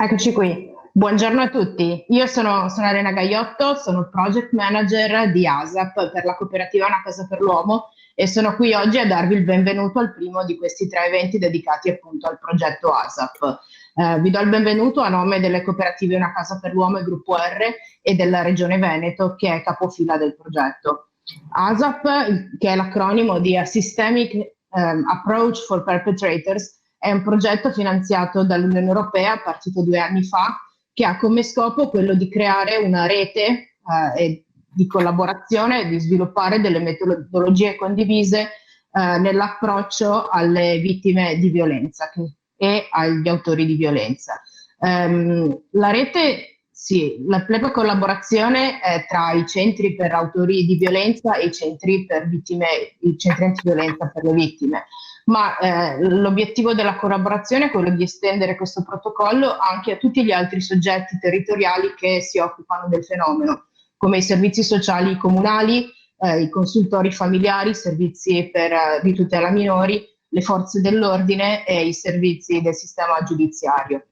Eccoci qui. Buongiorno a tutti. Io sono Elena Gaiotto, sono Project Manager di ASAP per la cooperativa Una Casa per l'Uomo e sono qui oggi a darvi il benvenuto al primo di questi 3 eventi dedicati appunto al progetto ASAP. Vi do il benvenuto a nome delle cooperative Una Casa per l'Uomo e Gruppo R e della Regione Veneto, che è capofila del progetto. ASAP, che è l'acronimo di A Systemic Approach for Perpetrators, è un progetto finanziato dall'Unione Europea, partito 2 anni fa, che ha come scopo quello di creare una rete di collaborazione e di sviluppare delle metodologie condivise nell'approccio alle vittime di violenza e agli autori di violenza. La rete, sì, la plena collaborazione è tra i centri per autori di violenza e i centri per vittime, i centri antiviolenza per le vittime. Ma l'obiettivo della collaborazione è quello di estendere questo protocollo anche a tutti gli altri soggetti territoriali che si occupano del fenomeno, come i servizi sociali comunali, i consultori familiari, i servizi di tutela minori, le forze dell'ordine e i servizi del sistema giudiziario.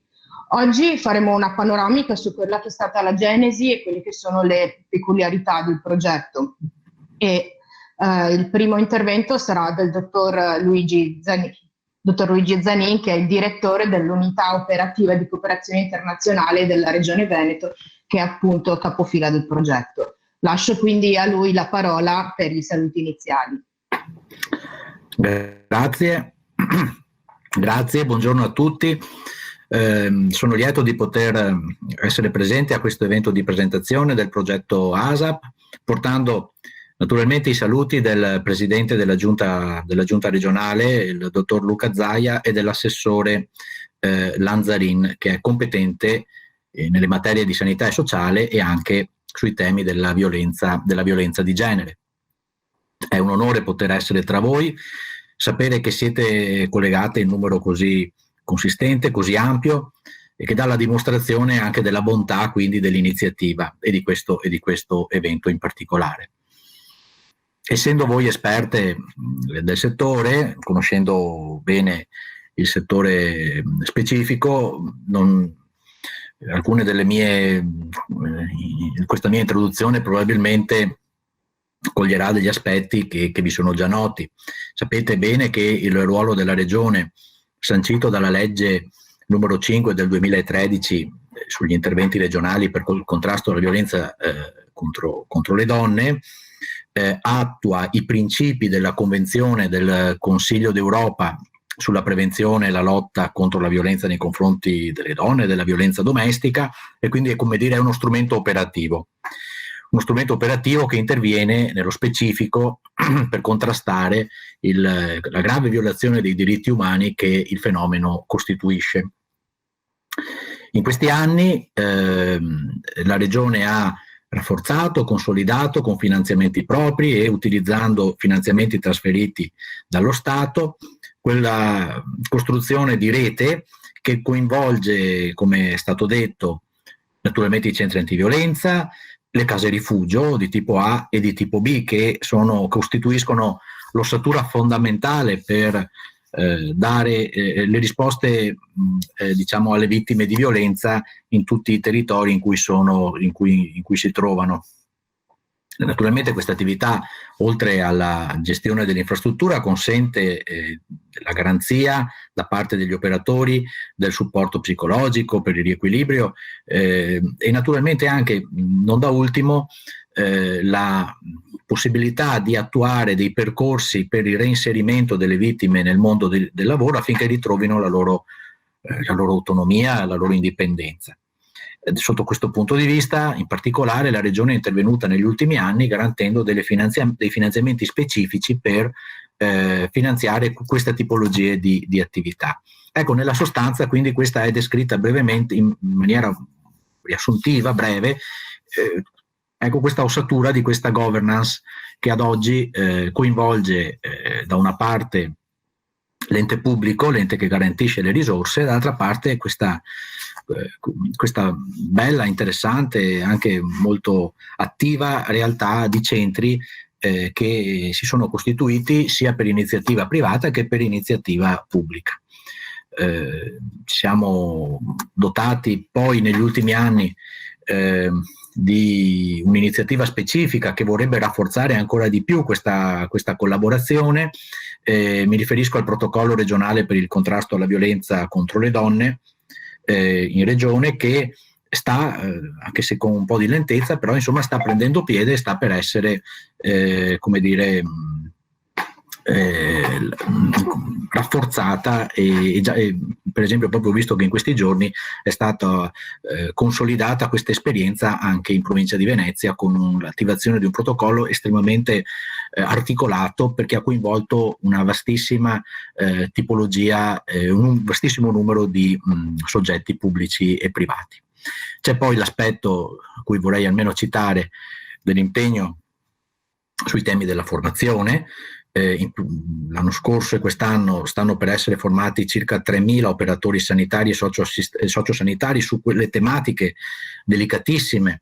Oggi faremo una panoramica su quella che è stata la genesi e quelle che sono le peculiarità del progetto. Il primo intervento sarà del dottor Luigi Zanin, che è il direttore dell'unità operativa di cooperazione internazionale della Regione Veneto, che è appunto capofila del progetto. Lascio quindi a lui la parola per i saluti iniziali. Grazie, buongiorno a tutti. Sono lieto di poter essere presente a questo evento di presentazione del progetto ASAP, portando naturalmente i saluti del presidente della giunta regionale, il dottor Luca Zaia, e dell'assessore Lanzarin, che è competente nelle materie di sanità e sociale e anche sui temi della violenza di genere. È un onore poter essere tra voi, sapere che siete collegate in numero così consistente, così ampio, e che dà la dimostrazione anche della bontà quindi dell'iniziativa e di questo evento in particolare. Essendo voi esperte del settore, conoscendo bene il settore specifico, alcune delle questa mia introduzione probabilmente coglierà degli aspetti che vi sono già noti. Sapete bene che il ruolo della Regione, sancito dalla legge numero 5 del 2013 sugli interventi regionali per il contrasto alla violenza contro le donne, attua i principi della Convenzione del Consiglio d'Europa sulla prevenzione e la lotta contro la violenza nei confronti delle donne e della violenza domestica, e quindi è, come dire, uno strumento operativo che interviene nello specifico per contrastare la grave violazione dei diritti umani che il fenomeno costituisce. In questi anni la Regione ha rafforzato, consolidato con finanziamenti propri e utilizzando finanziamenti trasferiti dallo Stato quella costruzione di rete che coinvolge, come è stato detto, naturalmente i centri antiviolenza, le case rifugio di tipo A e di tipo B, che costituiscono l'ossatura fondamentale per dare le risposte diciamo alle vittime di violenza in tutti i territori in cui si trovano. Naturalmente questa attività, oltre alla gestione dell'infrastruttura, consente la garanzia da parte degli operatori del supporto psicologico per il riequilibrio e naturalmente anche, non da ultimo, la possibilità di attuare dei percorsi per il reinserimento delle vittime nel mondo del lavoro affinché ritrovino la loro autonomia, la loro indipendenza. Sotto questo punto di vista, in particolare, la Regione è intervenuta negli ultimi anni garantendo dei finanziamenti specifici per finanziare questa tipologia di attività. Ecco, nella sostanza, quindi, questa è descritta brevemente, in maniera riassuntiva, breve, ecco questa ossatura di questa governance che ad oggi coinvolge da una parte l'ente pubblico, l'ente che garantisce le risorse, e dall'altra parte questa bella, interessante e anche molto attiva realtà di centri che si sono costituiti sia per iniziativa privata che per iniziativa pubblica. siamo dotati poi negli ultimi anni di un'iniziativa specifica che vorrebbe rafforzare ancora di più questa collaborazione. Mi riferisco al protocollo regionale per il contrasto alla violenza contro le donne in regione, che sta, anche se con un po' di lentezza, però insomma sta prendendo piede e sta per essere, come dire, rafforzata e per esempio proprio visto che in questi giorni è stata consolidata questa esperienza anche in provincia di Venezia con l'attivazione di un protocollo estremamente articolato, perché ha coinvolto una vastissima tipologia, un vastissimo numero di soggetti pubblici e privati. C'è poi l'aspetto a cui vorrei almeno citare dell'impegno sui temi della formazione. L'anno scorso e quest'anno stanno per essere formati circa 3.000 operatori sanitari e sociosanitari su quelle tematiche delicatissime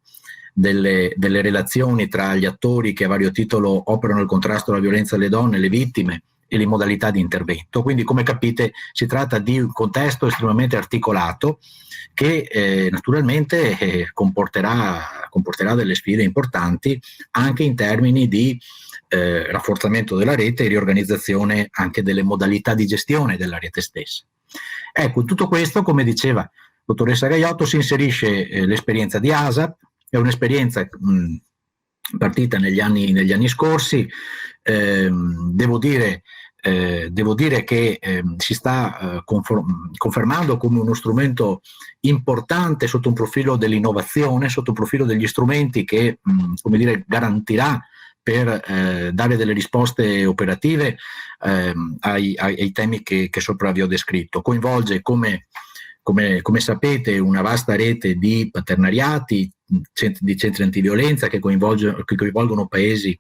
delle relazioni tra gli attori che a vario titolo operano il contrasto alla violenza alle donne, le vittime e le modalità di intervento. Quindi, come capite, si tratta di un contesto estremamente articolato che naturalmente comporterà delle sfide importanti anche in termini di rafforzamento della rete e riorganizzazione anche delle modalità di gestione della rete stessa. Ecco, tutto questo, come diceva la dottoressa Gaiotto, si inserisce l'esperienza di ASAP, è un'esperienza partita negli anni scorsi. Devo dire che si sta confermando come uno strumento importante sotto un profilo dell'innovazione, sotto un profilo degli strumenti che come dire, garantirà per dare delle risposte operative ai temi che sopra vi ho descritto. Coinvolge, come sapete, una vasta rete di partenariati, di centri antiviolenza che coinvolgono paesi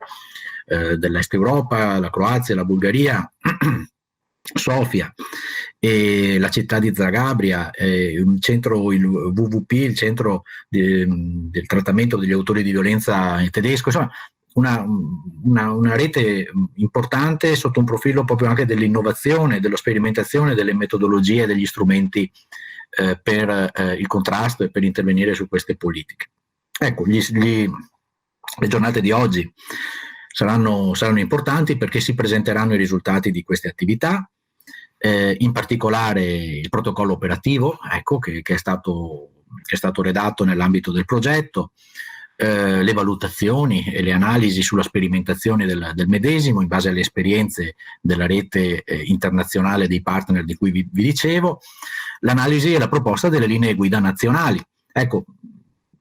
dell'Est Europa, la Croazia, la Bulgaria, Sofia e la città di Zagabria, il WWP, il centro del trattamento degli autori di violenza in tedesco, insomma una rete importante sotto un profilo proprio anche dell'innovazione, della sperimentazione delle metodologie, degli strumenti per il contrasto e per intervenire su queste politiche. Ecco, le giornate di oggi saranno importanti perché si presenteranno i risultati di queste attività, in particolare il protocollo operativo, ecco, che è stato redatto nell'ambito del progetto, le valutazioni e le analisi sulla sperimentazione del medesimo in base alle esperienze della rete internazionale dei partner di cui vi dicevo, l'analisi e la proposta delle linee guida nazionali. Ecco,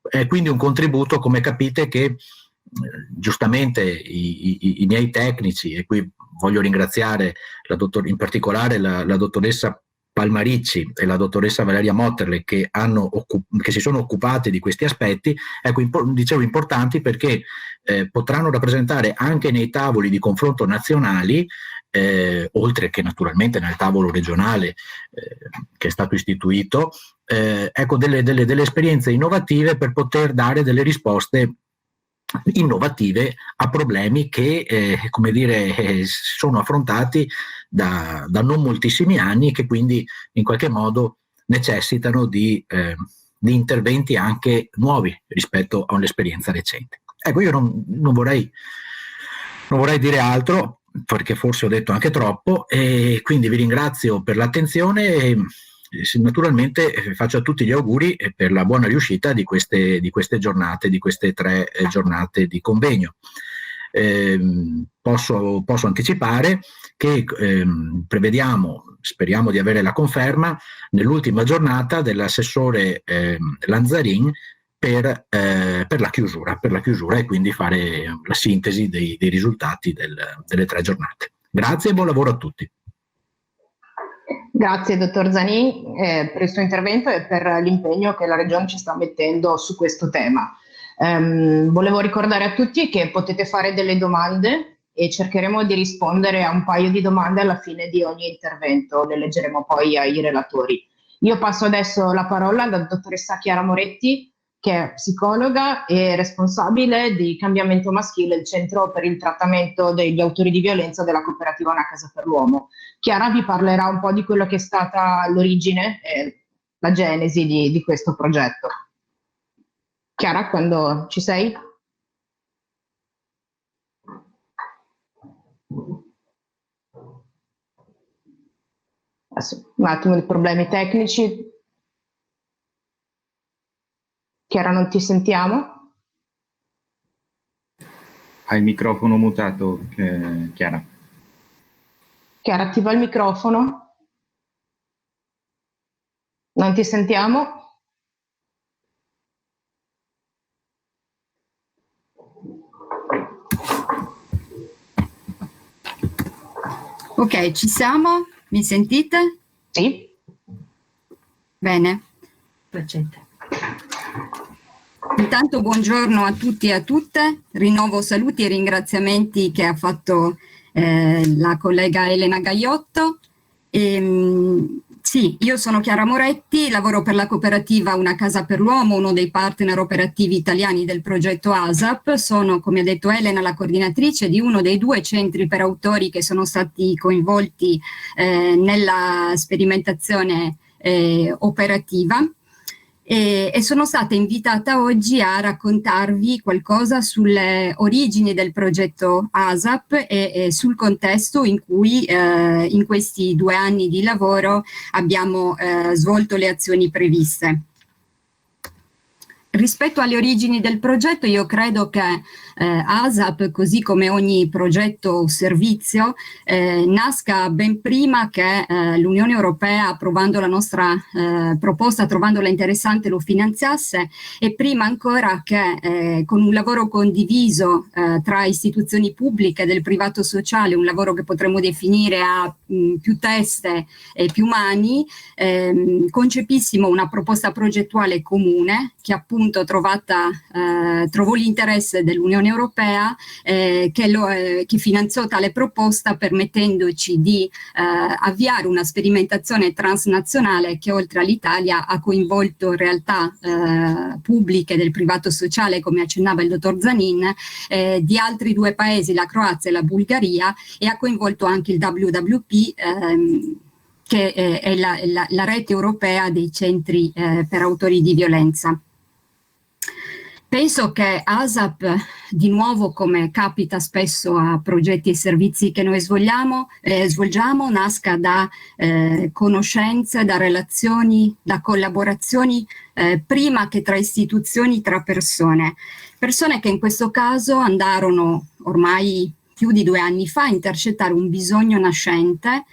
è quindi un contributo, come capite, che giustamente i miei tecnici, e qui voglio ringraziare in particolare la dottoressa Palmaricci e la dottoressa Valeria Motterle che si sono occupate di questi aspetti, ecco, dicevo importanti perché potranno rappresentare anche nei tavoli di confronto nazionali, oltre che naturalmente nel tavolo regionale che è stato istituito, ecco, delle esperienze innovative per poter dare delle risposte innovative a problemi che come dire sono affrontati da non moltissimi anni e che quindi in qualche modo necessitano di interventi anche nuovi rispetto a un'esperienza recente. Ecco, io non vorrei dire altro perché forse ho detto anche troppo, e quindi vi ringrazio per l'attenzione e naturalmente faccio a tutti gli auguri per la buona riuscita di queste giornate, di queste 3 giornate di convegno. Posso anticipare che speriamo di avere la conferma nell'ultima giornata dell'assessore Lanzarin per la chiusura e quindi fare la sintesi dei risultati delle 3 giornate. Grazie e buon lavoro a tutti. Grazie dottor Zanin per il suo intervento e per l'impegno che la Regione ci sta mettendo su questo tema. Volevo ricordare a tutti che potete fare delle domande e cercheremo di rispondere a un paio di domande alla fine di ogni intervento, le leggeremo poi ai relatori. Io passo adesso la parola alla dottoressa Chiara Moretti, che è psicologa e responsabile di Cambiamento Maschile, il centro per il trattamento degli autori di violenza della cooperativa Una Casa per l'Uomo. Chiara vi parlerà un po' di quello che è stata l'origine e la genesi di questo progetto. Chiara, quando ci sei? Adesso, un attimo di problemi tecnici. Chiara, non ti sentiamo? Hai il microfono mutato, Chiara. Chiara, attiva il microfono. Non ti sentiamo? Ok, ci siamo? Mi sentite? Sì. Bene. Intanto buongiorno a tutti e a tutte. Rinnovo saluti e ringraziamenti che ha fatto la collega Elena Gaiotto. Sì, io sono Chiara Moretti, lavoro per la cooperativa Una Casa per l'Uomo, uno dei partner operativi italiani del progetto ASAP. Sono, come ha detto Elena, la coordinatrice di uno dei 2 centri per autori che sono stati coinvolti nella sperimentazione operativa. E sono stata invitata oggi a raccontarvi qualcosa sulle origini del progetto ASAP e sul contesto in cui in questi 2 anni di lavoro abbiamo svolto le azioni previste. Rispetto alle origini del progetto, io credo che ASAP, così come ogni progetto o servizio, nasca ben prima che l'Unione Europea, approvando la nostra proposta, trovandola interessante, lo finanziasse, e prima ancora che con un lavoro condiviso tra istituzioni pubbliche, del privato sociale, un lavoro che potremmo definire a più teste e più mani, concepissimo una proposta progettuale comune che appunto trovò l'interesse dell'Unione Europea che finanziò tale proposta, permettendoci di avviare una sperimentazione transnazionale che oltre all'Italia ha coinvolto realtà pubbliche del privato sociale, come accennava il dottor Zanin, di altri 2 paesi, la Croazia e la Bulgaria, e ha coinvolto anche il WWP, che è la rete europea dei centri per autori di violenza. Penso che ASAP, di nuovo, come capita spesso a progetti e servizi che noi svolgiamo, nasca da conoscenze, da relazioni, da collaborazioni, prima che tra istituzioni, tra persone. Persone che in questo caso andarono ormai più di 2 anni fa a intercettare un bisogno nascente,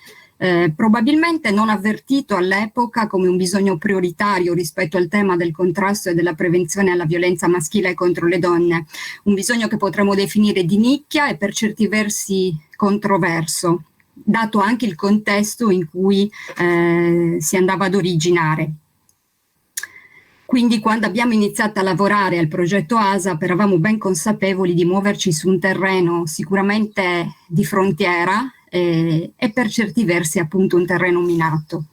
probabilmente non avvertito all'epoca come un bisogno prioritario rispetto al tema del contrasto e della prevenzione alla violenza maschile contro le donne, un bisogno che potremmo definire di nicchia e per certi versi controverso, dato anche il contesto in cui si andava ad originare. Quindi quando abbiamo iniziato a lavorare al progetto ASAP eravamo ben consapevoli di muoverci su un terreno sicuramente di frontiera, e per certi versi appunto un terreno minato.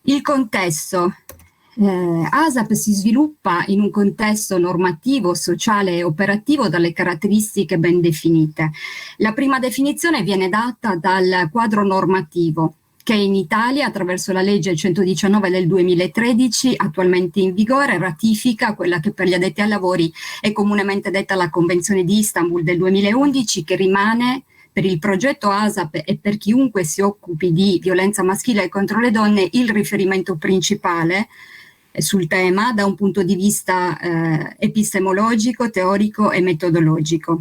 Il contesto. ASAP si sviluppa in un contesto normativo, sociale e operativo dalle caratteristiche ben definite. La prima definizione viene data dal quadro normativo, che in Italia, attraverso la legge 119 del 2013, attualmente in vigore, ratifica quella che per gli addetti ai lavori è comunemente detta la Convenzione di Istanbul del 2011, che rimane per il progetto ASAP e per chiunque si occupi di violenza maschile contro le donne il riferimento principale sul tema da un punto di vista epistemologico, teorico e metodologico.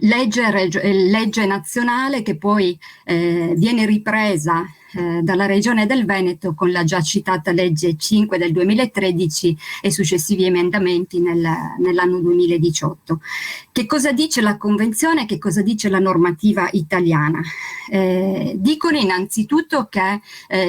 Legge nazionale che poi viene ripresa dalla Regione del Veneto con la già citata legge 5 del 2013 e successivi emendamenti nell'anno 2018. Che cosa dice la Convenzione? Che cosa dice la normativa italiana? Dicono innanzitutto che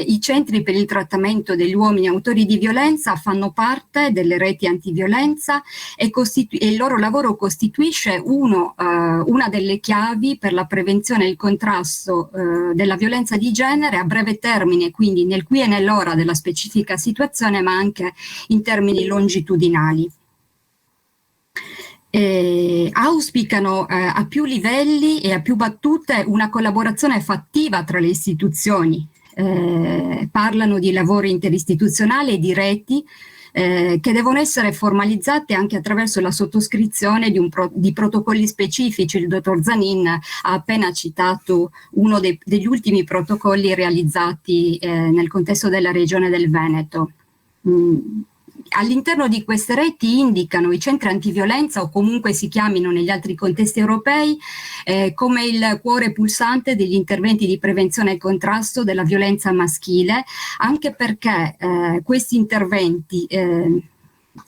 i centri per il trattamento degli uomini autori di violenza fanno parte delle reti antiviolenza e il loro lavoro costituisce una delle chiavi per la prevenzione e il contrasto della violenza di genere a breve termine, quindi nel qui e nell'ora della specifica situazione, ma anche in termini longitudinali. Auspicano a più livelli e a più battute una collaborazione fattiva tra le istituzioni. Parlano di lavori interistituzionali e di reti che devono essere formalizzate anche attraverso la sottoscrizione di protocolli specifici. Il dottor Zanin ha appena citato uno degli ultimi protocolli realizzati nel contesto della regione del Veneto. All'interno di queste reti indicano i centri antiviolenza, o comunque si chiamino negli altri contesti europei, come il cuore pulsante degli interventi di prevenzione e contrasto della violenza maschile, anche perché questi interventi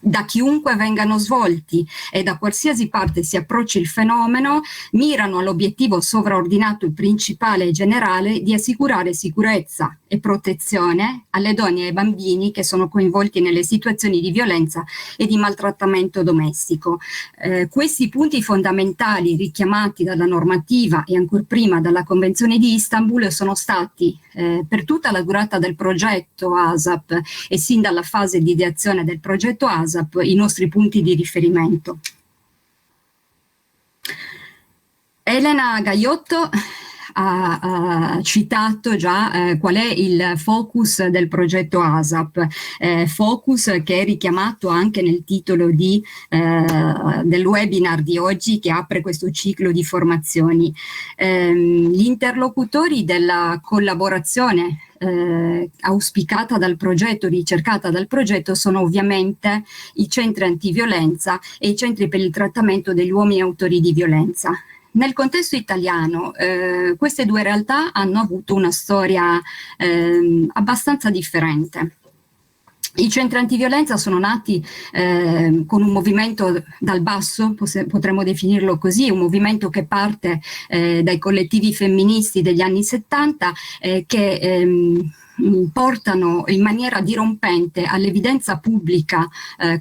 da chiunque vengano svolti e da qualsiasi parte si approcci il fenomeno, mirano all'obiettivo sovraordinato e principale e generale di assicurare sicurezza e protezione alle donne e ai bambini che sono coinvolti nelle situazioni di violenza e di maltrattamento domestico. Questi punti fondamentali richiamati dalla normativa e ancor prima dalla Convenzione di Istanbul sono stati per tutta la durata del progetto ASAP e sin dalla fase di ideazione del progetto ASAP i nostri punti di riferimento. Elena Gaiotto ha citato già qual è il focus del progetto ASAP, focus che è richiamato anche nel titolo del webinar di oggi, che apre questo ciclo di formazioni. Gli interlocutori della collaborazione auspicata dal progetto, ricercata dal progetto, sono ovviamente i centri antiviolenza e i centri per il trattamento degli uomini autori di violenza. Nel contesto italiano queste due realtà hanno avuto una storia abbastanza differente. I centri antiviolenza sono nati con un movimento dal basso, potremmo definirlo così, un movimento che parte dai collettivi femministi degli anni 70 che portano in maniera dirompente all'evidenza pubblica,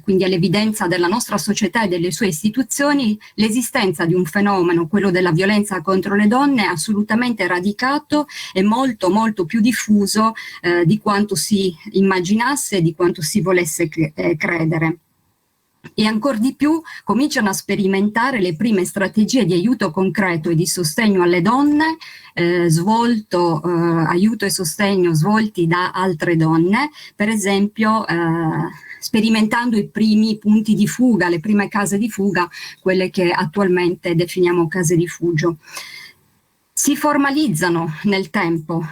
quindi all'evidenza della nostra società e delle sue istituzioni, l'esistenza di un fenomeno, quello della violenza contro le donne, assolutamente radicato e molto molto più diffuso di quanto si immaginasse, di quanto si volesse credere. E ancor di più cominciano a sperimentare le prime strategie di aiuto concreto e di sostegno alle donne, aiuto e sostegno svolti da altre donne, per esempio sperimentando i primi punti di fuga, le prime case di fuga, quelle che attualmente definiamo case rifugio. Si formalizzano nel tempo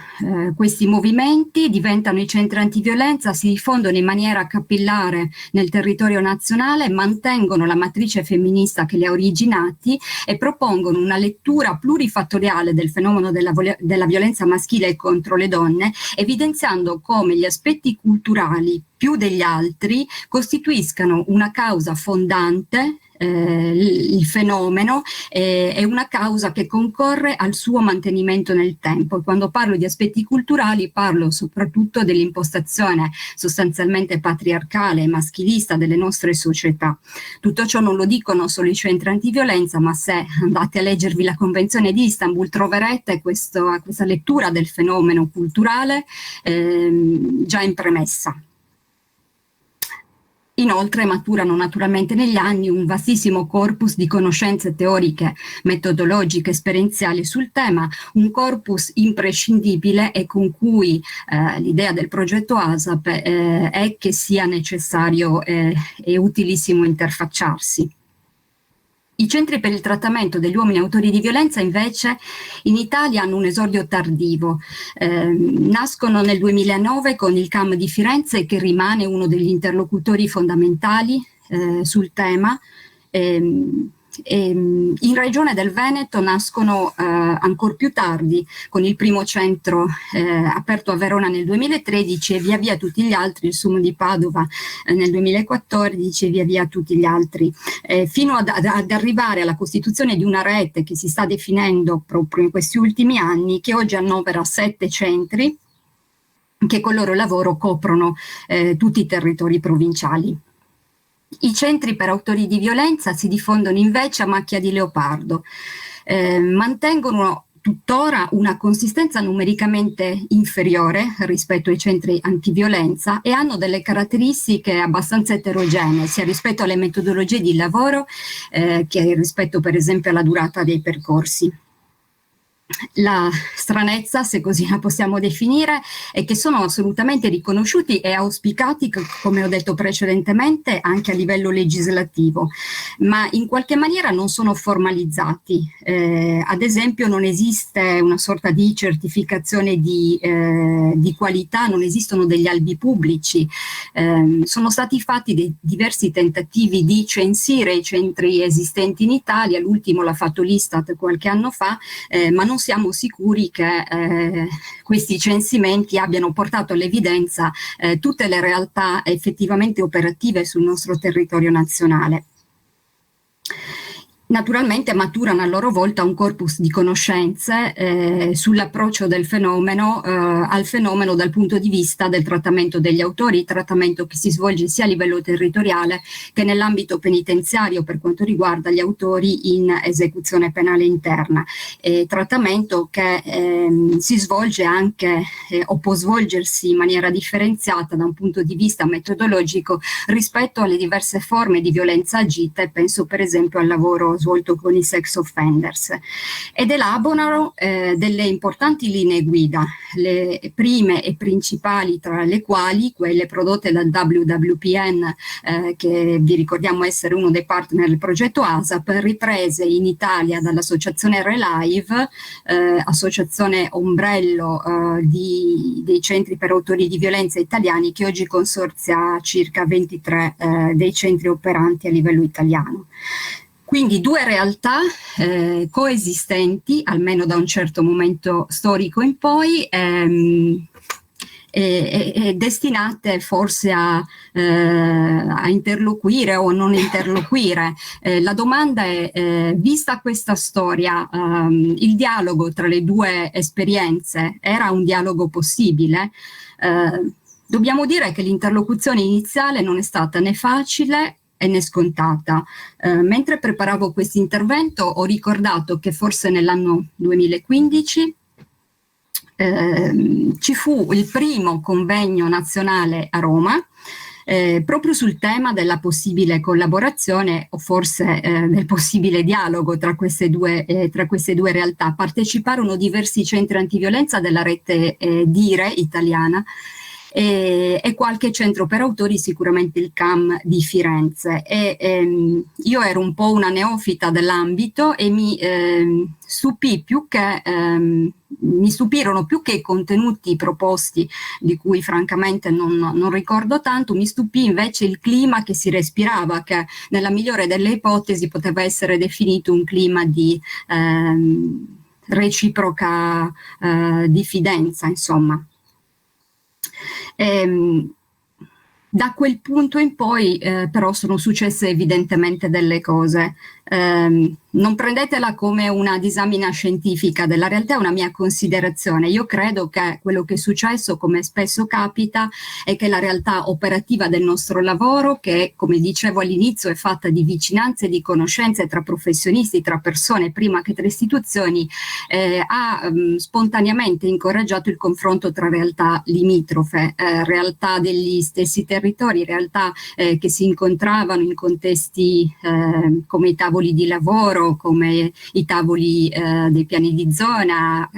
questi movimenti, diventano i centri antiviolenza, si diffondono in maniera capillare nel territorio nazionale, mantengono la matrice femminista che li ha originati e propongono una lettura plurifattoriale del fenomeno della violenza maschile contro le donne, evidenziando come gli aspetti culturali più degli altri costituiscano una causa fondante. Il fenomeno è una causa che concorre al suo mantenimento nel tempo. Quando parlo di aspetti culturali parlo soprattutto dell'impostazione sostanzialmente patriarcale e maschilista delle nostre società. Tutto ciò non lo dicono solo i centri antiviolenza, ma se andate a leggervi la Convenzione di Istanbul troverete questa lettura del fenomeno culturale già in premessa. Inoltre maturano naturalmente negli anni un vastissimo corpus di conoscenze teoriche, metodologiche, esperienziali sul tema, un corpus imprescindibile e con cui l'idea del progetto ASAP è che sia necessario e utilissimo interfacciarsi. I centri per il trattamento degli uomini autori di violenza invece in Italia hanno un esordio tardivo. Nascono nel 2009 con il CAM di Firenze, che rimane uno degli interlocutori fondamentali sul tema. In Regione del Veneto nascono ancor più tardi, con il primo centro aperto a Verona nel 2013 e via via tutti gli altri, il SUM di Padova nel 2014 e via via tutti gli altri, fino ad arrivare alla costituzione di una rete che si sta definendo proprio in questi ultimi anni, che oggi annovera 7 centri che col loro lavoro coprono tutti i territori provinciali. I centri per autori di violenza si diffondono invece a macchia di leopardo, mantengono tuttora una consistenza numericamente inferiore rispetto ai centri antiviolenza e hanno delle caratteristiche abbastanza eterogenee, sia rispetto alle metodologie di lavoro che rispetto per esempio alla durata dei percorsi. La stranezza, se così la possiamo definire, è che sono assolutamente riconosciuti e auspicati, come ho detto precedentemente, anche a livello legislativo, ma in qualche maniera non sono formalizzati. Ad esempio non esiste una sorta di certificazione di qualità, non esistono degli albi pubblici, sono stati fatti diversi tentativi di censire i centri esistenti in Italia, l'ultimo l'ha fatto l'Istat qualche anno fa, ma non siamo sicuri che questi censimenti abbiano portato all'evidenza tutte le realtà effettivamente operative sul nostro territorio nazionale. Naturalmente maturano a loro volta un corpus di conoscenze sull'approccio del fenomeno al fenomeno dal punto di vista del trattamento degli autori, trattamento che si svolge sia a livello territoriale che nell'ambito penitenziario per quanto riguarda gli autori in esecuzione penale interna, trattamento che si svolge anche o può svolgersi in maniera differenziata da un punto di vista metodologico rispetto alle diverse forme di violenza agite, penso per esempio al lavoro svolto con i sex offenders, ed elaborano delle importanti linee guida, le prime e principali tra le quali quelle prodotte dal WWPN, che vi ricordiamo essere uno dei partner del progetto ASAP, riprese in Italia dall'associazione Relive, associazione ombrello dei centri per autori di violenza italiani, che oggi consorzia circa 23 dei centri operanti a livello italiano. Quindi due realtà coesistenti, almeno da un certo momento storico in poi, e destinate forse a interloquire o non interloquire. La domanda è, vista questa storia, il dialogo tra le due esperienze era un dialogo possibile? Dobbiamo dire che l'interlocuzione iniziale non è stata né facile né scontata. Mentre preparavo questo intervento ho ricordato che forse nell'anno 2015 ci fu il primo convegno nazionale a Roma proprio sul tema della possibile collaborazione o forse del possibile dialogo tra queste due realtà. Parteciparono diversi centri antiviolenza della rete DIRE italiana e qualche centro per autori, sicuramente il CAM di Firenze. Io ero un po' una neofita dell'ambito e mi stupirono più che i contenuti proposti, di cui francamente non ricordo tanto, mi stupì invece il clima che si respirava, che nella migliore delle ipotesi poteva essere definito un clima di reciproca diffidenza, insomma. Da quel punto in poi però sono successe evidentemente delle cose. Non prendetela come una disamina scientifica della realtà, è una mia considerazione. Io credo che quello che è successo, come spesso capita, è che la realtà operativa del nostro lavoro, che come dicevo all'inizio è fatta di vicinanze e di conoscenze tra professionisti, tra persone, prima che tra istituzioni, ha spontaneamente incoraggiato il confronto tra realtà limitrofe, realtà degli stessi territori, realtà che si incontravano in contesti come i tavoli di lavoro, come i tavoli dei piani di zona,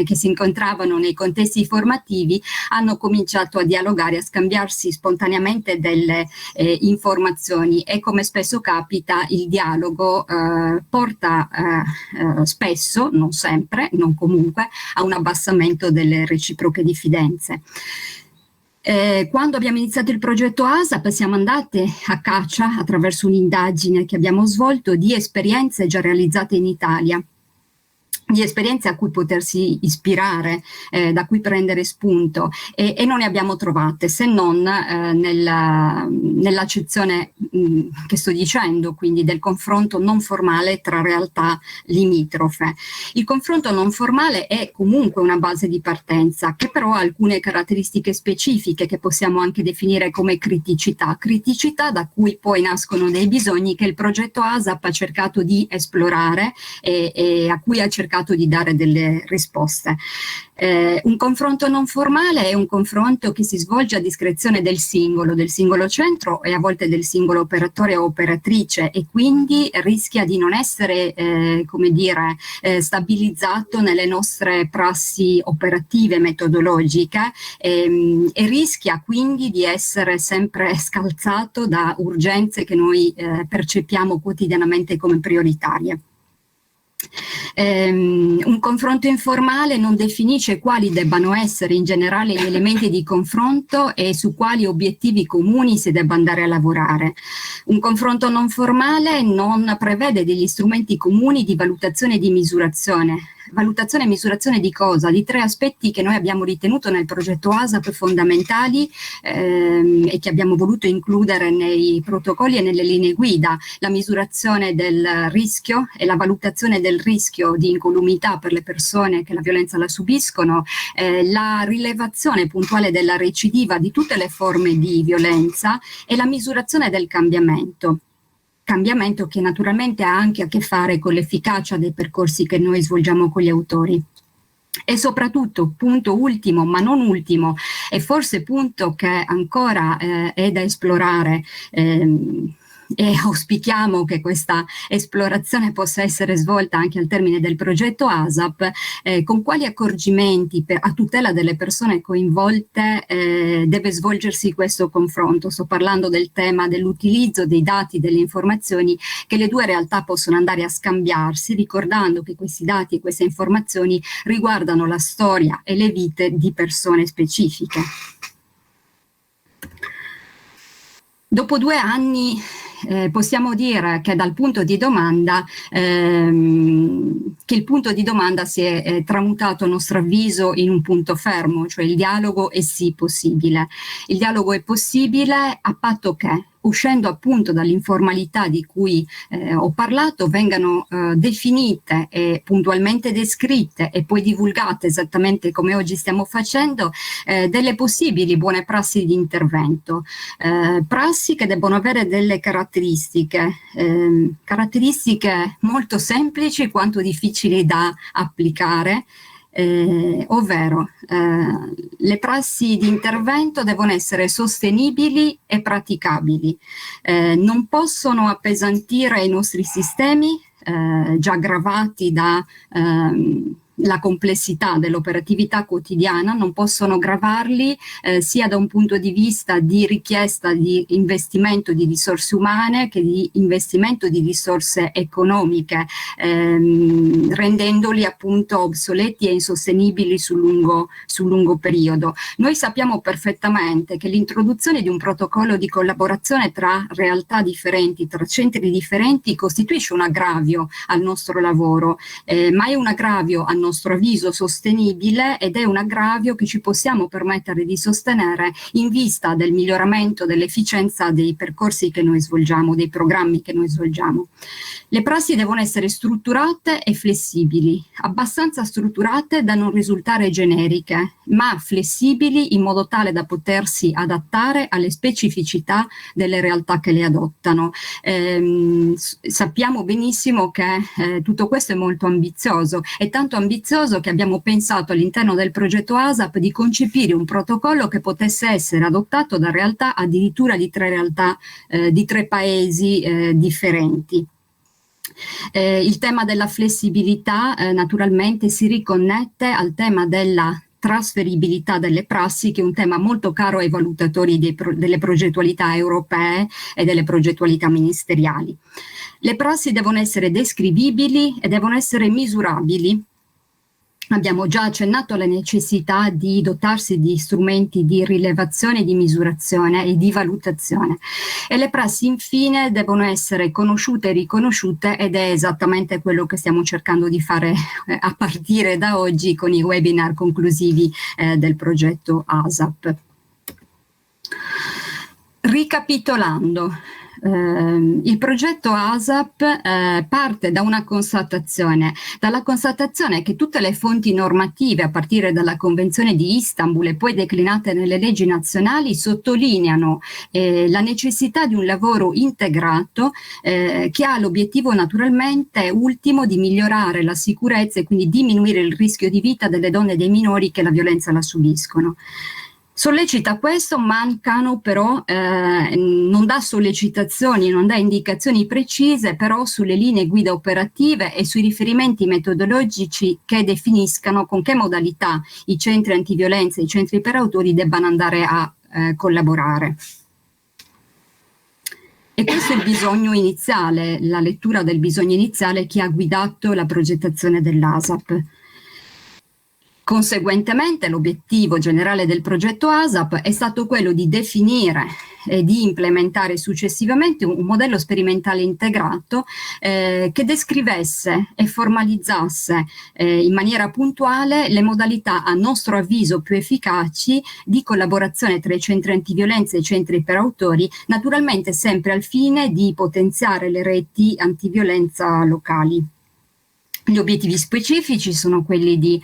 che si incontravano nei contesti formativi, hanno cominciato a dialogare, a scambiarsi spontaneamente delle informazioni, e come spesso capita il dialogo porta spesso, non sempre, non comunque, a un abbassamento delle reciproche diffidenze. Quando abbiamo iniziato il progetto ASAP siamo andate a caccia, attraverso un'indagine che abbiamo svolto, di esperienze già realizzate in Italia, di esperienze a cui potersi ispirare, da cui prendere spunto, e non ne abbiamo trovate, se non nell'accezione che sto dicendo, quindi del confronto non formale tra realtà limitrofe. Il confronto non formale è comunque una base di partenza, che però ha alcune caratteristiche specifiche che possiamo anche definire come criticità da cui poi nascono dei bisogni che il progetto ASAP ha cercato di esplorare e a cui ha cercato cercato di dare delle risposte. Un confronto non formale è un confronto che si svolge a discrezione del singolo centro e a volte del singolo operatore o operatrice, e quindi rischia di non essere stabilizzato nelle nostre prassi operative metodologiche, e rischia quindi di essere sempre scalzato da urgenze che noi percepiamo quotidianamente come prioritarie. Un confronto informale non definisce quali debbano essere in generale gli elementi di confronto e su quali obiettivi comuni si debba andare a lavorare. Un confronto non formale non prevede degli strumenti comuni di valutazione e di misurazione. Valutazione e misurazione di cosa? Di 3 aspetti che noi abbiamo ritenuto nel progetto ASAP fondamentali e che abbiamo voluto includere nei protocolli e nelle linee guida: la misurazione del rischio e la valutazione del rischio di incolumità per le persone che la violenza la subiscono, la rilevazione puntuale della recidiva di tutte le forme di violenza e la misurazione del cambiamento che naturalmente ha anche a che fare con l'efficacia dei percorsi che noi svolgiamo con gli autori. E soprattutto, punto ultimo, ma non ultimo, e forse punto che ancora è da esplorare, e auspichiamo che questa esplorazione possa essere svolta anche al termine del progetto ASAP, con quali accorgimenti a tutela delle persone coinvolte deve svolgersi questo confronto. Sto parlando del tema dell'utilizzo dei dati, delle informazioni che le due realtà possono andare a scambiarsi, ricordando che questi dati e queste informazioni riguardano la storia e le vite di persone specifiche. Dopo 2 anni possiamo dire che dal punto di domanda, che il punto di domanda si è tramutato a nostro avviso in un punto fermo, cioè il dialogo è sì possibile. Il dialogo è possibile a patto che, uscendo appunto dall'informalità di cui ho parlato, vengano definite e puntualmente descritte e poi divulgate esattamente come oggi stiamo facendo delle possibili buone prassi di intervento, prassi che debbono avere delle caratteristiche molto semplici quanto difficili da applicare. Ovvero le prassi di intervento devono essere sostenibili e praticabili, non possono appesantire i nostri sistemi già gravati da la complessità dell'operatività quotidiana, non possono gravarli sia da un punto di vista di richiesta di investimento di risorse umane che di investimento di risorse economiche, rendendoli appunto obsoleti e insostenibili sul lungo periodo. Noi sappiamo perfettamente che l'introduzione di un protocollo di collaborazione tra realtà differenti, tra centri differenti, costituisce un aggravio al nostro lavoro, ma è un aggravio a nostro avviso sostenibile, ed è un aggravio che ci possiamo permettere di sostenere in vista del miglioramento dell'efficienza dei percorsi che noi svolgiamo, dei programmi che noi svolgiamo. Le prassi devono essere strutturate e flessibili, abbastanza strutturate da non risultare generiche, ma flessibili in modo tale da potersi adattare alle specificità delle realtà che le adottano. Sappiamo benissimo che tutto questo è molto ambizioso, è tanto ambizioso che abbiamo pensato all'interno del progetto ASAP di concepire un protocollo che potesse essere adottato da realtà addirittura di 3 realtà, di 3 paesi differenti. Il tema della flessibilità naturalmente si riconnette al tema della trasferibilità delle prassi, che è un tema molto caro ai valutatori delle progettualità europee e delle progettualità ministeriali. Le prassi devono essere descrivibili e devono essere misurabili. Abbiamo già accennato alla necessità di dotarsi di strumenti di rilevazione, di misurazione e di valutazione. E le prassi infine devono essere conosciute e riconosciute, ed è esattamente quello che stiamo cercando di fare a partire da oggi con i webinar conclusivi del progetto ASAP. Ricapitolando, Il progetto ASAP parte da una constatazione, dalla constatazione che tutte le fonti normative, a partire dalla Convenzione di Istanbul e poi declinate nelle leggi nazionali, sottolineano la necessità di un lavoro integrato che ha l'obiettivo naturalmente ultimo di migliorare la sicurezza e quindi diminuire il rischio di vita delle donne e dei minori che la violenza la subiscono. Sollecita questo, mancano però, non dà sollecitazioni, non dà indicazioni precise però sulle linee guida operative e sui riferimenti metodologici che definiscano con che modalità i centri antiviolenza e i centri per autori debbano andare a collaborare. E questo è il bisogno iniziale, la lettura del bisogno iniziale che ha guidato la progettazione dell'ASAP. Conseguentemente l'obiettivo generale del progetto ASAP è stato quello di definire e di implementare successivamente un modello sperimentale integrato che descrivesse e formalizzasse in maniera puntuale le modalità a nostro avviso più efficaci di collaborazione tra i centri antiviolenza e i centri per autori, naturalmente sempre al fine di potenziare le reti antiviolenza locali. Gli obiettivi specifici sono quelli di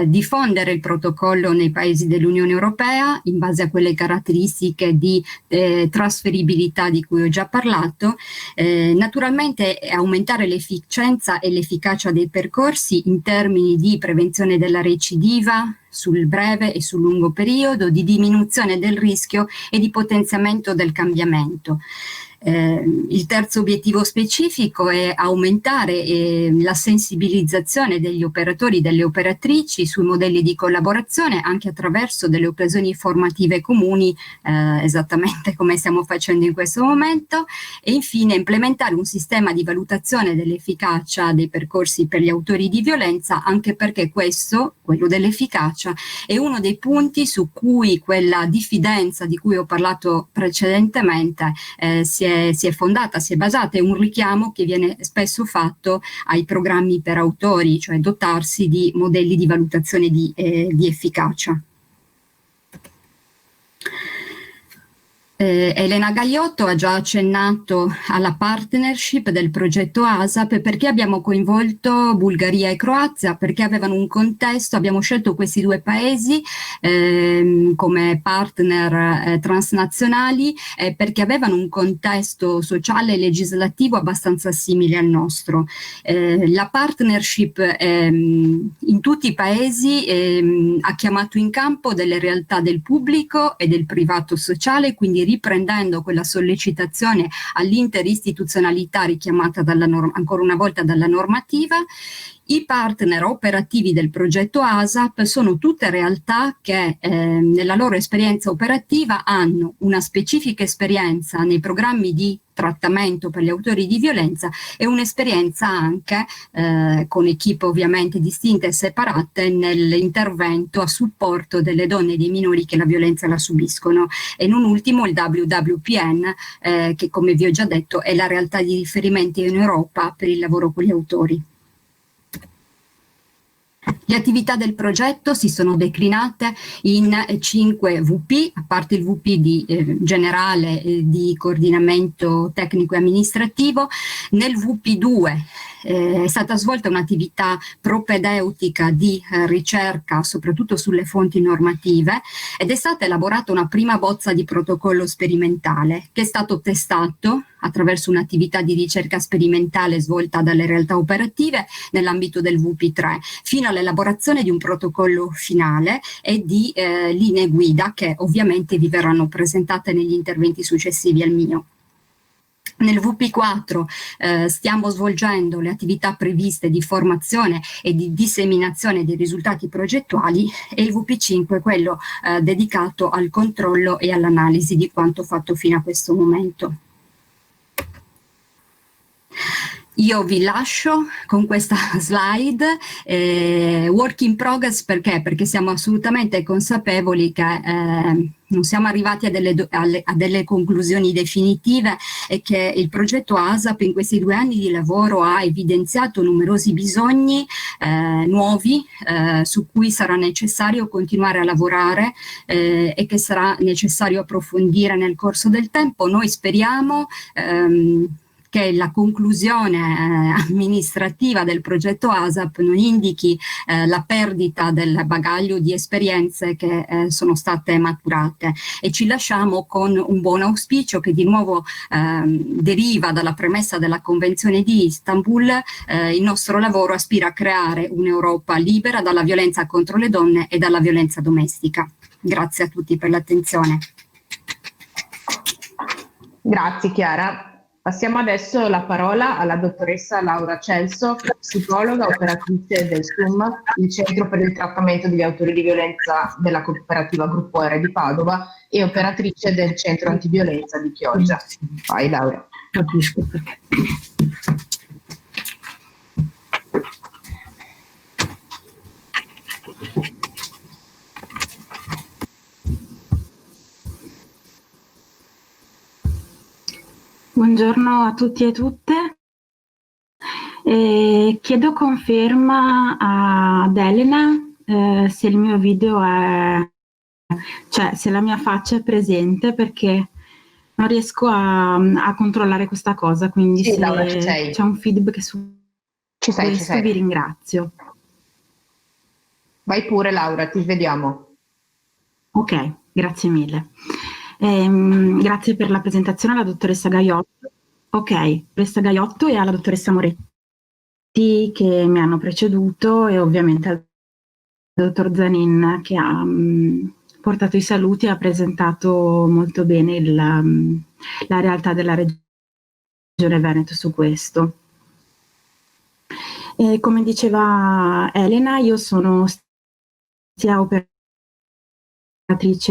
diffondere il protocollo nei paesi dell'Unione Europea in base a quelle caratteristiche di trasferibilità di cui ho già parlato, naturalmente aumentare l'efficienza e l'efficacia dei percorsi in termini di prevenzione della recidiva sul breve e sul lungo periodo, di diminuzione del rischio e di potenziamento del cambiamento. Il terzo obiettivo specifico è aumentare la sensibilizzazione degli operatori e delle operatrici sui modelli di collaborazione anche attraverso delle occasioni formative comuni, esattamente come stiamo facendo in questo momento, e infine implementare un sistema di valutazione dell'efficacia dei percorsi per gli autori di violenza, anche perché questo, quello dell'efficacia, è uno dei punti su cui quella diffidenza di cui ho parlato precedentemente si è fondata, si è basata, è un richiamo che viene spesso fatto ai programmi per autori, cioè dotarsi di modelli di valutazione di efficacia. Elena Gaiotto ha già accennato alla partnership del progetto ASAP. Perché abbiamo coinvolto Bulgaria e Croazia? Perché avevano un contesto, abbiamo scelto questi due paesi come partner transnazionali perché avevano un contesto sociale e legislativo abbastanza simile al nostro. La partnership in tutti i paesi ha chiamato in campo delle realtà del pubblico e del privato sociale, quindi riprendendo quella sollecitazione all'interistituzionalità richiamata ancora una volta dalla normativa. I partner operativi del progetto ASAP sono tutte realtà che nella loro esperienza operativa hanno una specifica esperienza nei programmi di trattamento per gli autori di violenza e un'esperienza anche con equipe ovviamente distinte e separate nell'intervento a supporto delle donne e dei minori che la violenza la subiscono. E non ultimo il WWPN che, come vi ho già detto, è la realtà di riferimento in Europa per il lavoro con gli autori. Le attività del progetto si sono declinate in 5 VP, a parte il VP generale di coordinamento tecnico e amministrativo. Nel VP2 è stata svolta un'attività propedeutica di ricerca soprattutto sulle fonti normative ed è stata elaborata una prima bozza di protocollo sperimentale che è stato testato attraverso un'attività di ricerca sperimentale svolta dalle realtà operative nell'ambito del VP3 fino all'elaborazione di un protocollo finale e di linee guida che ovviamente vi verranno presentate negli interventi successivi al mio. Nel VP4 stiamo svolgendo le attività previste di formazione e di disseminazione dei risultati progettuali e il VP5 è quello dedicato al controllo e all'analisi di quanto fatto fino a questo momento. Io vi lascio con questa slide, work in progress perché? Perché siamo assolutamente consapevoli che non siamo arrivati a delle conclusioni definitive, è che il progetto ASAP in questi 2 anni di lavoro ha evidenziato numerosi bisogni nuovi su cui sarà necessario continuare a lavorare e che sarà necessario approfondire nel corso del tempo. Noi speriamo che la conclusione amministrativa del progetto ASAP non indichi la perdita del bagaglio di esperienze che sono state maturate, e ci lasciamo con un buon auspicio che di nuovo deriva dalla premessa della Convenzione di Istanbul. Il nostro lavoro aspira a creare un'Europa libera dalla violenza contro le donne e dalla violenza domestica. Grazie a tutti per l'attenzione. Grazie Chiara. Passiamo adesso la parola alla dottoressa Laura Celso, psicologa, operatrice del SUM, il Centro per il Trattamento degli Autori di Violenza della cooperativa Gruppo R di Padova, e operatrice del Centro Antiviolenza di Chioggia. Vai Laura. Capisco perché. Buongiorno a tutti e tutte. Chiedo conferma ad Elena se il mio video cioè se la mia faccia è presente, perché non riesco a controllare questa cosa, quindi sì, se Laura, ci sei. c'è un feedback su questo vi ringrazio. Vai pure Laura, ti vediamo. Ok, grazie mille. Grazie per la presentazione alla dottoressa Gaiotto. Ok, dottoressa Gaiotto e alla dottoressa Moretti che mi hanno preceduto, e ovviamente al dottor Zanin che ha portato i saluti e ha presentato molto bene la realtà della Regione Veneto su questo. Come diceva Elena, io sono sia operatrice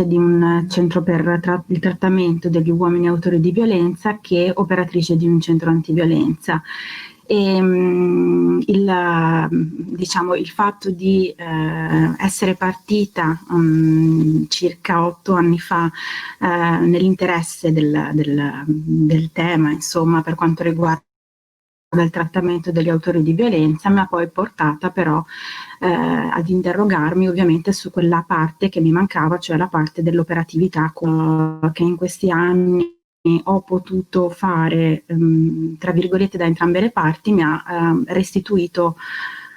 di un centro per il trattamento degli uomini autori di violenza che operatrice di un centro antiviolenza. Il fatto di essere partita circa 8 anni fa nell'interesse del tema, insomma, per quanto riguarda il trattamento degli autori di violenza, mi ha poi portata però ad interrogarmi ovviamente su quella parte che mi mancava, cioè la parte dell'operatività che in questi anni ho potuto fare, tra virgolette, da entrambe le parti. Mi ha restituito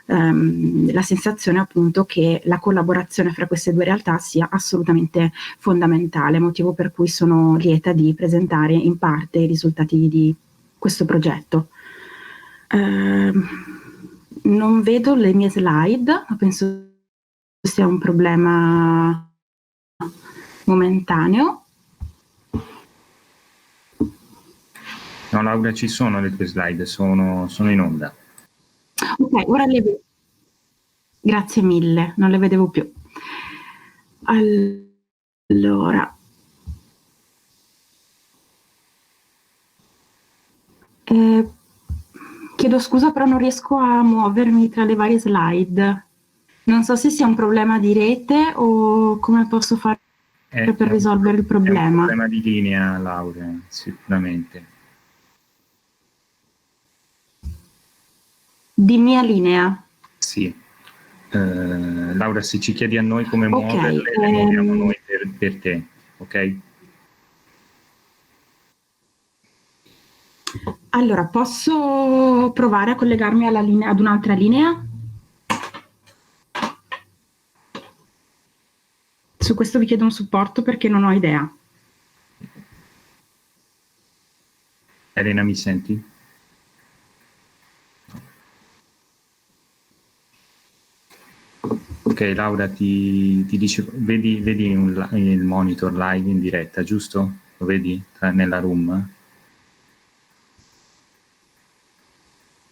la sensazione appunto che la collaborazione fra queste 2 realtà sia assolutamente fondamentale, motivo per cui sono lieta di presentare in parte i risultati di questo progetto. Non vedo le mie slide, ma penso sia un problema momentaneo. No, Laura, ci sono le tue slide, sono in onda. Ok, ora le vedo. Grazie mille, non le vedevo più. Allora. Chiedo scusa, però non riesco a muovermi tra le varie slide. Non so se sia un problema di rete o come posso fare per risolvere il problema. È un problema di linea, Laura, sicuramente. Di mia linea? Sì. Laura, se ci chiedi a noi come muoverle, le muoviamo noi per te, ok? Allora, posso provare a collegarmi ad un'altra linea? Su questo vi chiedo un supporto perché non ho idea. Elena, mi senti? Ok, Laura, ti dice, vedi il monitor live in diretta, giusto? Lo vedi nella room?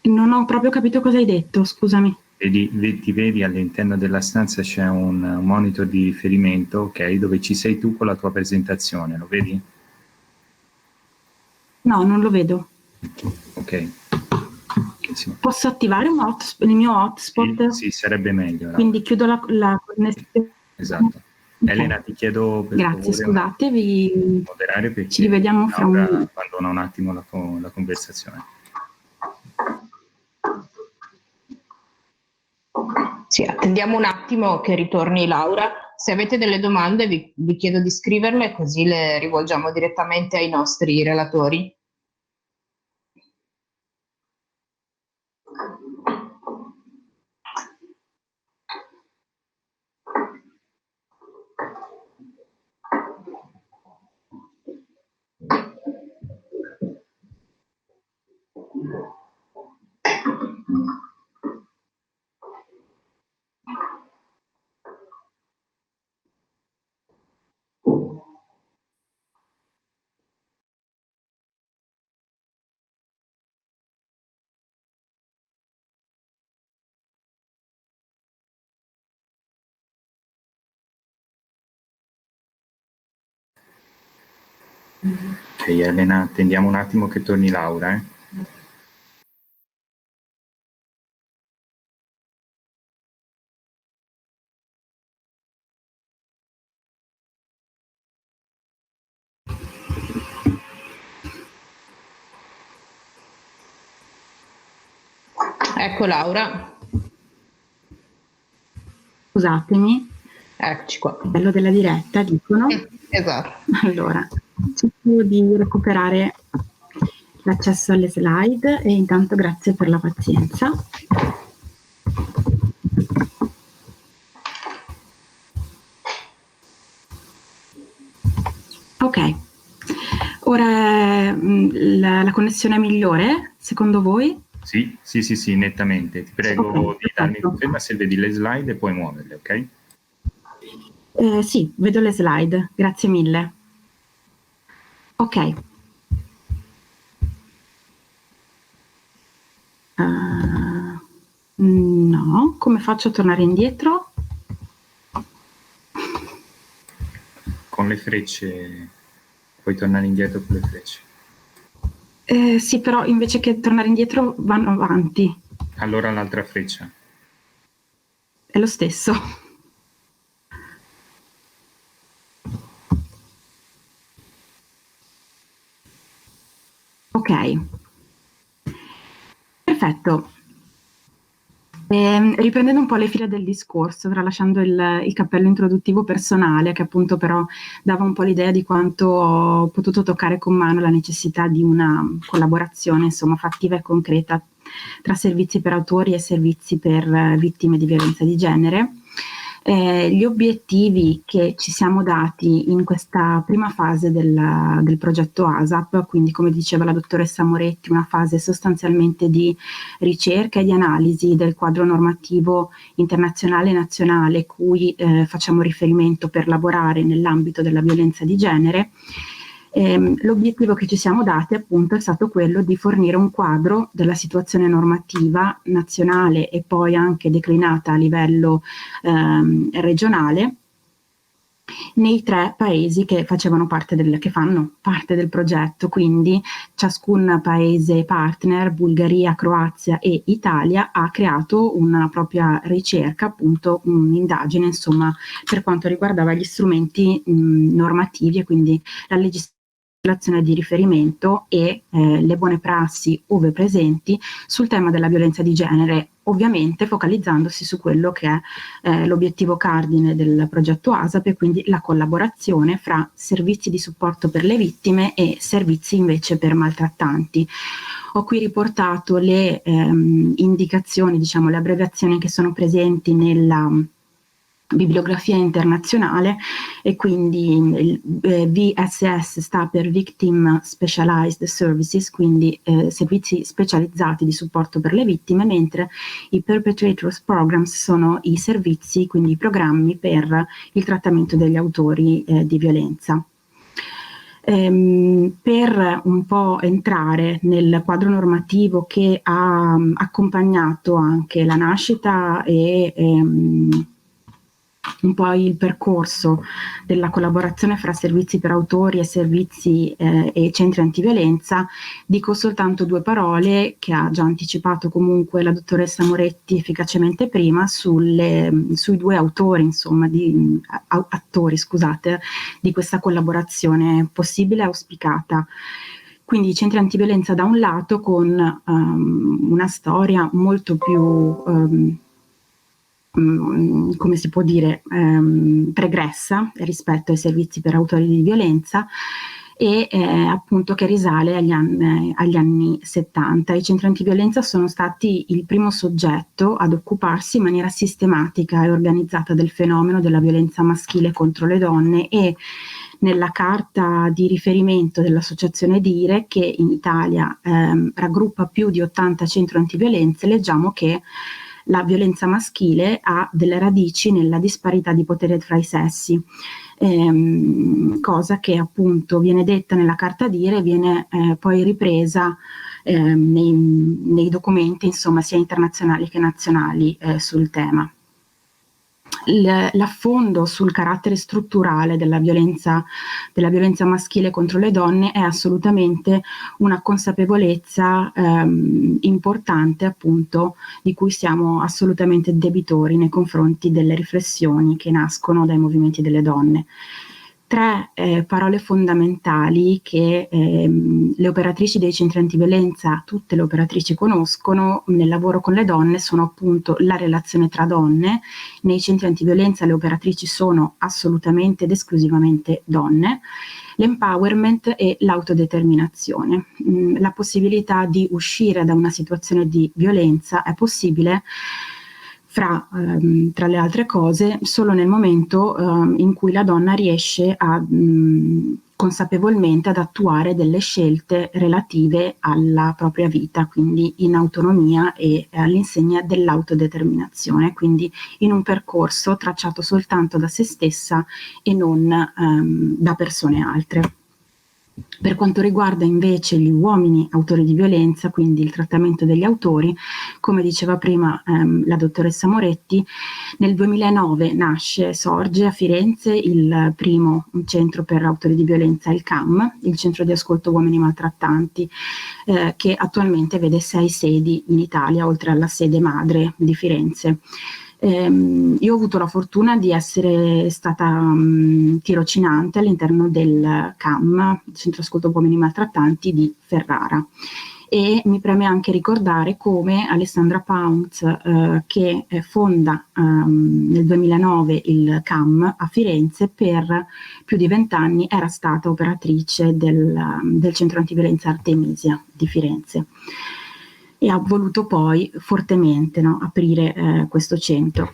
Non ho proprio capito cosa hai detto, scusami. Ti vedi all'interno della stanza c'è un monitor di riferimento, ok, dove ci sei tu con la tua presentazione, lo vedi? No, non lo vedo. Ok. Posso attivare il mio hotspot? Sì, sarebbe meglio. Quindi chiudo la connessione. Esatto. Elena, ti chiedo per Grazie, favore scusate, vi moderare perché ci rivediamo fra un Laura minuto. abbandona un attimo la conversazione. Sì, attendiamo un attimo che ritorni Laura. Se avete delle domande vi chiedo di scriverle così le rivolgiamo direttamente ai nostri relatori. Ok, Elena, attendiamo un attimo che torni Laura. Ecco Laura. Scusatemi. Eccoci qua. Bello della diretta, dicono. Esatto. Allora, cerco di recuperare l'accesso alle slide e intanto grazie per la pazienza. Ok, ora la connessione è migliore, secondo voi? Sì, nettamente. Ti prego Okay, di darmi perfetto. conferma se vedi le slide e puoi muoverle, ok? Sì, vedo le slide, grazie mille. Ok. No, come faccio a tornare indietro? Con le frecce, puoi tornare indietro con le frecce. Sì, però invece che tornare indietro vanno avanti. Allora l'altra freccia. È lo stesso. Ok. Perfetto. Riprendendo un po' le fila del discorso, tralasciando il cappello introduttivo personale, che appunto però dava un po' l'idea di quanto ho potuto toccare con mano la necessità di una collaborazione, insomma, fattiva e concreta tra servizi per autori e servizi per vittime di violenza di genere. Gli obiettivi che ci siamo dati in questa prima fase del progetto ASAP, quindi come diceva la dottoressa Moretti, una fase sostanzialmente di ricerca e di analisi del quadro normativo internazionale e nazionale cui facciamo riferimento per lavorare nell'ambito della violenza di genere. L'obiettivo che ci siamo dati appunto è stato quello di fornire un quadro della situazione normativa nazionale e poi anche declinata a livello regionale nei 3 paesi che fanno parte del progetto, quindi ciascun paese partner, Bulgaria, Croazia e Italia, ha creato una propria ricerca, appunto un'indagine, insomma, per quanto riguardava gli strumenti normativi e quindi la legislazione di riferimento e le buone prassi ove presenti sul tema della violenza di genere, ovviamente focalizzandosi su quello che è l'obiettivo cardine del progetto ASAP e quindi la collaborazione fra servizi di supporto per le vittime e servizi invece per maltrattanti. Ho qui riportato le indicazioni, diciamo le abbreviazioni che sono presenti nella bibliografia internazionale e quindi il VSS sta per Victim Specialized Services, quindi servizi specializzati di supporto per le vittime, mentre i Perpetrators Programs sono i servizi, quindi i programmi per il trattamento degli autori di violenza. Per un po' entrare nel quadro normativo che ha accompagnato anche la nascita e un po' il percorso della collaborazione fra servizi per autori e servizi e centri antiviolenza, dico soltanto 2 parole che ha già anticipato comunque la dottoressa Moretti efficacemente prima sui 2 autori, insomma, attori, scusate, di questa collaborazione possibile e auspicata. Quindi i centri antiviolenza da un lato con una storia molto più come si può dire, pregressa rispetto ai servizi per autori di violenza e appunto che risale agli anni 70. I centri antiviolenza sono stati il primo soggetto ad occuparsi in maniera sistematica e organizzata del fenomeno della violenza maschile contro le donne, e nella carta di riferimento dell'associazione DIRE, che in Italia raggruppa più di 80 centri antiviolenza, leggiamo che la violenza maschile ha delle radici nella disparità di potere tra i sessi, cosa che appunto viene detta nella carta DIRE e viene poi ripresa nei documenti, insomma, sia internazionali che nazionali sul tema. L'affondo sul carattere strutturale della violenza maschile contro le donne è assolutamente una consapevolezza importante, appunto, di cui siamo assolutamente debitori nei confronti delle riflessioni che nascono dai movimenti delle donne. 3 parole fondamentali che le operatrici dei centri antiviolenza, tutte le operatrici, conoscono nel lavoro con le donne sono appunto la relazione tra donne. Nei centri antiviolenza le operatrici sono assolutamente ed esclusivamente donne, l'empowerment e l'autodeterminazione. La possibilità di uscire da una situazione di violenza è possibile tra le altre cose solo nel momento in cui la donna riesce consapevolmente ad attuare delle scelte relative alla propria vita, quindi in autonomia e all'insegna dell'autodeterminazione, quindi in un percorso tracciato soltanto da se stessa e non da persone altre. Per quanto riguarda invece gli uomini autori di violenza, quindi il trattamento degli autori, come diceva prima la dottoressa Moretti, nel 2009 sorge a Firenze il primo centro per autori di violenza, il CAM, il centro di ascolto uomini maltrattanti, che attualmente vede 6 sedi in Italia, oltre alla sede madre di Firenze. Io ho avuto la fortuna di essere stata tirocinante all'interno del CAM, Centro Ascolto Uomini Maltrattanti di Ferrara, e mi preme anche ricordare come Alessandra Paunz, che fonda nel 2009 il CAM a Firenze, per più di 20 anni era stata operatrice del Centro Antiviolenza Artemisia di Firenze, e ha voluto poi fortemente aprire questo centro.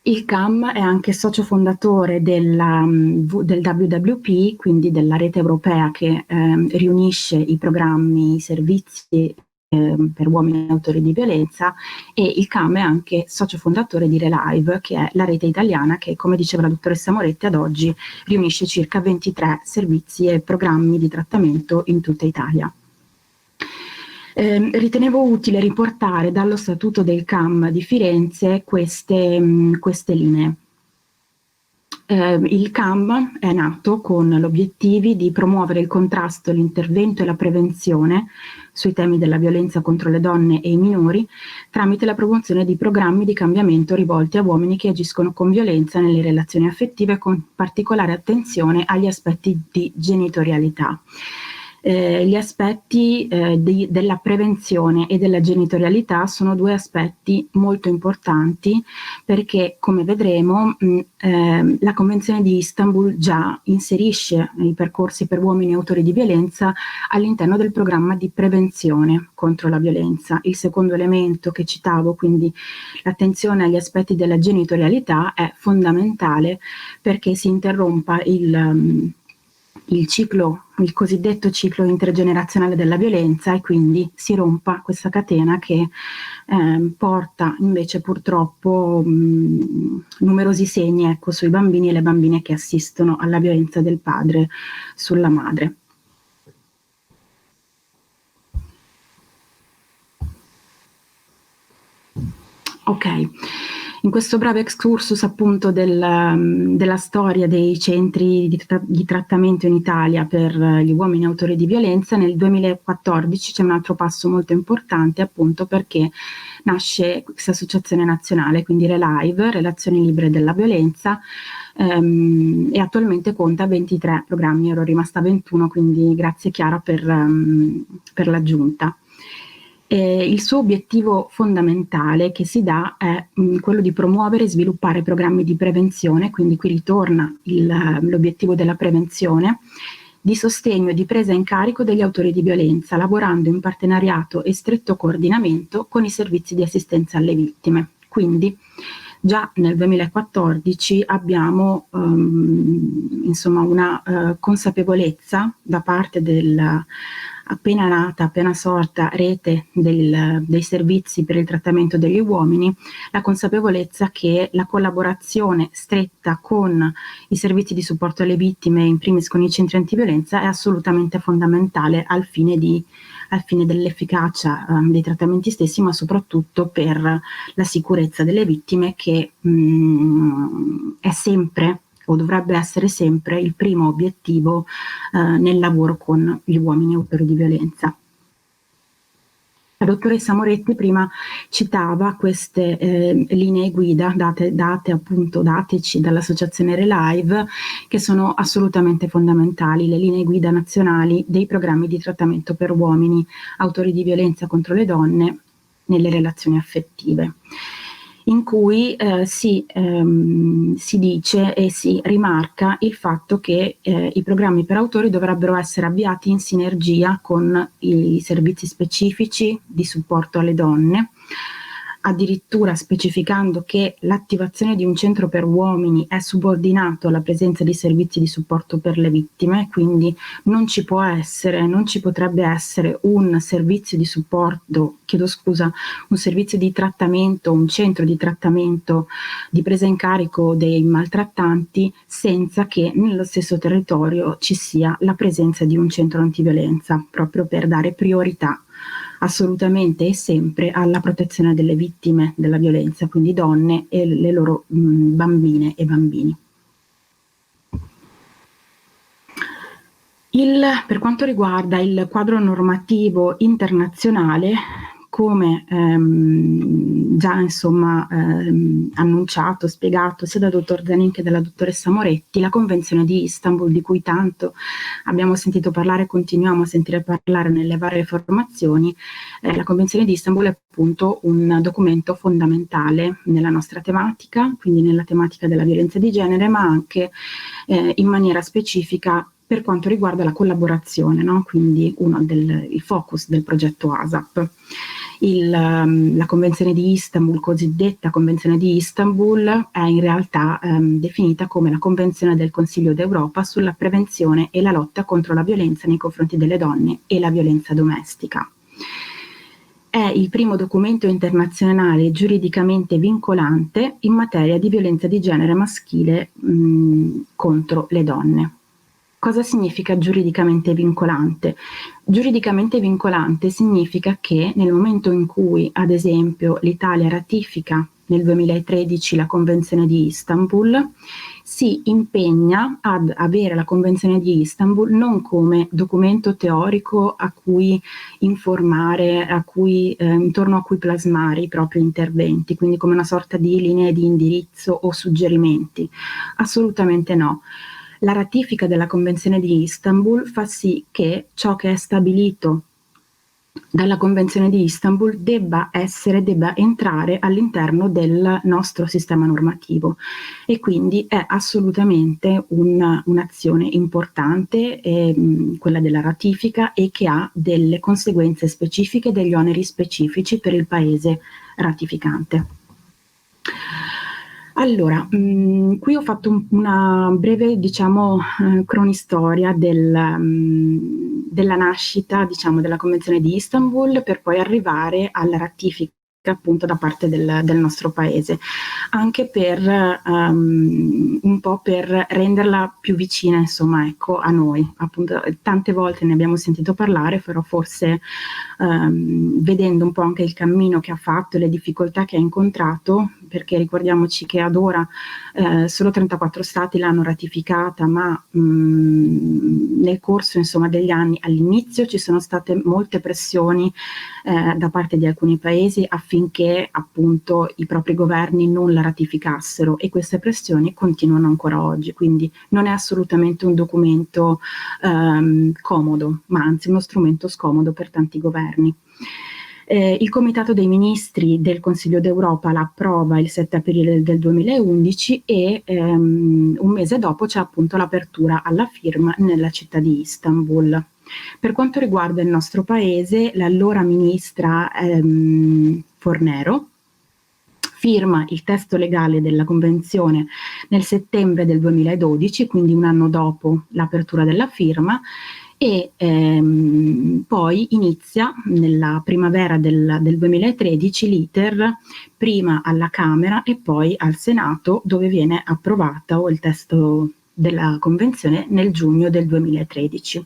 Il CAM è anche socio fondatore del WWP, quindi della rete europea che riunisce i programmi, i servizi per uomini autori di violenza, e il CAM è anche socio fondatore di Relive, che è la rete italiana che, come diceva la dottoressa Moretti, ad oggi riunisce circa 23 servizi e programmi di trattamento in tutta Italia. Ritenevo utile riportare dallo statuto del CAM di Firenze queste linee. Il CAM è nato con l'obiettivo di promuovere il contrasto, l'intervento e la prevenzione sui temi della violenza contro le donne e i minori tramite la promozione di programmi di cambiamento rivolti a uomini che agiscono con violenza nelle relazioni affettive, con particolare attenzione agli aspetti di genitorialità. Gli aspetti della prevenzione e della genitorialità sono 2 aspetti molto importanti, perché, come vedremo, la Convenzione di Istanbul già inserisce i percorsi per uomini autori di violenza all'interno del programma di prevenzione contro la violenza. Il secondo elemento che citavo, quindi l'attenzione agli aspetti della genitorialità, è fondamentale perché si interrompa il cosiddetto ciclo intergenerazionale della violenza, e quindi si rompa questa catena che porta invece purtroppo numerosi segni sui bambini e le bambine che assistono alla violenza del padre sulla madre. Ok. In questo breve excursus appunto della storia dei centri di trattamento in Italia per gli uomini autori di violenza, nel 2014 c'è un altro passo molto importante, appunto perché nasce questa associazione nazionale, quindi ReLive, Relazioni Libere della Violenza, e attualmente conta 23 programmi, ero rimasta a 21, quindi grazie Chiara per l'aggiunta. Il suo obiettivo fondamentale che si dà è quello di promuovere e sviluppare programmi di prevenzione, quindi qui ritorna l'obiettivo della prevenzione, di sostegno e di presa in carico degli autori di violenza, lavorando in partenariato e stretto coordinamento con i servizi di assistenza alle vittime. Quindi già nel 2014 abbiamo insomma una consapevolezza da parte della appena nata, appena sorta rete dei servizi per il trattamento degli uomini, la consapevolezza che la collaborazione stretta con i servizi di supporto alle vittime, in primis con i centri antiviolenza, è assolutamente fondamentale al fine dell'efficacia dei trattamenti stessi, ma soprattutto per la sicurezza delle vittime, che è sempre o dovrebbe essere sempre il primo obiettivo nel lavoro con gli uomini autori di violenza. La dottoressa Moretti prima citava queste linee guida dateci dall'associazione ReLive, che sono assolutamente fondamentali, le linee guida nazionali dei programmi di trattamento per uomini autori di violenza contro le donne nelle relazioni affettive, in cui si dice e si rimarca il fatto che i programmi per autori dovrebbero essere avviati in sinergia con i servizi specifici di supporto alle donne, addirittura specificando che l'attivazione di un centro per uomini è subordinato alla presenza di servizi di supporto per le vittime, quindi non ci potrebbe essere un servizio di supporto, un servizio di trattamento, un centro di trattamento di presa in carico dei maltrattanti senza che nello stesso territorio ci sia la presenza di un centro antiviolenza, proprio per dare priorità assolutamente e sempre alla protezione delle vittime della violenza, quindi donne e le loro bambine e bambini. Per quanto riguarda il quadro normativo internazionale, come già insomma annunciato, spiegato sia dal dottor Zanin che dalla dottoressa Moretti, la Convenzione di Istanbul, di cui tanto abbiamo sentito parlare e continuiamo a sentire parlare nelle varie formazioni, la Convenzione di Istanbul è appunto un documento fondamentale nella nostra tematica, quindi nella tematica della violenza di genere, ma anche in maniera specifica per quanto riguarda la collaborazione, no? Quindi il focus del progetto ASAP. La Convenzione di Istanbul, cosiddetta Convenzione di Istanbul, è in realtà definita come la Convenzione del Consiglio d'Europa sulla prevenzione e la lotta contro la violenza nei confronti delle donne e la violenza domestica. È il primo documento internazionale giuridicamente vincolante in materia di violenza di genere maschile contro le donne. Cosa significa giuridicamente vincolante? Giuridicamente vincolante significa che nel momento in cui, ad esempio, l'Italia ratifica nel 2013 la Convenzione di Istanbul, si impegna ad avere la Convenzione di Istanbul non come documento teorico a cui informare, intorno a cui plasmare i propri interventi, quindi come una sorta di linee di indirizzo o suggerimenti. Assolutamente no. La ratifica della Convenzione di Istanbul fa sì che ciò che è stabilito dalla Convenzione di Istanbul debba entrare all'interno del nostro sistema normativo, e quindi è assolutamente un'azione importante, quella della ratifica, e che ha delle conseguenze specifiche, degli oneri specifici per il paese ratificante. Allora, qui ho fatto una breve, cronistoria della nascita, della Convenzione di Istanbul, per poi arrivare alla ratifica appunto da parte del nostro paese, anche per un po' per renderla più vicina, insomma, ecco, a noi. Appunto, tante volte ne abbiamo sentito parlare, però forse vedendo un po' anche il cammino che ha fatto e le difficoltà che ha incontrato, perché ricordiamoci che ad ora solo 34 stati l'hanno ratificata, ma nel corso, insomma, degli anni, all'inizio ci sono state molte pressioni da parte di alcuni paesi affinché appunto i propri governi non la ratificassero, e queste pressioni continuano ancora oggi, quindi non è assolutamente un documento comodo, ma anzi uno strumento scomodo per tanti governi. Il Comitato dei Ministri del Consiglio d'Europa la approva il 7 aprile del 2011 e un mese dopo c'è appunto l'apertura alla firma nella città di Istanbul. Per quanto riguarda il nostro paese, l'allora ministra Fornero firma il testo legale della Convenzione nel settembre del 2012, quindi un anno dopo l'apertura della firma, e poi inizia nella primavera del 2013 l'iter prima alla Camera e poi al Senato, dove viene approvato il testo della Convenzione nel giugno del 2013.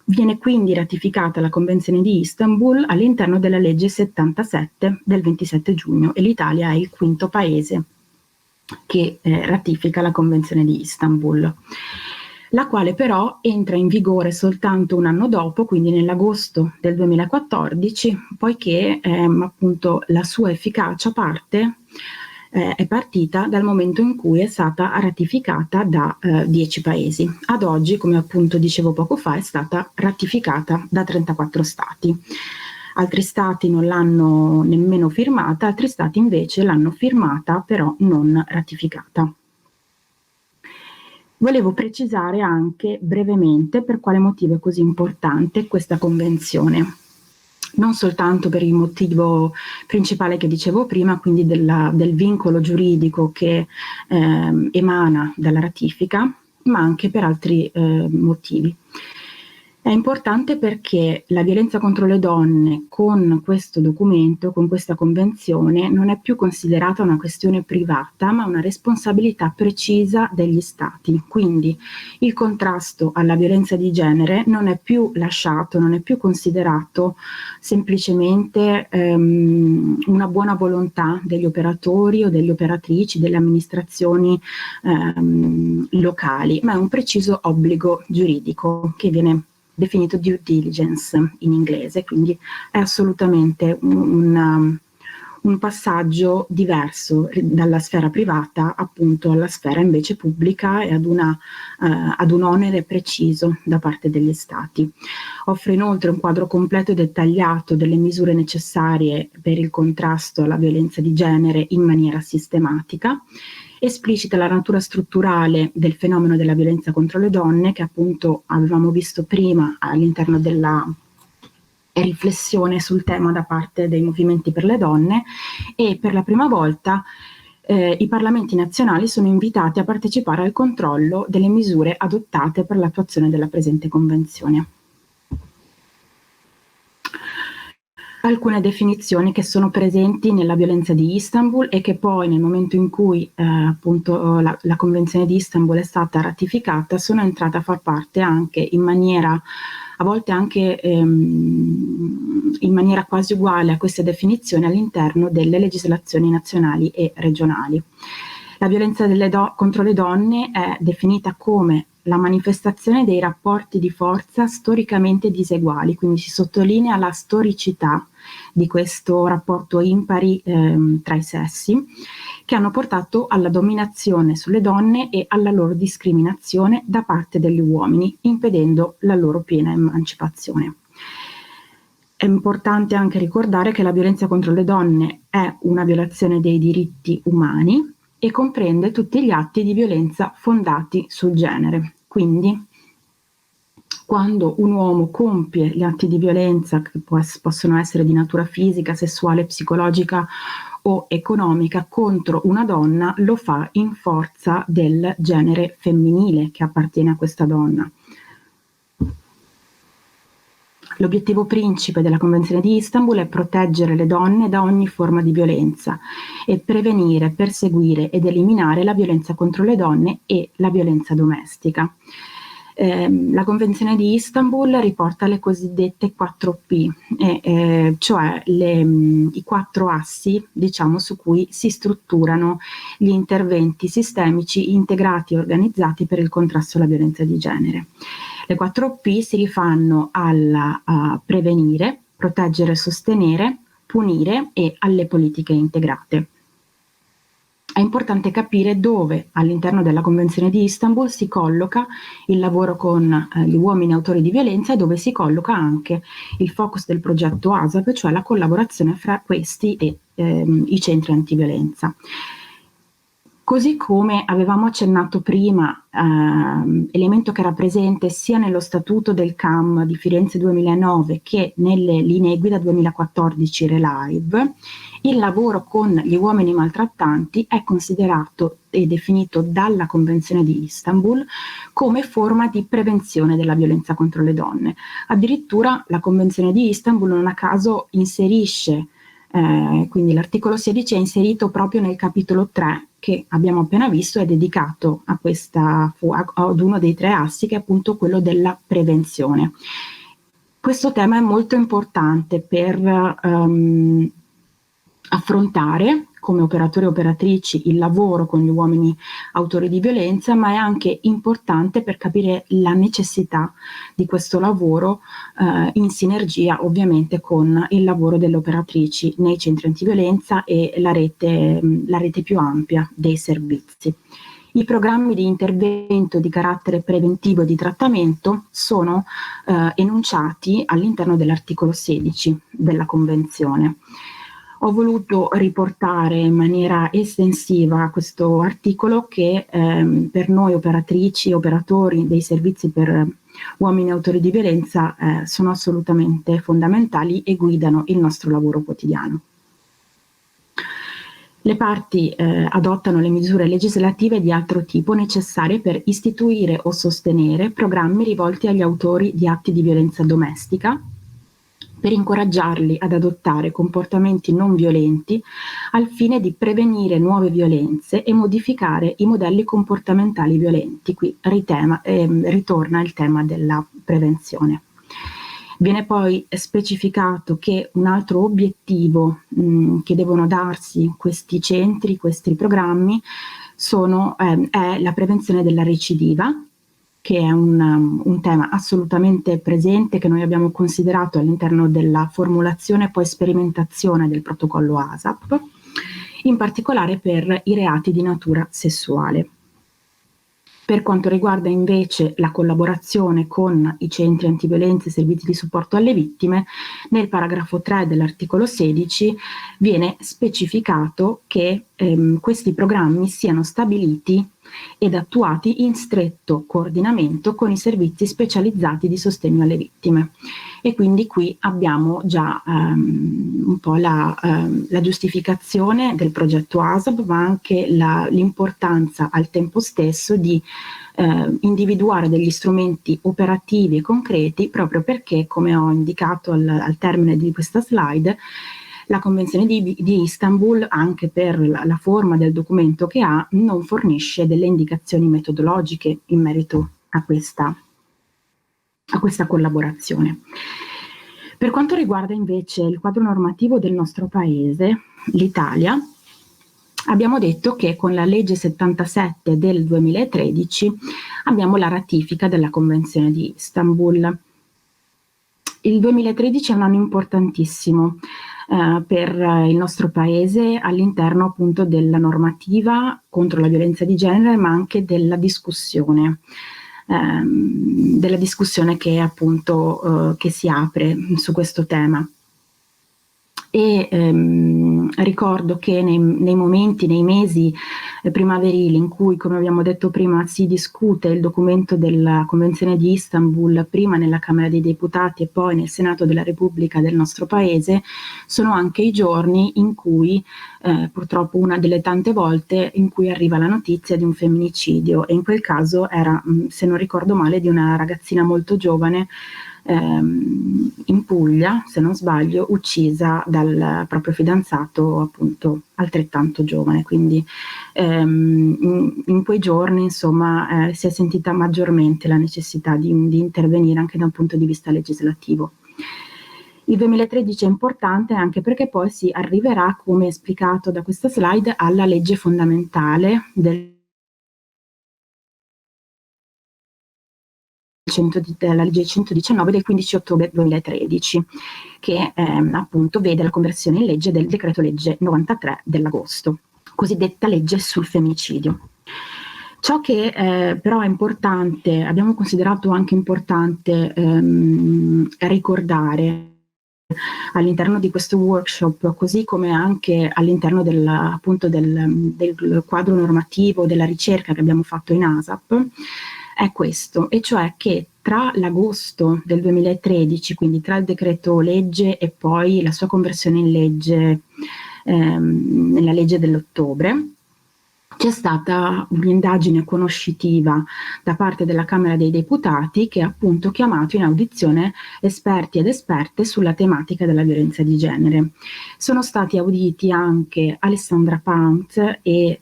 Viene quindi ratificata la Convenzione di Istanbul all'interno della legge 77 del 27 giugno e l'Italia è il quinto paese che ratifica la Convenzione di Istanbul, la quale però entra in vigore soltanto un anno dopo, quindi nell'agosto del 2014, poiché appunto la sua efficacia è partita dal momento in cui è stata ratificata da 10 paesi. Ad oggi, come appunto dicevo poco fa, è stata ratificata da 34 stati. Altri stati non l'hanno nemmeno firmata, altri stati invece l'hanno firmata, però non ratificata. Volevo precisare anche brevemente per quale motivo è così importante questa convenzione. Non soltanto per il motivo principale che dicevo prima, quindi del vincolo giuridico che emana dalla ratifica, ma anche per altri motivi. È importante perché la violenza contro le donne con questo documento, con questa convenzione, non è più considerata una questione privata, ma una responsabilità precisa degli Stati. Quindi il contrasto alla violenza di genere non è più lasciato, non è più considerato semplicemente una buona volontà degli operatori o delle operatrici, delle amministrazioni locali, ma è un preciso obbligo giuridico che viene definito due diligence in inglese, quindi è assolutamente un passaggio diverso dalla sfera privata appunto alla sfera invece pubblica e ad un onere preciso da parte degli Stati. Offre inoltre un quadro completo e dettagliato delle misure necessarie per il contrasto alla violenza di genere in maniera sistematica, esplicita la natura strutturale del fenomeno della violenza contro le donne, che appunto avevamo visto prima all'interno della riflessione sul tema da parte dei movimenti per le donne, e per la prima volta i parlamenti nazionali sono invitati a partecipare al controllo delle misure adottate per l'attuazione della presente convenzione. Alcune definizioni che sono presenti nella violenza di Istanbul e che poi nel momento in cui appunto la Convenzione di Istanbul è stata ratificata sono entrate a far parte anche in maniera, a volte anche in maniera quasi uguale a queste definizioni all'interno delle legislazioni nazionali e regionali. La violenza contro le donne è definita come la manifestazione dei rapporti di forza storicamente diseguali, quindi si sottolinea la storicità di questo rapporto impari tra i sessi, che hanno portato alla dominazione sulle donne e alla loro discriminazione da parte degli uomini, impedendo la loro piena emancipazione. È importante anche ricordare che la violenza contro le donne è una violazione dei diritti umani e comprende tutti gli atti di violenza fondati sul genere. Quindi, quando un uomo compie gli atti di violenza, che possono essere di natura fisica, sessuale, psicologica o economica, contro una donna, lo fa in forza del genere femminile che appartiene a questa donna. L'obiettivo principe della Convenzione di Istanbul è proteggere le donne da ogni forma di violenza e prevenire, perseguire ed eliminare la violenza contro le donne e la violenza domestica. La Convenzione di Istanbul riporta le cosiddette 4P, cioè i 4 assi, diciamo, su cui si strutturano gli interventi sistemici integrati e organizzati per il contrasto alla violenza di genere. Le 4P si rifanno a prevenire, proteggere, sostenere, punire e alle politiche integrate. È importante capire dove all'interno della Convenzione di Istanbul si colloca il lavoro con gli uomini autori di violenza e dove si colloca anche il focus del progetto ASAP, cioè la collaborazione fra questi e i centri antiviolenza. Così come avevamo accennato prima, elemento che era presente sia nello statuto del CAM di Firenze 2009 che nelle linee guida 2014 RELIVE, il lavoro con gli uomini maltrattanti è considerato e definito dalla Convenzione di Istanbul come forma di prevenzione della violenza contro le donne. Addirittura la Convenzione di Istanbul non a caso inserisce, quindi l'articolo 16 è inserito proprio nel capitolo 3 che abbiamo appena visto, è dedicato a ad uno dei 3 assi, che è appunto quello della prevenzione. Questo tema è molto importante per affrontare come operatori e operatrici il lavoro con gli uomini autori di violenza, ma è anche importante per capire la necessità di questo lavoro in sinergia ovviamente con il lavoro delle operatrici nei centri antiviolenza e la rete più ampia dei servizi. I programmi di intervento di carattere preventivo e di trattamento sono enunciati all'interno dell'articolo 16 della Convenzione. Ho voluto riportare in maniera estensiva questo articolo che per noi operatrici e operatori dei servizi per uomini autori di violenza sono assolutamente fondamentali e guidano il nostro lavoro quotidiano. Le parti adottano le misure legislative di altro tipo necessarie per istituire o sostenere programmi rivolti agli autori di atti di violenza domestica, per incoraggiarli ad adottare comportamenti non violenti al fine di prevenire nuove violenze e modificare i modelli comportamentali violenti. Qui ritorna il tema della prevenzione. Viene poi specificato che un altro obiettivo che devono darsi questi centri, questi programmi, è la prevenzione della recidiva, che è un tema assolutamente presente che noi abbiamo considerato all'interno della formulazione e poi sperimentazione del protocollo ASAP, in particolare per i reati di natura sessuale. Per quanto riguarda invece la collaborazione con i centri antiviolenza e servizi di supporto alle vittime, nel paragrafo 3 dell'articolo 16 viene specificato che questi programmi siano stabiliti ed attuati in stretto coordinamento con i servizi specializzati di sostegno alle vittime. E quindi qui abbiamo già un po' la giustificazione del progetto ASAP, ma anche l'importanza al tempo stesso di individuare degli strumenti operativi e concreti, proprio perché, come ho indicato al termine di questa slide, la Convenzione di Istanbul, anche per la forma del documento che ha, non fornisce delle indicazioni metodologiche in merito a questa collaborazione. Per quanto riguarda invece il quadro normativo del nostro paese, l'Italia, abbiamo detto che con la legge 77 del 2013 abbiamo la ratifica della Convenzione di Istanbul. Il 2013 è un anno importantissimo per il nostro paese all'interno appunto della normativa contro la violenza di genere, ma anche della discussione che appunto che si apre su questo tema. E ricordo che nei momenti, nei mesi primaverili in cui, come abbiamo detto prima, si discute il documento della Convenzione di Istanbul, prima nella Camera dei Deputati e poi nel Senato della Repubblica del nostro paese, sono anche i giorni in cui purtroppo una delle tante volte in cui arriva la notizia di un femminicidio, e in quel caso era, se non ricordo male, di una ragazzina molto giovane in Puglia, se non sbaglio, uccisa dal proprio fidanzato appunto altrettanto giovane, quindi in quei giorni insomma si è sentita maggiormente la necessità di intervenire anche da un punto di vista legislativo. Il 2013 è importante anche perché poi si arriverà, come esplicato da questa slide, alla legge fondamentale della legge 119 del 15 ottobre 2013, che appunto vede la conversione in legge del decreto legge 93 dell'agosto, cosiddetta legge sul femminicidio. Ciò che però è importante, abbiamo considerato anche importante ricordare all'interno di questo workshop, così come anche all'interno del quadro normativo della ricerca che abbiamo fatto in ASAP, è questo, e cioè che tra l'agosto del 2013, quindi tra il decreto legge e poi la sua conversione in legge nella legge dell'ottobre, c'è stata un'indagine conoscitiva da parte della Camera dei Deputati che ha appunto chiamato in audizione esperti ed esperte sulla tematica della violenza di genere. Sono stati auditi anche Alessandra Paunt e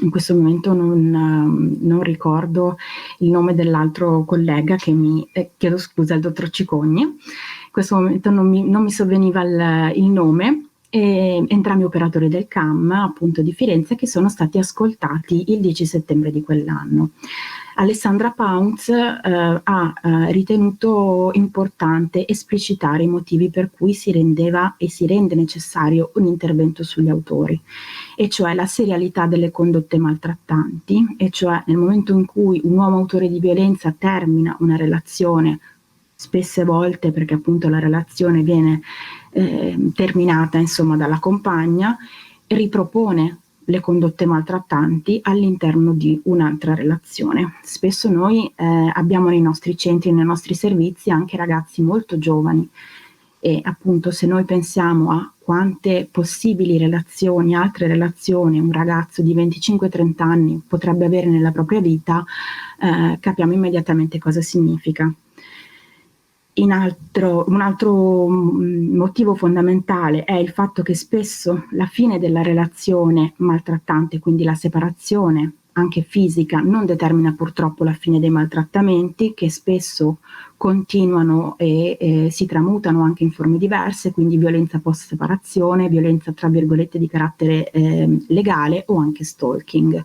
in questo momento non ricordo il nome dell'altro collega che chiedo scusa, il dottor Cicogni. In questo momento non mi sovveniva il nome. E entrambi operatori del CAM appunto di Firenze, che sono stati ascoltati il 10 settembre di quell'anno. Alessandra Pounds ha ritenuto importante esplicitare i motivi per cui si rendeva e si rende necessario un intervento sugli autori, e cioè la serialità delle condotte maltrattanti, e cioè nel momento in cui un uomo autore di violenza termina una relazione, spesse volte perché appunto la relazione viene terminata insomma dalla compagna, ripropone le condotte maltrattanti all'interno di un'altra relazione. Spesso noi abbiamo nei nostri centri, nei nostri servizi anche ragazzi molto giovani, e appunto se noi pensiamo a quante possibili relazioni, altre relazioni un ragazzo di 25-30 anni potrebbe avere nella propria vita, capiamo immediatamente cosa significa. Un altro motivo fondamentale è il fatto che spesso la fine della relazione maltrattante, quindi la separazione anche fisica, non determina purtroppo la fine dei maltrattamenti, che spesso continuano e si tramutano anche in forme diverse, quindi violenza post separazione, violenza tra virgolette di carattere legale o anche stalking.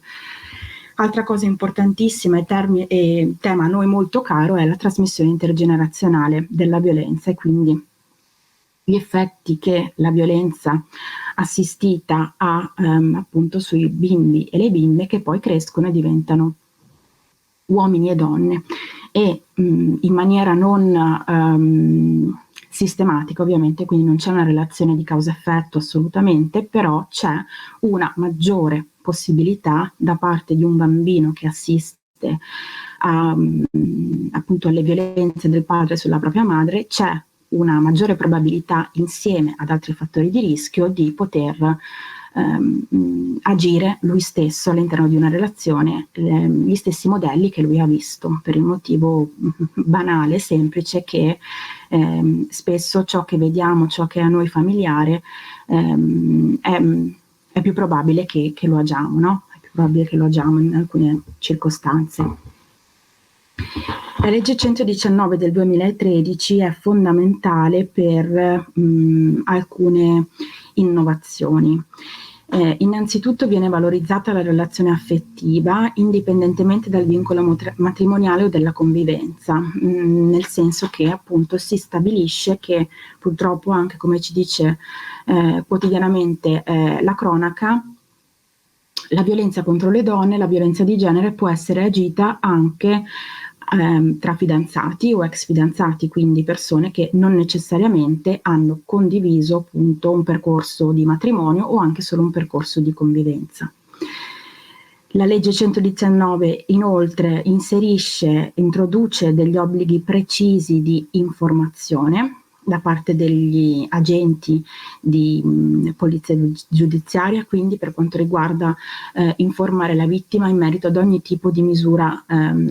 Altra cosa importantissima e tema a noi molto caro è la trasmissione intergenerazionale della violenza, e quindi gli effetti che la violenza assistita ha appunto sui bimbi e le bimbe, che poi crescono e diventano uomini e donne, e in maniera non sistematica ovviamente, quindi non c'è una relazione di causa-effetto assolutamente, però c'è una maggiore possibilità da parte di un bambino che assiste appunto alle violenze del padre sulla propria madre, c'è una maggiore probabilità, insieme ad altri fattori di rischio, di poter agire lui stesso all'interno di una relazione, gli stessi modelli che lui ha visto, per il motivo banale, semplice, che spesso ciò che vediamo, ciò che è a noi familiare, è più probabile che lo agiamo, no? È più probabile che lo agiamo in alcune circostanze. La legge 119 del 2013 è fondamentale per alcune innovazioni. Innanzitutto viene valorizzata la relazione affettiva indipendentemente dal vincolo matrimoniale o della convivenza, nel senso che appunto si stabilisce che purtroppo, anche come ci dice quotidianamente la cronaca, la violenza contro le donne, la violenza di genere può essere agita anche tra fidanzati o ex fidanzati, quindi persone che non necessariamente hanno condiviso appunto un percorso di matrimonio o anche solo un percorso di convivenza. La legge 119 inoltre introduce degli obblighi precisi di informazione, da parte degli agenti di polizia giudiziaria, quindi per quanto riguarda informare la vittima in merito ad ogni tipo di misura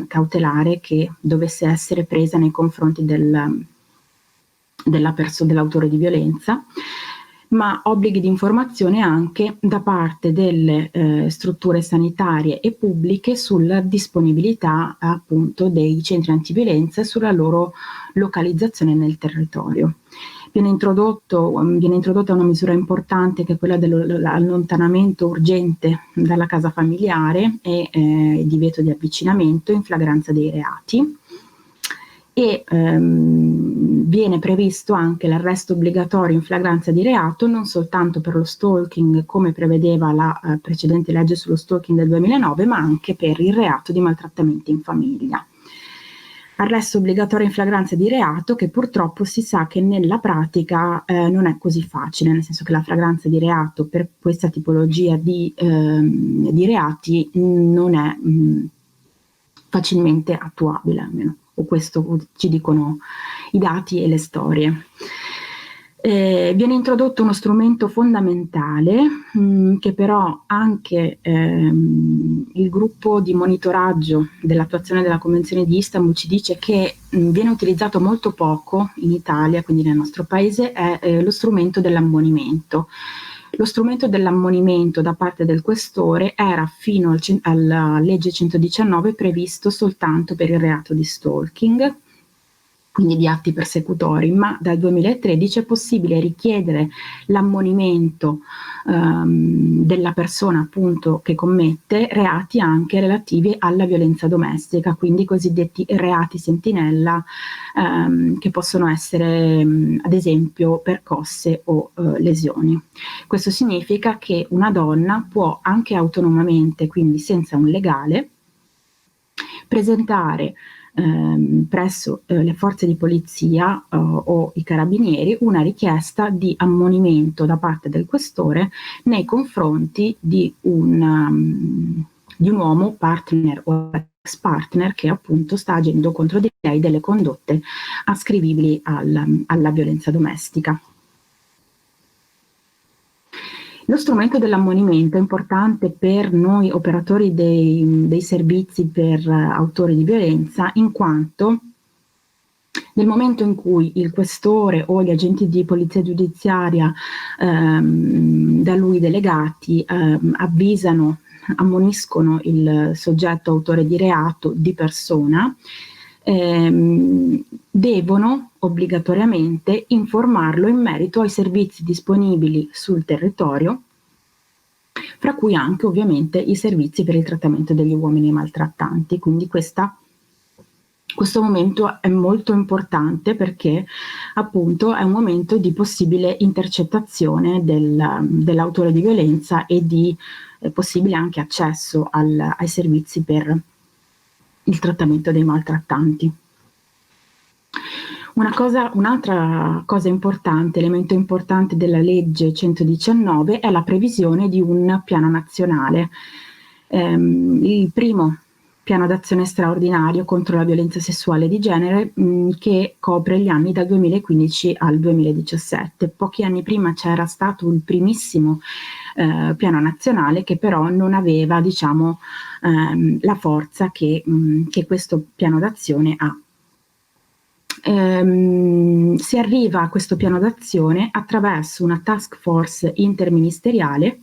cautelare che dovesse essere presa nei confronti dell'autore di violenza, ma obblighi di informazione anche da parte delle strutture sanitarie e pubbliche sulla disponibilità appunto dei centri antiviolenza e sulla loro localizzazione nel territorio. Viene introdotta una misura importante che è quella dell'allontanamento urgente dalla casa familiare e divieto di avvicinamento in flagranza dei reati. E viene previsto anche l'arresto obbligatorio in flagranza di reato non soltanto per lo stalking come prevedeva la precedente legge sullo stalking del 2009, ma anche per il reato di maltrattamento in famiglia. Arresto obbligatorio in flagranza di reato che purtroppo si sa che nella pratica non è così facile, nel senso che la flagranza di reato per questa tipologia di reati non è facilmente attuabile, almeno, o questo ci dicono i dati e le storie. Viene introdotto uno strumento fondamentale che però anche il gruppo di monitoraggio dell'attuazione della Convenzione di Istanbul ci dice che viene utilizzato molto poco in Italia, quindi nel nostro paese, è lo strumento dell'ammonimento. Lo strumento dell'ammonimento da parte del questore era fino alla legge 119 previsto soltanto per il reato di stalking, quindi di atti persecutori, ma dal 2013 è possibile richiedere l'ammonimento della persona appunto che commette reati anche relativi alla violenza domestica, quindi i cosiddetti reati sentinella che possono essere ad esempio percosse o lesioni. Questo significa che una donna può anche autonomamente, quindi senza un legale, presentare presso le forze di polizia o i carabinieri una richiesta di ammonimento da parte del questore nei confronti di un uomo partner o ex partner che appunto sta agendo contro di lei delle condotte ascrivibili alla violenza domestica. Lo strumento dell'ammonimento è importante per noi operatori dei servizi per autori di violenza, in quanto nel momento in cui il questore o gli agenti di polizia giudiziaria da lui delegati avvisano, ammoniscono il soggetto autore di reato di persona, devono obbligatoriamente informarlo in merito ai servizi disponibili sul territorio, fra cui anche ovviamente i servizi per il trattamento degli uomini maltrattanti. Quindi questo momento è molto importante perché appunto è un momento di possibile intercettazione dell'autore di violenza e di possibile anche accesso ai servizi per il trattamento dei maltrattanti. Un'altra cosa importante, elemento importante della legge 119 è la previsione di un piano nazionale. Il primo piano d'azione straordinario contro la violenza sessuale di genere che copre gli anni dal 2015 al 2017. Pochi anni prima c'era stato il primissimo piano nazionale che però non aveva, diciamo, la forza che questo piano d'azione ha. Si arriva a questo piano d'azione attraverso una task force interministeriale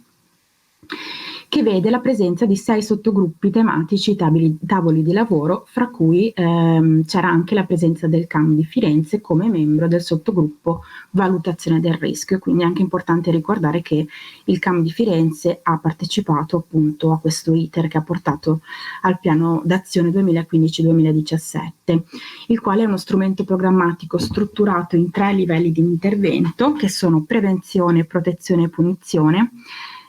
che vede la presenza di 6 sottogruppi tematici, tavoli di lavoro, fra cui c'era anche la presenza del CAM di Firenze come membro del sottogruppo valutazione del rischio. Quindi è anche importante ricordare che il CAM di Firenze ha partecipato appunto a questo iter che ha portato al piano d'azione 2015-2017, il quale è uno strumento programmatico strutturato in 3 livelli di intervento che sono prevenzione, protezione e punizione.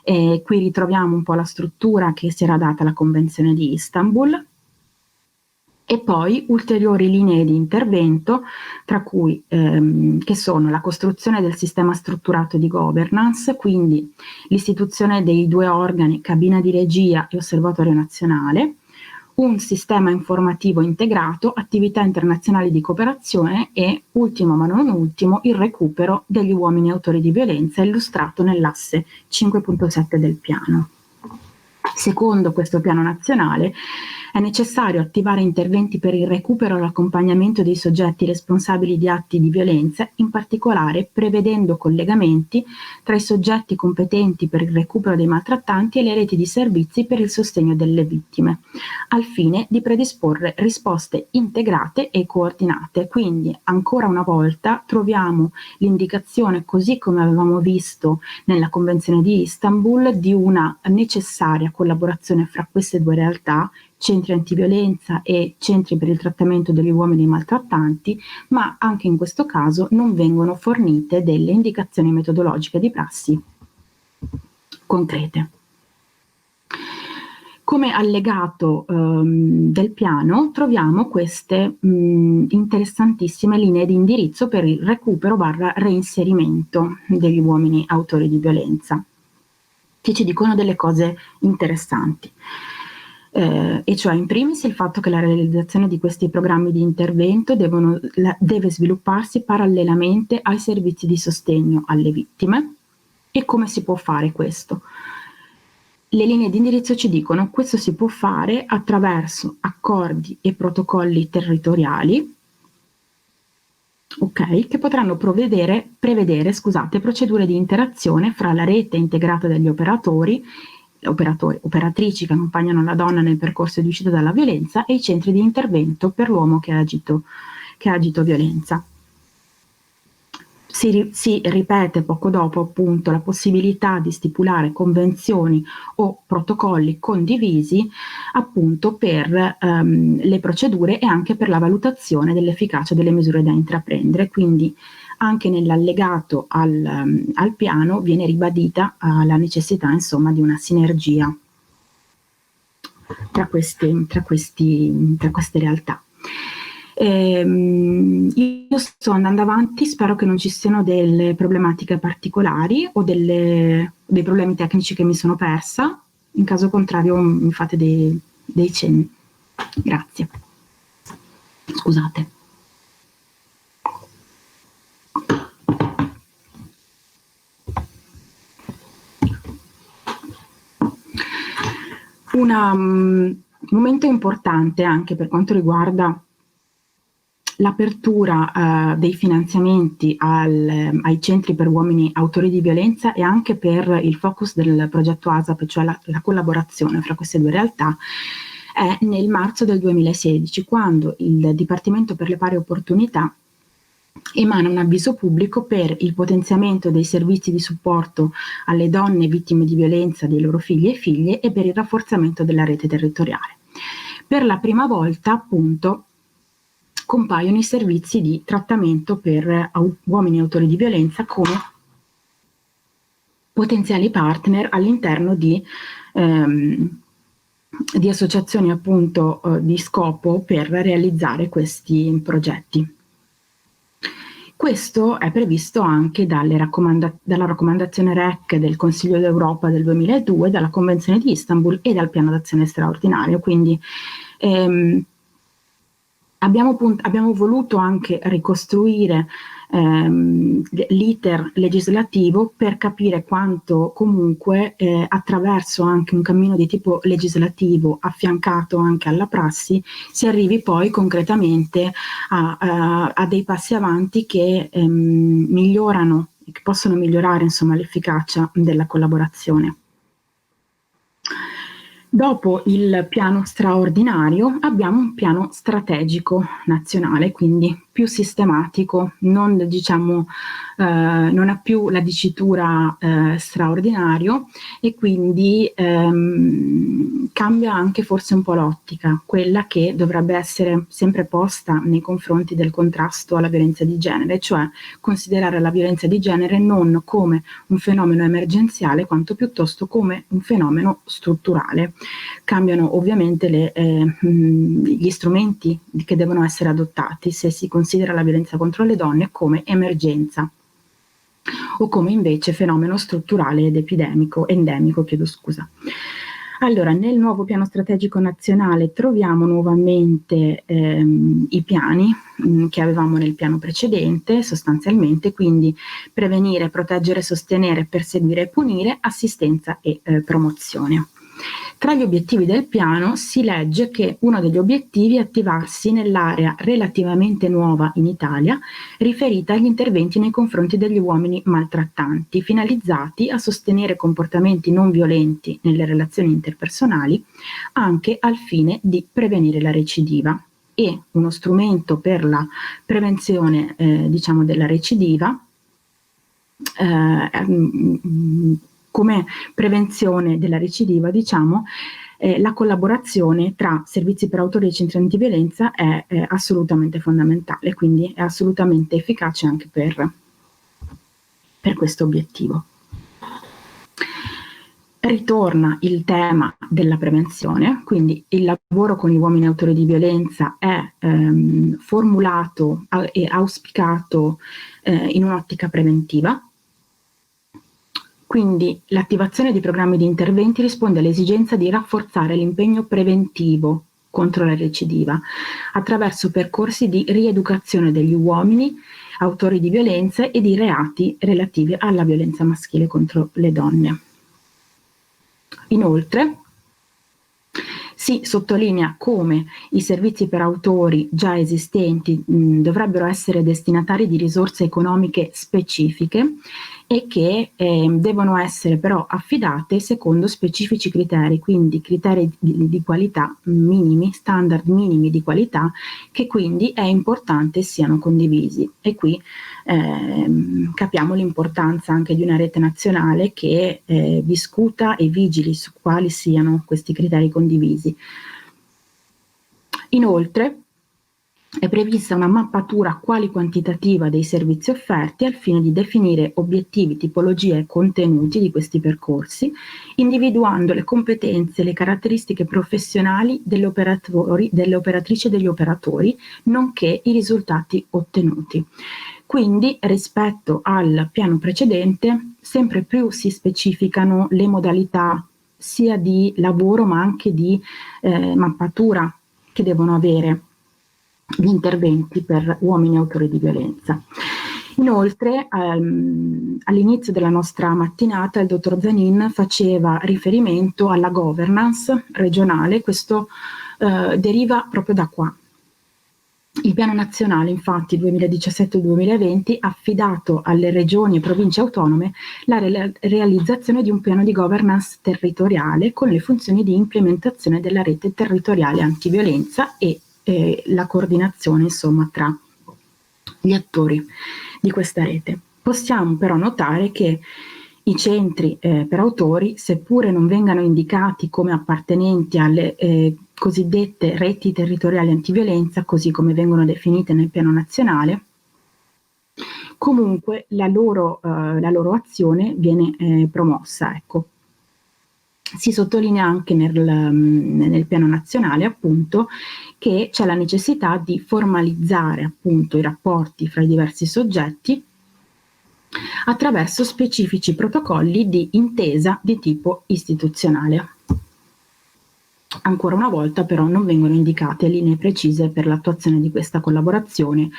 E qui ritroviamo un po' la struttura che si era data alla Convenzione di Istanbul e poi ulteriori linee di intervento, tra cui che sono la costruzione del sistema strutturato di governance, quindi l'istituzione dei 2 organi, cabina di regia e osservatorio nazionale, un sistema informativo integrato, attività internazionali di cooperazione e, ultimo ma non ultimo, il recupero degli uomini autori di violenza illustrato nell'asse 5.7 del piano. Secondo questo piano nazionale è necessario attivare interventi per il recupero e l'accompagnamento dei soggetti responsabili di atti di violenza, in particolare prevedendo collegamenti tra i soggetti competenti per il recupero dei maltrattanti e le reti di servizi per il sostegno delle vittime, al fine di predisporre risposte integrate e coordinate. Quindi, ancora una volta, troviamo l'indicazione, così come avevamo visto nella Convenzione di Istanbul, di una necessaria collaborazione fra queste due realtà, centri antiviolenza e centri per il trattamento degli uomini maltrattanti, ma anche in questo caso non vengono fornite delle indicazioni metodologiche di prassi concrete. Come allegato del piano troviamo queste interessantissime linee di indirizzo per il recupero / reinserimento degli uomini autori di violenza, che ci dicono delle cose interessanti. E cioè, in primis, il fatto che la realizzazione di questi programmi di intervento deve svilupparsi parallelamente ai servizi di sostegno alle vittime. E come si può fare questo? Le linee di indirizzo ci dicono che questo si può fare attraverso accordi e protocolli territoriali, che potranno prevedere procedure di interazione fra la rete integrata degli operatrici che accompagnano la donna nel percorso di uscita dalla violenza e i centri di intervento per l'uomo che ha agito violenza. Si ripete poco dopo appunto la possibilità di stipulare convenzioni o protocolli condivisi appunto per le procedure e anche per la valutazione dell'efficacia delle misure da intraprendere. Quindi anche nell'allegato al piano viene ribadita la necessità, insomma, di una sinergia tra queste realtà. Io sto andando avanti, spero che non ci siano delle problematiche particolari o dei problemi tecnici che mi sono persa. In caso contrario mi fate dei cenni. Grazie. Scusate. Un momento importante anche per quanto riguarda l'apertura dei finanziamenti ai centri per uomini autori di violenza e anche per il focus del progetto ASAP, cioè la collaborazione fra queste due realtà, è nel marzo del 2016, quando il Dipartimento per le Pari Opportunità emana un avviso pubblico per il potenziamento dei servizi di supporto alle donne vittime di violenza, dei loro figli e figlie, e per il rafforzamento della rete territoriale. Per la prima volta, appunto, compaiono i servizi di trattamento per uomini autori di violenza come potenziali partner all'interno di associazioni appunto di scopo per realizzare questi progetti. Questo è previsto anche dalla raccomandazione REC del Consiglio d'Europa del 2002, dalla Convenzione di Istanbul e dal Piano d'azione straordinario. Quindi abbiamo voluto anche ricostruire l'iter legislativo per capire quanto comunque attraverso anche un cammino di tipo legislativo affiancato anche alla prassi si arrivi poi concretamente a dei passi avanti che migliorano, che possono migliorare insomma l'efficacia della collaborazione. Dopo il piano straordinario abbiamo un piano strategico nazionale, quindi più sistematico, non ha più la dicitura straordinario, e quindi cambia anche forse un po' l'ottica, quella che dovrebbe essere sempre posta nei confronti del contrasto alla violenza di genere, cioè considerare la violenza di genere non come un fenomeno emergenziale quanto piuttosto come un fenomeno strutturale. Cambiano ovviamente gli strumenti che devono essere adottati se si considera la violenza contro le donne come emergenza o come invece fenomeno strutturale ed endemico. Allora, nel nuovo piano strategico nazionale troviamo nuovamente i piani che avevamo nel piano precedente, sostanzialmente, quindi prevenire, proteggere, sostenere, perseguire e punire, assistenza e promozione. Tra gli obiettivi del piano si legge che uno degli obiettivi è attivarsi nell'area relativamente nuova in Italia, riferita agli interventi nei confronti degli uomini maltrattanti, finalizzati a sostenere comportamenti non violenti nelle relazioni interpersonali, anche al fine di prevenire la recidiva. E uno strumento per la prevenzione della recidiva come prevenzione della recidiva, la collaborazione tra servizi per autori e centri antiviolenza è assolutamente fondamentale, quindi è assolutamente efficace anche per questo obiettivo. Ritorna il tema della prevenzione, quindi il lavoro con gli uomini autori di violenza è formulato e auspicato in un'ottica preventiva. Quindi l'attivazione di programmi di interventi risponde all'esigenza di rafforzare l'impegno preventivo contro la recidiva attraverso percorsi di rieducazione degli uomini autori di violenze e di reati relativi alla violenza maschile contro le donne. Inoltre, si sottolinea come i servizi per autori già esistenti dovrebbero essere destinatari di risorse economiche specifiche e che devono essere però affidate secondo specifici criteri, quindi criteri di qualità minimi, standard minimi di qualità, che quindi è importante siano condivisi. E qui capiamo l'importanza anche di una rete nazionale che discuta e vigili su quali siano questi criteri condivisi. Inoltre, è prevista una mappatura quali-quantitativa dei servizi offerti al fine di definire obiettivi, tipologie e contenuti di questi percorsi, individuando le competenze e le caratteristiche professionali delle operatrici e degli operatori, nonché i risultati ottenuti. Quindi, rispetto al piano precedente, sempre più si specificano le modalità sia di lavoro ma anche di mappatura che devono avere gli interventi per uomini autori di violenza. Inoltre, all'inizio della nostra mattinata il dottor Zanin faceva riferimento alla governance regionale, questo deriva proprio da qua. Il piano nazionale, infatti, 2017-2020 ha affidato alle regioni e province autonome la realizzazione di un piano di governance territoriale con le funzioni di implementazione della rete territoriale antiviolenza e la coordinazione, insomma, tra gli attori di questa rete. Possiamo però notare che i centri per autori, seppure non vengano indicati come appartenenti alle cosiddette reti territoriali antiviolenza, così come vengono definite nel piano nazionale, comunque la loro azione viene promossa. Ecco. Si sottolinea anche nel piano nazionale, appunto, che c'è la necessità di formalizzare, appunto, i rapporti fra i diversi soggetti attraverso specifici protocolli di intesa di tipo istituzionale. Ancora una volta però non vengono indicate linee precise per l'attuazione di questa collaborazione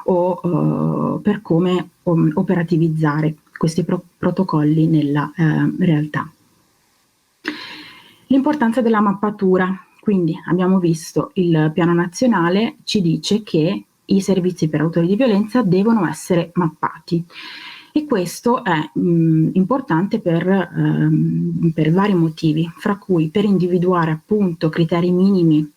o per come operativizzare questi protocolli nella realtà. L'importanza della mappatura. Quindi abbiamo visto il piano nazionale ci dice che i servizi per autori di violenza devono essere mappati. E questo è importante per vari motivi, fra cui per individuare appunto criteri minimi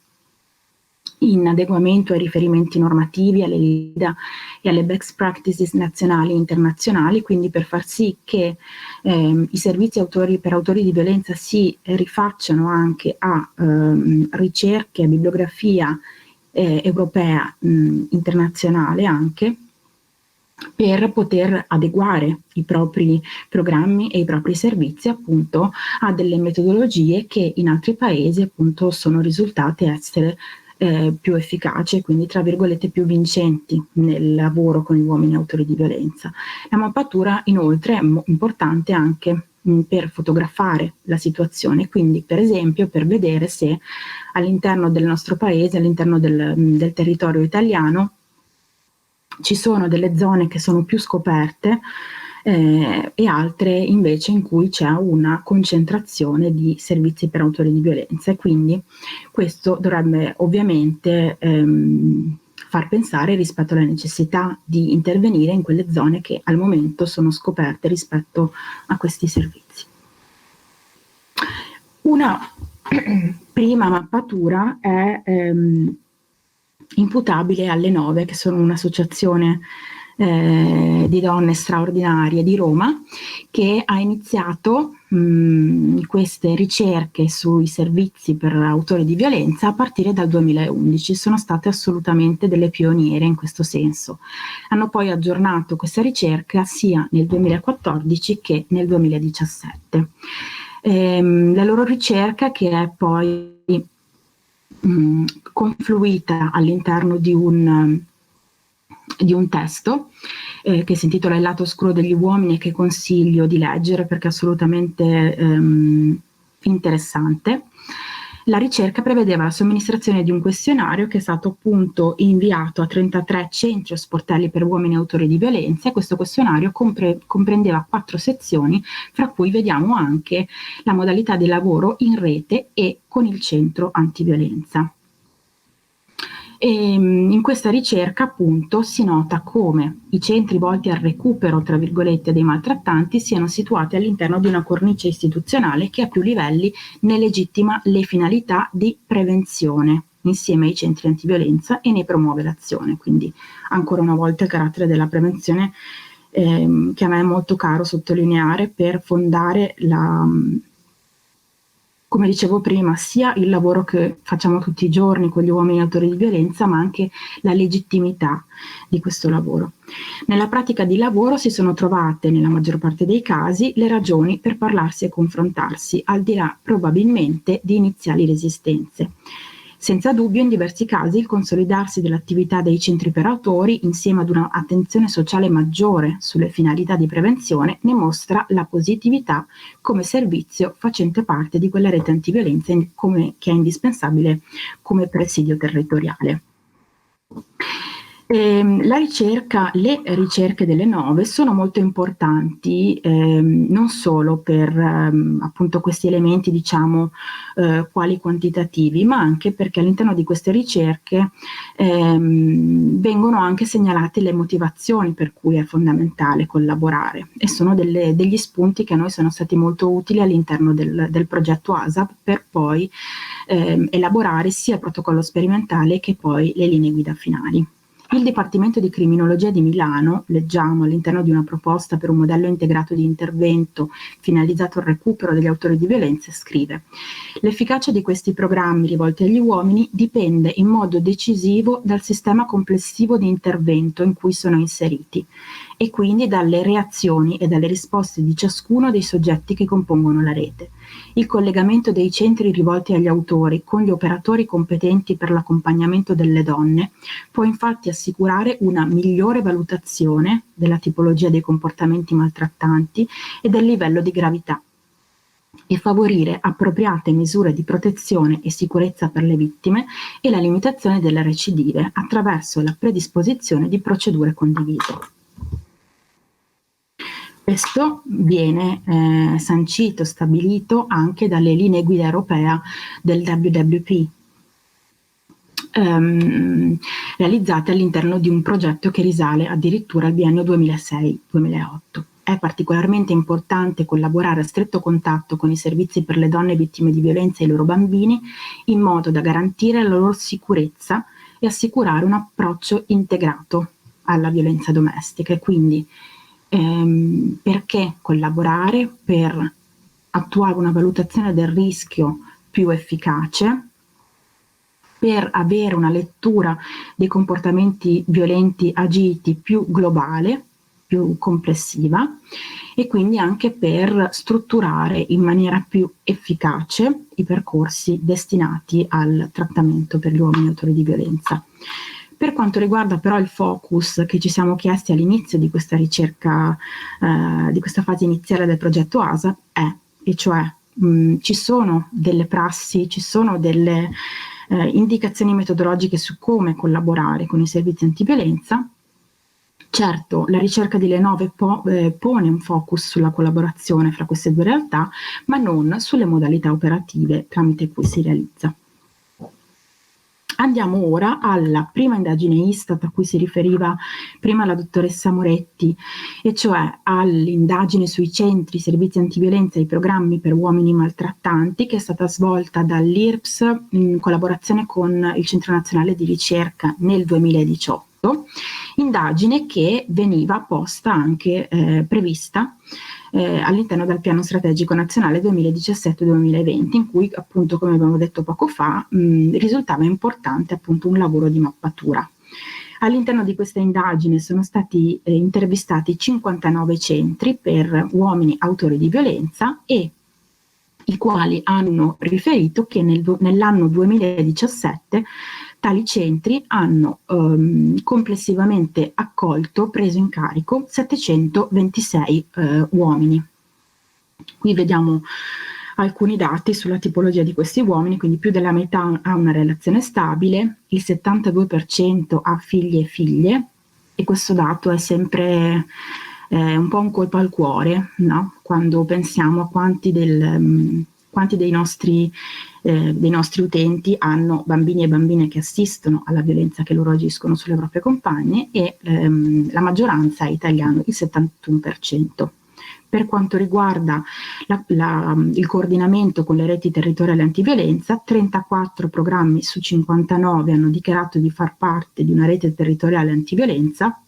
in adeguamento ai riferimenti normativi, alle LIDA e alle best practices nazionali e internazionali, quindi per far sì che i servizi per autori di violenza si rifacciano anche a ricerche, bibliografia europea, internazionale anche, per poter adeguare i propri programmi e i propri servizi appunto a delle metodologie che in altri paesi appunto sono risultate essere più efficaci, quindi tra virgolette più vincenti nel lavoro con gli uomini autori di violenza. La mappatura inoltre è importante anche per fotografare la situazione, quindi per esempio per vedere se all'interno del nostro paese, all'interno del territorio italiano, ci sono delle zone che sono più scoperte e altre invece in cui c'è una concentrazione di servizi per autori di violenza, e quindi questo dovrebbe ovviamente far pensare rispetto alla necessità di intervenire in quelle zone che al momento sono scoperte rispetto a questi servizi. Una prima mappatura è imputabile alle Nove, che sono un'associazione di donne straordinarie di Roma, che ha iniziato queste ricerche sui servizi per autori di violenza a partire dal 2011. Sono state assolutamente delle pioniere in questo senso. Hanno poi aggiornato questa ricerca sia nel 2014 che nel 2017. La loro ricerca, che è poi confluita all'interno di un testo che si intitola Il lato oscuro degli uomini, e che consiglio di leggere perché è assolutamente interessante. La ricerca prevedeva la somministrazione di un questionario che è stato appunto inviato a 33 centri o sportelli per uomini autori di violenza, e questo questionario comprendeva 4 sezioni, fra cui vediamo anche la modalità di lavoro in rete e con il centro antiviolenza. E in questa ricerca appunto si nota come i centri volti al recupero, tra virgolette, dei maltrattanti siano situati all'interno di una cornice istituzionale che a più livelli ne legittima le finalità di prevenzione insieme ai centri antiviolenza e ne promuove l'azione. Quindi ancora una volta il carattere della prevenzione che a me è molto caro sottolineare per fondare come dicevo prima, sia il lavoro che facciamo tutti i giorni con gli uomini autori di violenza, ma anche la legittimità di questo lavoro. Nella pratica di lavoro si sono trovate, nella maggior parte dei casi, le ragioni per parlarsi e confrontarsi, al di là probabilmente di iniziali resistenze. Senza dubbio, in diversi casi, il consolidarsi dell'attività dei centri per autori, insieme ad un'attenzione sociale maggiore sulle finalità di prevenzione, ne mostra la positività come servizio facente parte di quella rete antiviolenza che è indispensabile come presidio territoriale. Le ricerche delle Nove sono molto importanti non solo per appunto questi elementi, diciamo, quali quantitativi, ma anche perché all'interno di queste ricerche vengono anche segnalate le motivazioni per cui è fondamentale collaborare, e sono degli spunti che a noi sono stati molto utili all'interno del progetto ASAP per poi elaborare sia il protocollo sperimentale che poi le linee guida finali. Il Dipartimento di Criminologia di Milano, leggiamo all'interno di una proposta per un modello integrato di intervento finalizzato al recupero degli autori di violenza, scrive: l'efficacia di questi programmi rivolti agli uomini dipende in modo decisivo dal sistema complessivo di intervento in cui sono inseriti, e quindi dalle reazioni e dalle risposte di ciascuno dei soggetti che compongono la rete. Il collegamento dei centri rivolti agli autori con gli operatori competenti per l'accompagnamento delle donne può infatti assicurare una migliore valutazione della tipologia dei comportamenti maltrattanti e del livello di gravità, e favorire appropriate misure di protezione e sicurezza per le vittime e la limitazione delle recidive attraverso la predisposizione di procedure condivise. Questo viene sancito, stabilito anche dalle linee guida europea del WWP, realizzate all'interno di un progetto che risale addirittura al biennio 2006-2008. È particolarmente importante collaborare a stretto contatto con i servizi per le donne vittime di violenza e i loro bambini, in modo da garantire la loro sicurezza e assicurare un approccio integrato alla violenza domestica. E quindi perché collaborare? Per attuare una valutazione del rischio più efficace, per avere una lettura dei comportamenti violenti agiti più globale, più complessiva, e quindi anche per strutturare in maniera più efficace i percorsi destinati al trattamento per gli uomini autori di violenza. Per quanto riguarda però il focus che ci siamo chiesti all'inizio di questa ricerca, di questa fase iniziale del progetto ASAP, e cioè ci sono delle prassi, ci sono delle indicazioni metodologiche su come collaborare con i servizi antiviolenza. Certo, la ricerca di Lenove pone un focus sulla collaborazione fra queste due realtà, ma non sulle modalità operative tramite cui si realizza. Andiamo ora alla prima indagine Istat a cui si riferiva prima la dottoressa Moretti, e cioè all'indagine sui centri, servizi antiviolenza e i programmi per uomini maltrattanti, che è stata svolta dall'IRPS in collaborazione con il Centro Nazionale di Ricerca nel 2018, indagine che veniva posta anche prevista all'interno del piano strategico nazionale 2017-2020, in cui appunto, come abbiamo detto poco fa, risultava importante appunto un lavoro di mappatura. All'interno di questa indagine sono stati intervistati 59 centri per uomini autori di violenza, e i quali hanno riferito che nell'anno 2017 tali centri hanno complessivamente preso in carico 726 uomini. Qui vediamo alcuni dati sulla tipologia di questi uomini, quindi più della metà ha una relazione stabile, il 72% ha figli e figlie, e questo dato è sempre un po' un colpo al cuore, no? Quando pensiamo a quanti dei nostri utenti hanno bambini e bambine che assistono alla violenza che loro agiscono sulle proprie compagne, e la maggioranza è italiano, il 71%. Per quanto riguarda il coordinamento con le reti territoriali antiviolenza, 34 programmi su 59 hanno dichiarato di far parte di una rete territoriale antiviolenza,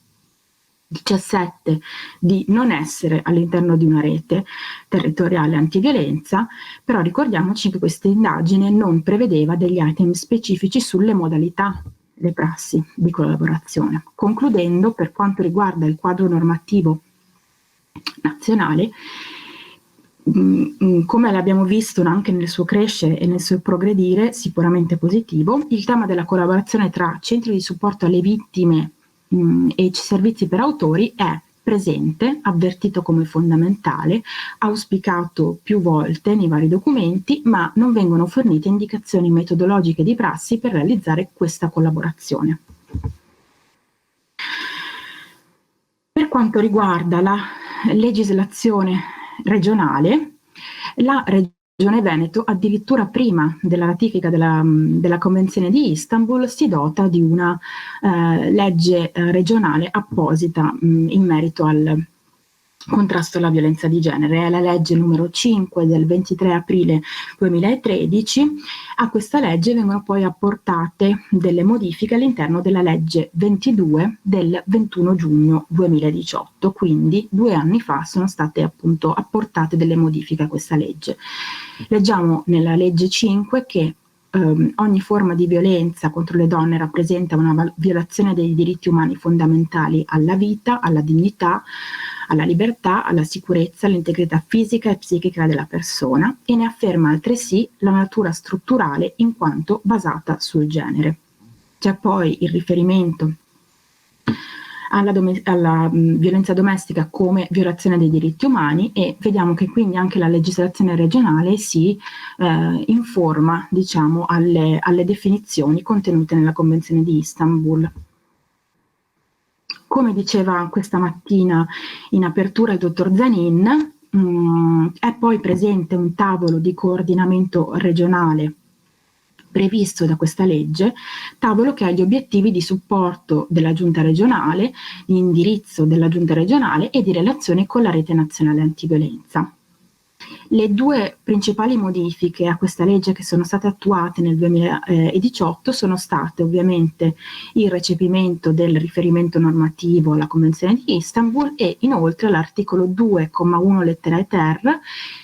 17 di non essere all'interno di una rete territoriale antiviolenza, però ricordiamoci che questa indagine non prevedeva degli item specifici sulle modalità, le prassi di collaborazione. Concludendo, per quanto riguarda il quadro normativo nazionale, come l'abbiamo visto anche nel suo crescere e nel suo progredire, sicuramente positivo, il tema della collaborazione tra centri di supporto alle vittime e servizi per autori è presente, avvertito come fondamentale, auspicato più volte nei vari documenti, ma non vengono fornite indicazioni metodologiche di prassi per realizzare questa collaborazione. Per quanto riguarda la legislazione regionale, la Regione Veneto, addirittura prima della ratifica della Convenzione di Istanbul, si dota di una legge regionale apposita in merito al contrasto alla violenza di genere. È la legge numero 5 del 23 aprile 2013. A questa legge vengono poi apportate delle modifiche all'interno della legge 22 del 21 giugno 2018, quindi 2 anni fa sono state appunto apportate delle modifiche a questa legge. Leggiamo nella legge 5 che ogni forma di violenza contro le donne rappresenta una violazione dei diritti umani fondamentali alla vita, alla dignità, alla libertà, alla sicurezza, all'integrità fisica e psichica della persona, e ne afferma altresì la natura strutturale in quanto basata sul genere. C'è poi il riferimento alla violenza domestica come violazione dei diritti umani, e vediamo che quindi anche la legislazione regionale si informa, diciamo, alle definizioni contenute nella Convenzione di Istanbul. Come diceva questa mattina in apertura il dottor Zanin, è poi presente un tavolo di coordinamento regionale previsto da questa legge, tavolo che ha gli obiettivi di supporto della Giunta regionale, di indirizzo della Giunta regionale e di relazione con la Rete Nazionale Antiviolenza. Le 2 principali modifiche a questa legge che sono state attuate nel 2018 sono state ovviamente il recepimento del riferimento normativo alla Convenzione di Istanbul, e inoltre all'articolo 2,1 lettera e ter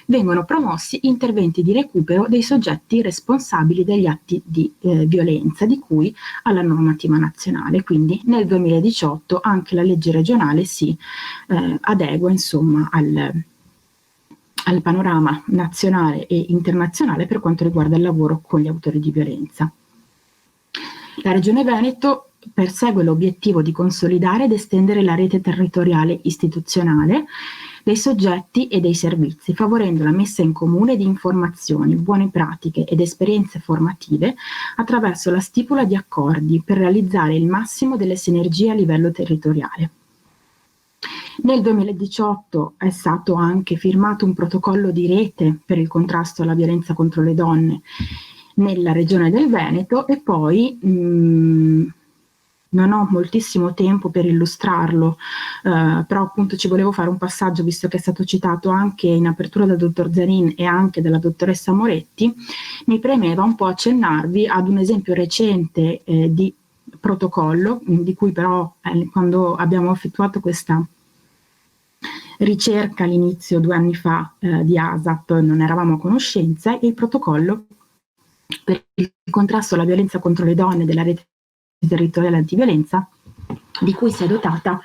vengono promossi interventi di recupero dei soggetti responsabili degli atti di violenza di cui alla normativa nazionale. Quindi nel 2018 anche la legge regionale si adegua, insomma, al panorama nazionale e internazionale per quanto riguarda il lavoro con gli autori di violenza. La Regione Veneto persegue l'obiettivo di consolidare ed estendere la rete territoriale istituzionale dei soggetti e dei servizi, favorendo la messa in comune di informazioni, buone pratiche ed esperienze formative attraverso la stipula di accordi per realizzare il massimo delle sinergie a livello territoriale. Nel 2018 è stato anche firmato un protocollo di rete per il contrasto alla violenza contro le donne nella regione del Veneto, e poi non ho moltissimo tempo per illustrarlo, però appunto ci volevo fare un passaggio, visto che è stato citato anche in apertura dal dottor Zanin e anche dalla dottoressa Moretti. Mi premeva un po' accennarvi ad un esempio recente di protocollo, di cui però quando abbiamo effettuato questa ricerca all'inizio 2 anni fa di ASAP non eravamo a conoscenza. Il protocollo per il contrasto alla violenza contro le donne della rete territoriale antiviolenza, di cui si è dotata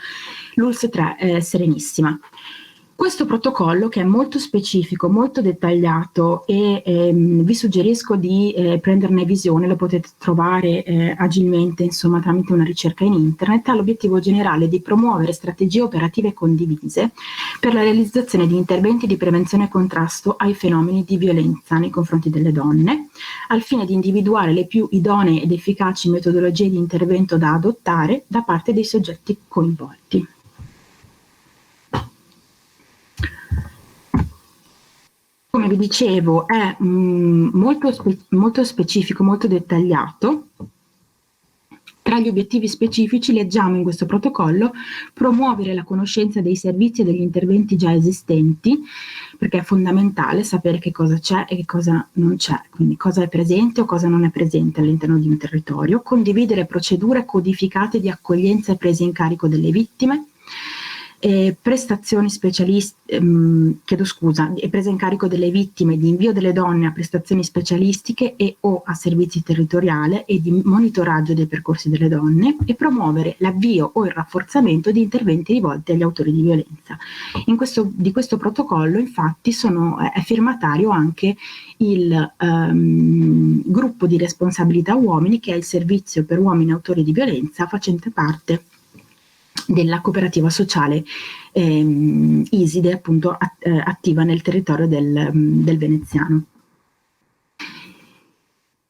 l'ULSS 3 Serenissima. Questo protocollo, che è molto specifico, molto dettagliato, e vi suggerisco di prenderne visione, lo potete trovare agilmente, insomma, tramite una ricerca in internet, ha l'obiettivo generale di promuovere strategie operative condivise per la realizzazione di interventi di prevenzione e contrasto ai fenomeni di violenza nei confronti delle donne, al fine di individuare le più idonee ed efficaci metodologie di intervento da adottare da parte dei soggetti coinvolti. Come vi dicevo, è molto specifico, molto dettagliato. Tra gli obiettivi specifici leggiamo in questo protocollo: promuovere la conoscenza dei servizi e degli interventi già esistenti, perché è fondamentale sapere che cosa c'è e che cosa non c'è, quindi cosa è presente o cosa non è presente all'interno di un territorio; condividere procedure codificate di accoglienza e presa in carico delle vittime, prestazioni specialistiche, e presa in carico delle vittime, di invio delle donne a prestazioni specialistiche e o a servizi territoriali e di monitoraggio dei percorsi delle donne, e promuovere l'avvio o il rafforzamento di interventi rivolti agli autori di violenza. Di questo protocollo, infatti, è firmatario anche il gruppo di responsabilità uomini, che è il servizio per uomini autori di violenza facente parte della cooperativa sociale ISIDE, appunto attiva nel territorio del veneziano.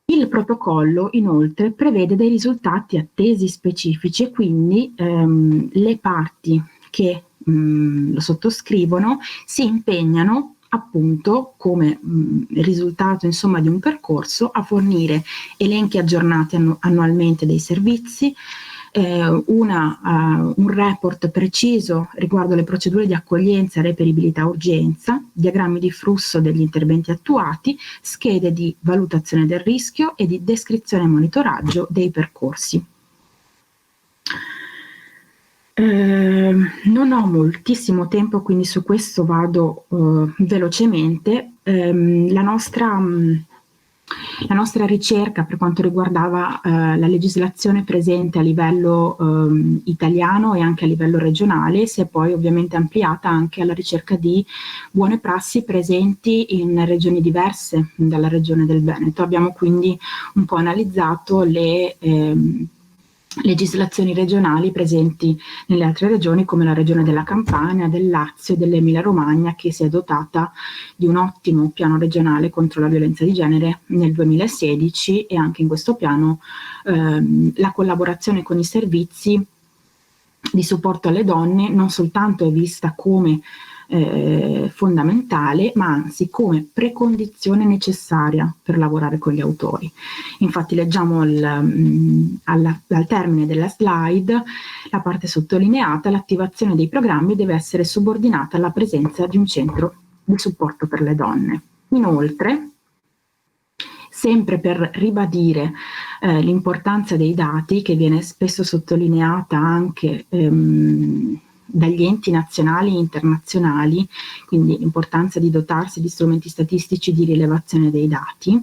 Il protocollo inoltre prevede dei risultati attesi specifici, e quindi le parti che lo sottoscrivono si impegnano, appunto, come risultato, insomma, di un percorso, a fornire elenchi aggiornati annualmente dei servizi, un report preciso riguardo le procedure di accoglienza, reperibilità, urgenza, diagrammi di flusso degli interventi attuati, schede di valutazione del rischio e di descrizione e monitoraggio dei percorsi. Non ho moltissimo tempo, quindi su questo vado velocemente. La nostra ricerca, per quanto riguardava la legislazione presente a livello italiano e anche a livello regionale, si è poi ovviamente ampliata anche alla ricerca di buone prassi presenti in regioni diverse dalla regione del Veneto. Abbiamo quindi un po' analizzato le legislazioni regionali presenti nelle altre regioni, come la regione della Campania, del Lazio e dell'Emilia Romagna, che si è dotata di un ottimo piano regionale contro la violenza di genere nel 2016, e anche in questo piano la collaborazione con i servizi di supporto alle donne non soltanto è vista come fondamentale, ma anzi come precondizione necessaria per lavorare con gli autori. Infatti leggiamo al termine della slide la parte sottolineata: l'attivazione dei programmi deve essere subordinata alla presenza di un centro di supporto per le donne. Inoltre, sempre per ribadire l'importanza dei dati, che viene spesso sottolineata anche dagli enti nazionali e internazionali, quindi l'importanza di dotarsi di strumenti statistici di rilevazione dei dati,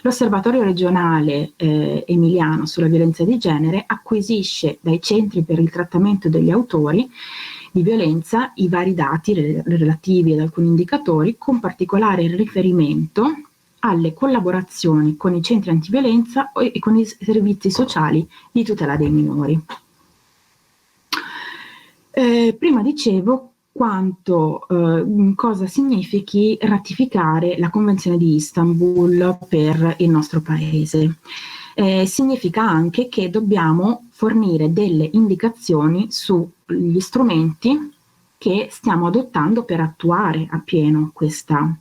l'Osservatorio regionale emiliano sulla violenza di genere acquisisce dai centri per il trattamento degli autori di violenza i vari dati relativi ad alcuni indicatori, con particolare riferimento alle collaborazioni con i centri antiviolenza e con i servizi sociali di tutela dei minori. Prima dicevo cosa significhi ratificare la Convenzione di Istanbul per il nostro Paese. Significa anche che dobbiamo fornire delle indicazioni sugli strumenti che stiamo adottando per attuare appieno questa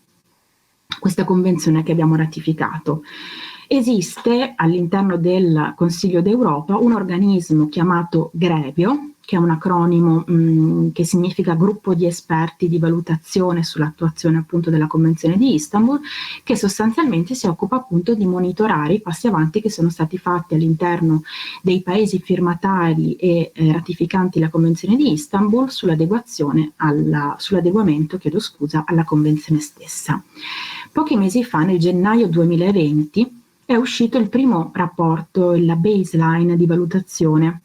convenzione che abbiamo ratificato. Esiste all'interno del Consiglio d'Europa un organismo chiamato GREVIO, che è un acronimo che significa Gruppo di Esperti di Valutazione sull'attuazione appunto della Convenzione di Istanbul, che sostanzialmente si occupa appunto di monitorare i passi avanti che sono stati fatti all'interno dei paesi firmatari e ratificanti la Convenzione di Istanbul sull'adeguamento alla Convenzione stessa. Pochi mesi fa, nel gennaio 2020, è uscito il primo rapporto, la baseline di valutazione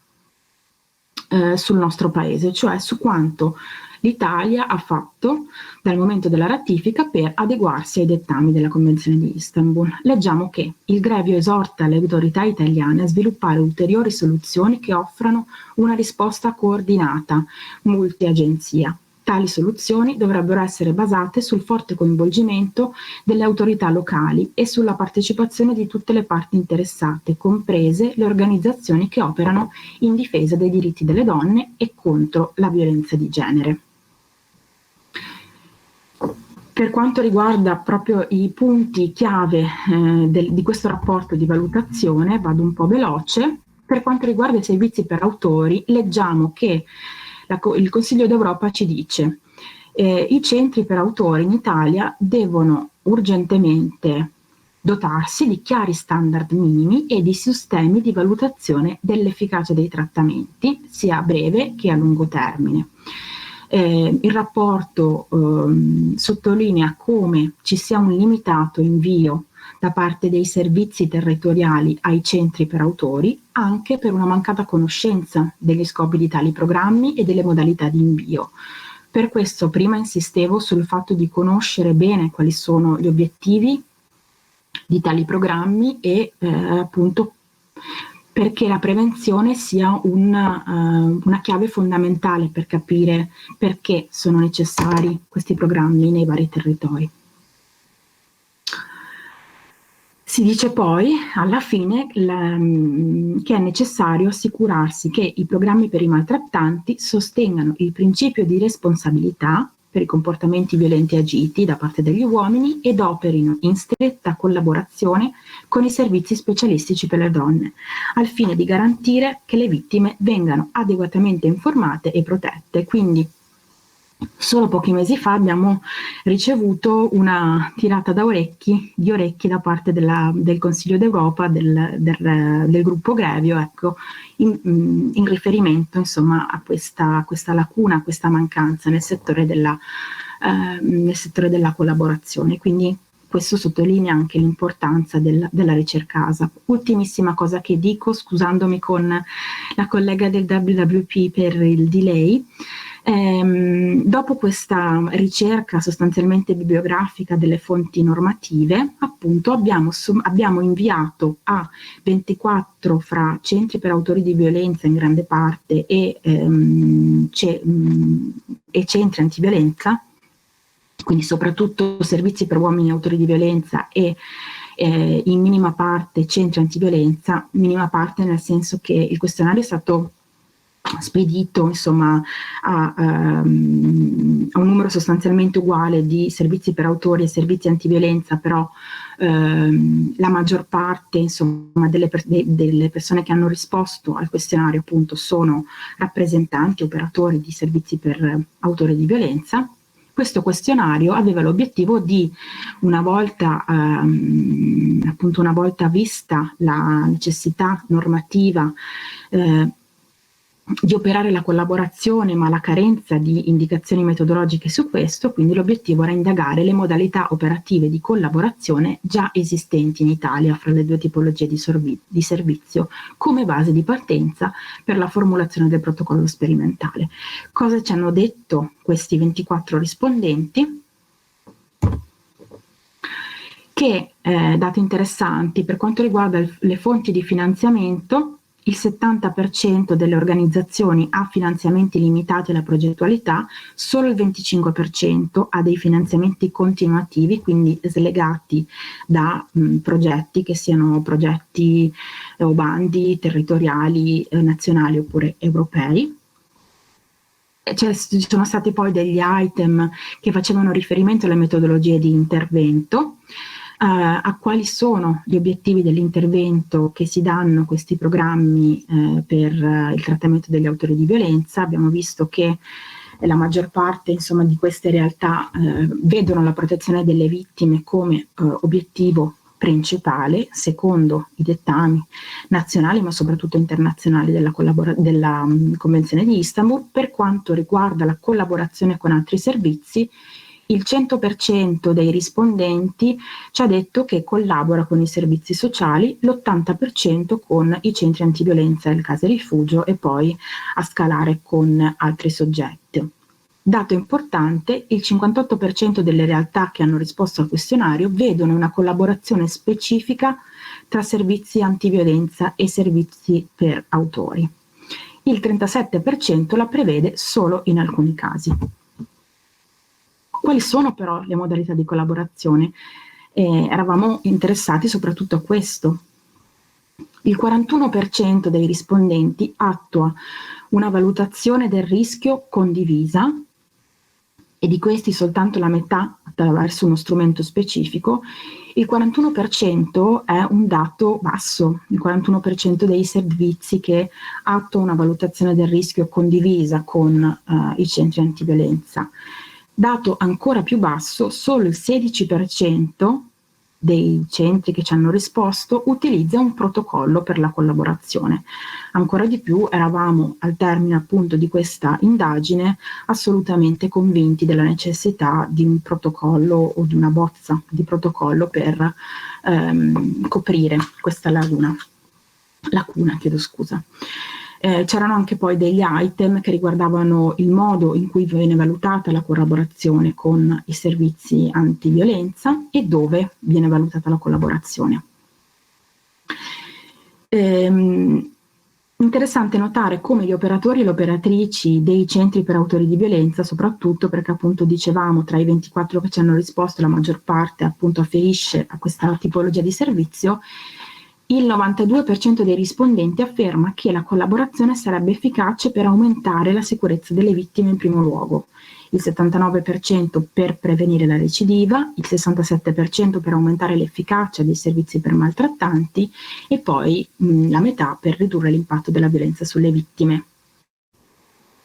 sul nostro Paese, cioè su quanto l'Italia ha fatto dal momento della ratifica per adeguarsi ai dettami della Convenzione di Istanbul. Leggiamo che il GREVIO esorta le autorità italiane a sviluppare ulteriori soluzioni che offrano una risposta coordinata multi-agenzia. Tali soluzioni dovrebbero essere basate sul forte coinvolgimento delle autorità locali e sulla partecipazione di tutte le parti interessate, comprese le organizzazioni che operano in difesa dei diritti delle donne e contro la violenza di genere. Per quanto riguarda proprio i punti chiave di questo rapporto di valutazione, vado un po' veloce. Per quanto riguarda i servizi per autori, leggiamo che il Consiglio d'Europa ci dice i centri per autori in Italia devono urgentemente dotarsi di chiari standard minimi e di sistemi di valutazione dell'efficacia dei trattamenti, sia a breve che a lungo termine. Il rapporto sottolinea come ci sia un limitato invio da parte dei servizi territoriali ai centri per autori, anche per una mancata conoscenza degli scopi di tali programmi e delle modalità di invio. Per questo prima insistevo sul fatto di conoscere bene quali sono gli obiettivi di tali programmi e appunto perché la prevenzione sia una chiave fondamentale per capire perché sono necessari questi programmi nei vari territori. Si dice poi, alla fine, che è necessario assicurarsi che i programmi per i maltrattanti sostengano il principio di responsabilità per i comportamenti violenti agiti da parte degli uomini ed operino in stretta collaborazione con i servizi specialistici per le donne, al fine di garantire che le vittime vengano adeguatamente informate e protette. Quindi, solo pochi mesi fa abbiamo ricevuto una tirata di orecchi da parte del Consiglio d'Europa, del gruppo GREVIO, ecco, in riferimento insomma a questa lacuna, a questa mancanza nel settore della collaborazione. Quindi questo sottolinea anche l'importanza della ricerca ASAP. Ultimissima cosa che dico, scusandomi con la collega del WWP per il delay. Dopo questa ricerca sostanzialmente bibliografica delle fonti normative, appunto abbiamo inviato a 24 fra centri per autori di violenza in grande parte e centri antiviolenza, quindi soprattutto servizi per uomini autori di violenza e in minima parte centri antiviolenza, minima parte nel senso che il questionario è stato spedito insomma a un numero sostanzialmente uguale di servizi per autori e servizi antiviolenza, però la maggior parte insomma delle persone che hanno risposto al questionario appunto sono rappresentanti, operatori di servizi per autori di violenza. Questo questionario aveva l'obiettivo di, una volta vista la necessità normativa di operare la collaborazione, ma la carenza di indicazioni metodologiche su questo, quindi l'obiettivo era indagare le modalità operative di collaborazione già esistenti in Italia fra le due tipologie di servizio come base di partenza per la formulazione del protocollo sperimentale. Cosa ci hanno detto questi 24 rispondenti? che, dati interessanti, per quanto riguarda le fonti di finanziamento, il 70% delle organizzazioni ha finanziamenti limitati alla progettualità, solo il 25% ha dei finanziamenti continuativi, quindi slegati da progetti che siano progetti o bandi territoriali, nazionali oppure europei. Ci sono stati poi degli item che facevano riferimento alle metodologie di intervento, a quali sono gli obiettivi dell'intervento che si danno questi programmi per il trattamento degli autori di violenza. Abbiamo visto che la maggior parte, insomma, di queste realtà vedono la protezione delle vittime come obiettivo principale, secondo i dettami nazionali ma soprattutto internazionali della Convenzione di Istanbul. Per quanto riguarda la collaborazione con altri servizi, il 100% dei rispondenti ci ha detto che collabora con i servizi sociali, l'80% con i centri antiviolenza e il case rifugio, e poi a scalare con altri soggetti. Dato importante, il 58% delle realtà che hanno risposto al questionario vedono una collaborazione specifica tra servizi antiviolenza e servizi per autori. Il 37% la prevede solo in alcuni casi. Quali sono però le modalità di collaborazione? Eravamo interessati soprattutto a questo. Il 41% dei rispondenti attua una valutazione del rischio condivisa, e di questi soltanto la metà attraverso uno strumento specifico. Il 41% è un dato basso, il 41% dei servizi che attua una valutazione del rischio condivisa con i centri antiviolenza. Dato ancora più basso, solo il 16% dei centri che ci hanno risposto utilizza un protocollo per la collaborazione. Ancora di più, eravamo al termine appunto di questa indagine assolutamente convinti della necessità di un protocollo o di una bozza di protocollo per coprire questa lacuna, chiedo scusa. C'erano anche poi degli item che riguardavano il modo in cui viene valutata la collaborazione con i servizi antiviolenza e dove viene valutata la collaborazione. Interessante notare come gli operatori e le operatrici dei centri per autori di violenza, soprattutto perché appunto dicevamo tra i 24 che ci hanno risposto la maggior parte appunto afferisce a questa tipologia di servizio, il 92% dei rispondenti afferma che la collaborazione sarebbe efficace per aumentare la sicurezza delle vittime in primo luogo, il 79% per prevenire la recidiva, il 67% per aumentare l'efficacia dei servizi per maltrattanti e poi la metà per ridurre l'impatto della violenza sulle vittime.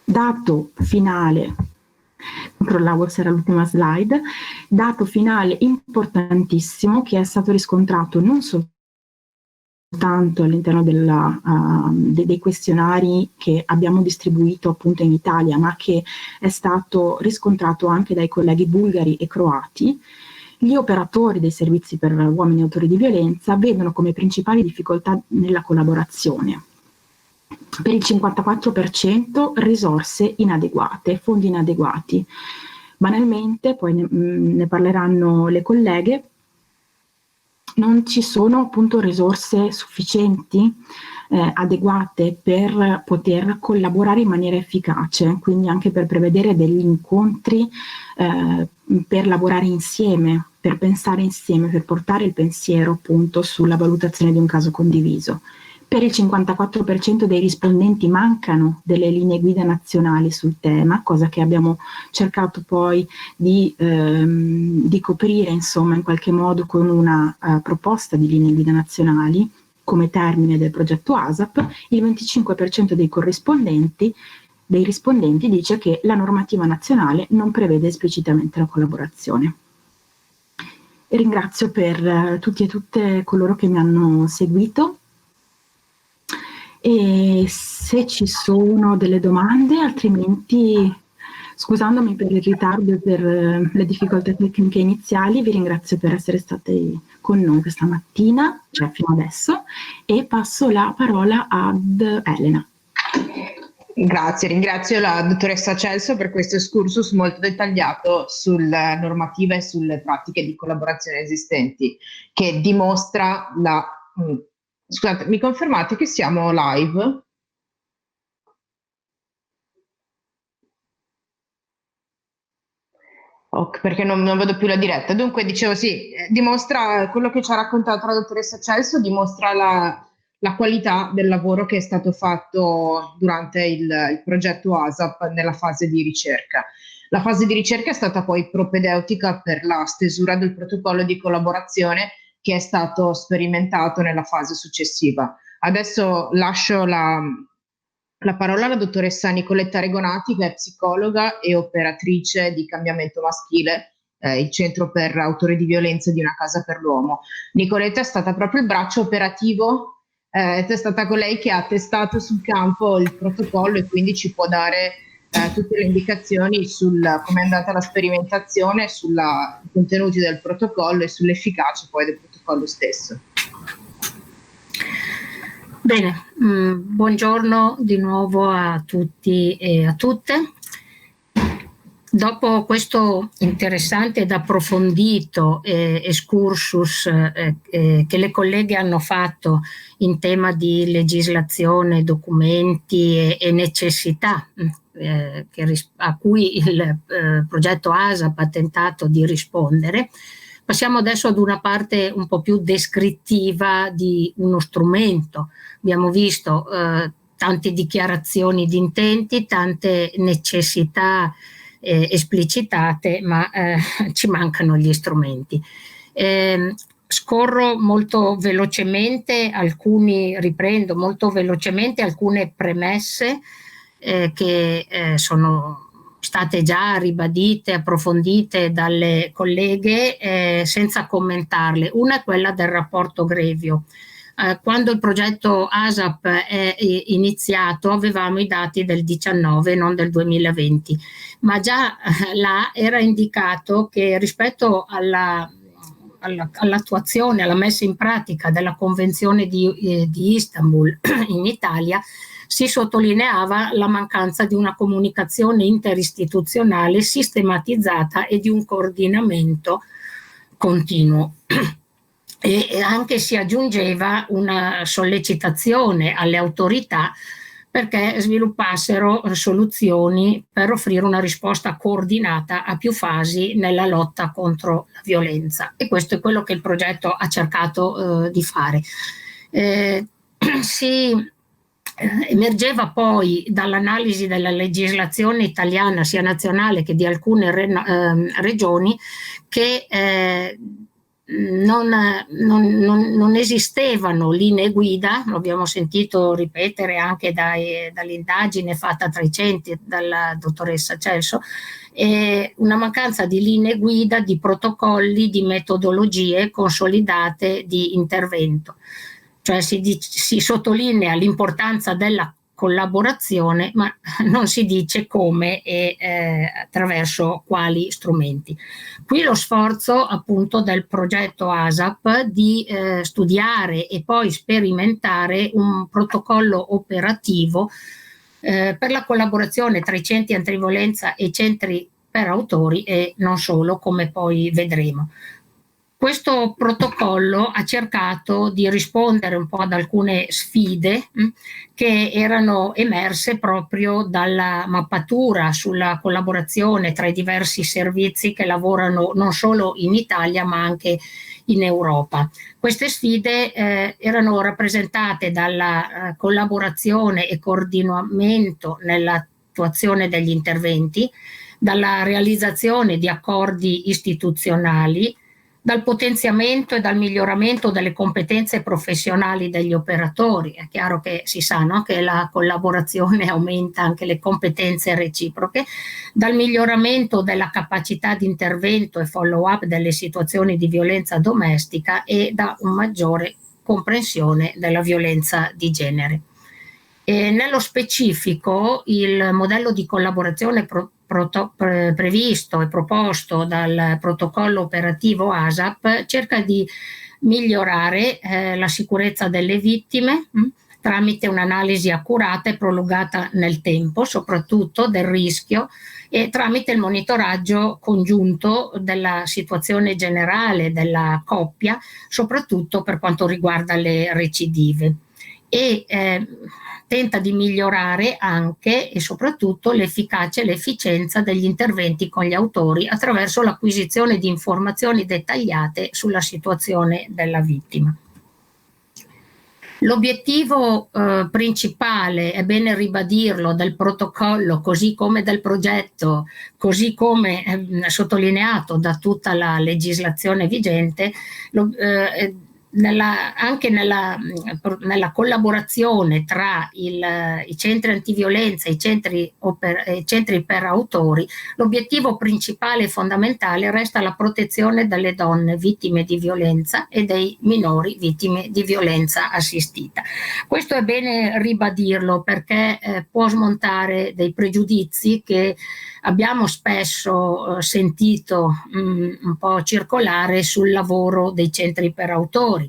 Dato finale, controllavo se era l'ultima slide, dato finale importantissimo che è stato riscontrato non soltanto all'interno dei questionari che abbiamo distribuito appunto in Italia, ma che è stato riscontrato anche dai colleghi bulgari e croati. Gli operatori dei servizi per uomini autori di violenza vedono come principali difficoltà nella collaborazione. Per il 54% risorse inadeguate, fondi inadeguati. Banalmente, poi ne parleranno le colleghe, non ci sono appunto risorse sufficienti, adeguate per poter collaborare in maniera efficace, quindi anche per prevedere degli incontri per lavorare insieme, per pensare insieme, per portare il pensiero appunto sulla valutazione di un caso condiviso. Per il 54% dei rispondenti mancano delle linee guida nazionali sul tema, cosa che abbiamo cercato poi di coprire, insomma, in qualche modo con una proposta di linee guida nazionali come termine del progetto ASAP. Il 25% dei rispondenti dice che la normativa nazionale non prevede esplicitamente la collaborazione. E ringrazio per tutti e tutte coloro che mi hanno seguito. E se ci sono delle domande, altrimenti, scusandomi per il ritardo e per le difficoltà tecniche iniziali, vi ringrazio per essere state con noi questa mattina, cioè fino adesso, e passo la parola ad Elena. Grazie, ringrazio la dottoressa Celso per questo excursus molto dettagliato sulla normativa e sulle pratiche di collaborazione esistenti, che dimostra la... Scusate, mi confermate che siamo live? Perché non vedo più la diretta. Dunque, dicevo sì, dimostra quello che ci ha raccontato la dottoressa Celso, dimostra la qualità del lavoro che è stato fatto durante il progetto ASAP nella fase di ricerca. La fase di ricerca è stata poi propedeutica per la stesura del protocollo di collaborazione che è stato sperimentato nella fase successiva. Adesso lascio la parola alla dottoressa Nicoletta Regonati, che è psicologa e operatrice di Cambiamento Maschile, il centro per autori di violenza di Una Casa per l'Uomo. Nicoletta è stata proprio il braccio operativo, è stata colei che ha testato sul campo il protocollo e quindi ci può dare tutte le indicazioni su come è andata la sperimentazione, sui contenuti del protocollo e sull'efficacia poi del protocollo stesso. Bene, buongiorno di nuovo a tutti e a tutte. Dopo questo interessante ed approfondito excursus che le colleghe hanno fatto in tema di legislazione, documenti e necessità a cui il progetto ASAP ha tentato di rispondere, passiamo adesso ad una parte un po' più descrittiva di uno strumento. Abbiamo visto tante dichiarazioni di intenti, tante necessità esplicitate, ma ci mancano gli strumenti. Scorro molto velocemente riprendo molto velocemente alcune premesse che sono state già ribadite, approfondite dalle colleghe senza commentarle. Una è quella del rapporto Grevio. Quando il progetto ASAP è iniziato avevamo i dati del 19, non del 2020, ma già là era indicato che rispetto all'attuazione, alla messa in pratica della Convenzione di Istanbul in Italia, si sottolineava la mancanza di una comunicazione interistituzionale sistematizzata e di un coordinamento continuo. E anche si aggiungeva una sollecitazione alle autorità perché sviluppassero soluzioni per offrire una risposta coordinata a più fasi nella lotta contro la violenza, e questo è quello che il progetto ha cercato di fare. Emergeva poi dall'analisi della legislazione italiana, sia nazionale che di alcune regioni, che non esistevano linee guida, lo abbiamo sentito ripetere anche dall'indagine fatta tra i centri dalla dottoressa Celso, una mancanza di linee guida, di protocolli, di metodologie consolidate di intervento. Cioè si sottolinea l'importanza della collaborazione, ma non si dice come e attraverso quali strumenti. Qui lo sforzo appunto del progetto ASAP di studiare e poi sperimentare un protocollo operativo per la collaborazione tra i centri antiviolenza e i centri per autori, e non solo, come poi vedremo. Questo protocollo ha cercato di rispondere un po' ad alcune sfide che erano emerse proprio dalla mappatura sulla collaborazione tra i diversi servizi che lavorano non solo in Italia ma anche in Europa. Queste sfide erano rappresentate dalla collaborazione e coordinamento nell'attuazione degli interventi, dalla realizzazione di accordi istituzionali, dal potenziamento e dal miglioramento delle competenze professionali degli operatori. È chiaro che si sa, no? Che la collaborazione aumenta anche le competenze reciproche, dal miglioramento della capacità di intervento e follow up delle situazioni di violenza domestica e da una maggiore comprensione della violenza di genere. E nello specifico il modello di collaborazione previsto e proposto dal protocollo operativo ASAP cerca di migliorare la sicurezza delle vittime, tramite un'analisi accurata e prolungata nel tempo, soprattutto del rischio, e tramite il monitoraggio congiunto della situazione generale della coppia, soprattutto per quanto riguarda le recidive. E tenta di migliorare anche e soprattutto l'efficacia e l'efficienza degli interventi con gli autori attraverso l'acquisizione di informazioni dettagliate sulla situazione della vittima. L'obiettivo principale, è bene ribadirlo, del protocollo, così come del progetto, così come sottolineato da tutta la legislazione vigente, anche nella collaborazione tra i centri antiviolenza e i centri per autori, l'obiettivo principale e fondamentale resta la protezione delle donne vittime di violenza e dei minori vittime di violenza assistita. Questo è bene ribadirlo perché può smontare dei pregiudizi che abbiamo spesso sentito un po' circolare sul lavoro dei centri per autori,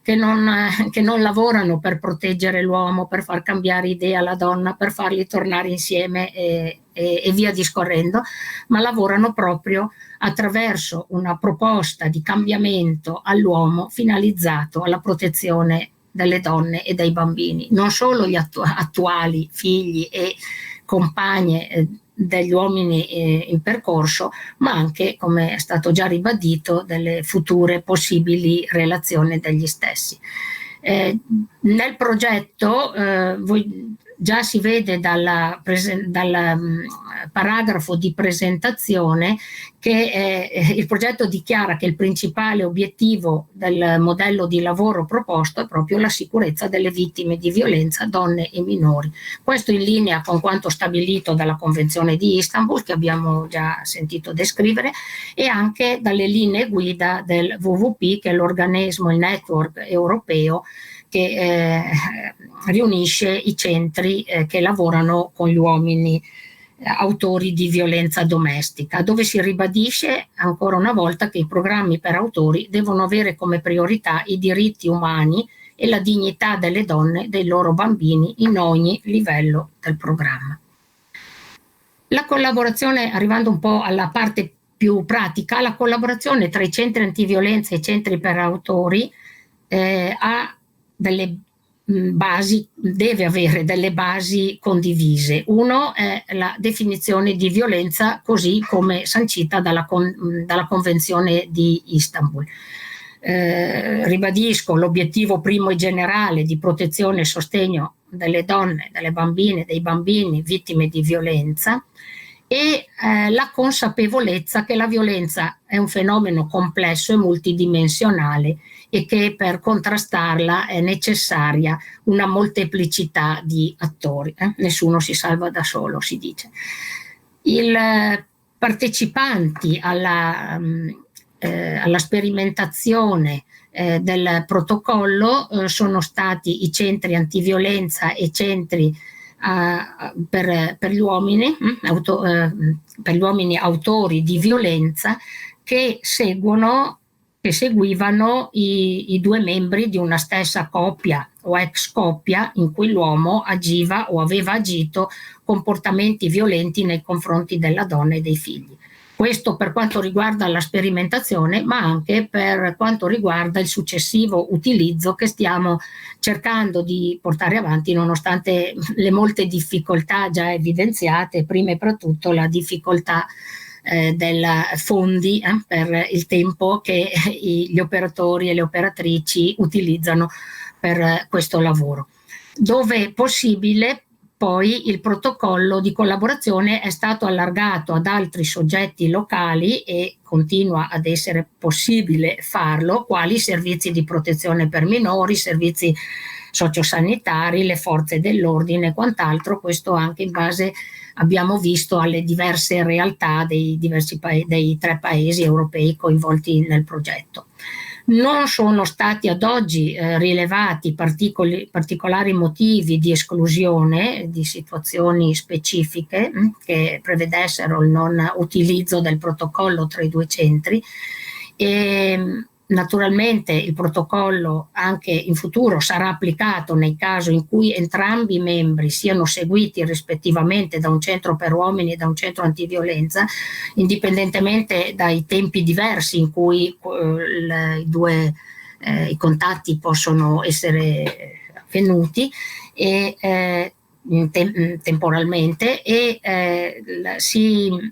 che non lavorano per proteggere l'uomo, per far cambiare idea alla donna, per farli tornare insieme e via discorrendo, ma lavorano proprio attraverso una proposta di cambiamento all'uomo finalizzato alla protezione delle donne e dei bambini, non solo gli attuali figli e compagne degli uomini in percorso, ma anche, come è stato già ribadito, delle future possibili relazioni degli stessi. Nel progetto già si vede dal paragrafo di presentazione che il progetto dichiara che il principale obiettivo del modello di lavoro proposto è proprio la sicurezza delle vittime di violenza, donne e minori. Questo in linea con quanto stabilito dalla Convenzione di Istanbul, che abbiamo già sentito descrivere, e anche dalle linee guida del WWP, che è l'organismo, il network europeo che riunisce i centri che lavorano con gli uomini autori di violenza domestica, dove si ribadisce ancora una volta che i programmi per autori devono avere come priorità i diritti umani e la dignità delle donne e dei loro bambini in ogni livello del programma. La collaborazione, arrivando un po' alla parte più pratica, la collaborazione tra i centri antiviolenza e i centri per autori ha delle basi, deve avere delle basi condivise. Uno è la definizione di violenza così come sancita dalla Convenzione di Istanbul. Ribadisco l'obiettivo primo e generale di protezione e sostegno delle donne, delle bambine, dei bambini vittime di violenza, e la consapevolezza che la violenza è un fenomeno complesso e multidimensionale e che per contrastarla è necessaria una molteplicità di attori. Nessuno si salva da solo, si dice. I partecipanti alla sperimentazione del protocollo sono stati i centri antiviolenza e centri per gli uomini autori di violenza che seguivano i due membri di una stessa coppia o ex coppia in cui l'uomo agiva o aveva agito comportamenti violenti nei confronti della donna e dei figli. Questo per quanto riguarda la sperimentazione, ma anche per quanto riguarda il successivo utilizzo che stiamo cercando di portare avanti nonostante le molte difficoltà già evidenziate, prima e soprattutto la difficoltà dei fondi per il tempo che gli operatori e le operatrici utilizzano per questo lavoro. Dove possibile, poi il protocollo di collaborazione è stato allargato ad altri soggetti locali e continua ad essere possibile farlo, quali servizi di protezione per minori, servizi sociosanitari, le forze dell'ordine e quant'altro, questo anche in base, abbiamo visto, alle diverse realtà dei tre paesi europei coinvolti nel progetto. Non sono stati ad oggi rilevati particolari motivi di esclusione di situazioni specifiche che prevedessero il non utilizzo del protocollo tra i due centri, Naturalmente il protocollo anche in futuro sarà applicato nei casi in cui entrambi i membri siano seguiti rispettivamente da un centro per uomini e da un centro antiviolenza, indipendentemente dai tempi diversi in cui i contatti possono essere avvenuti e temporalmente, e si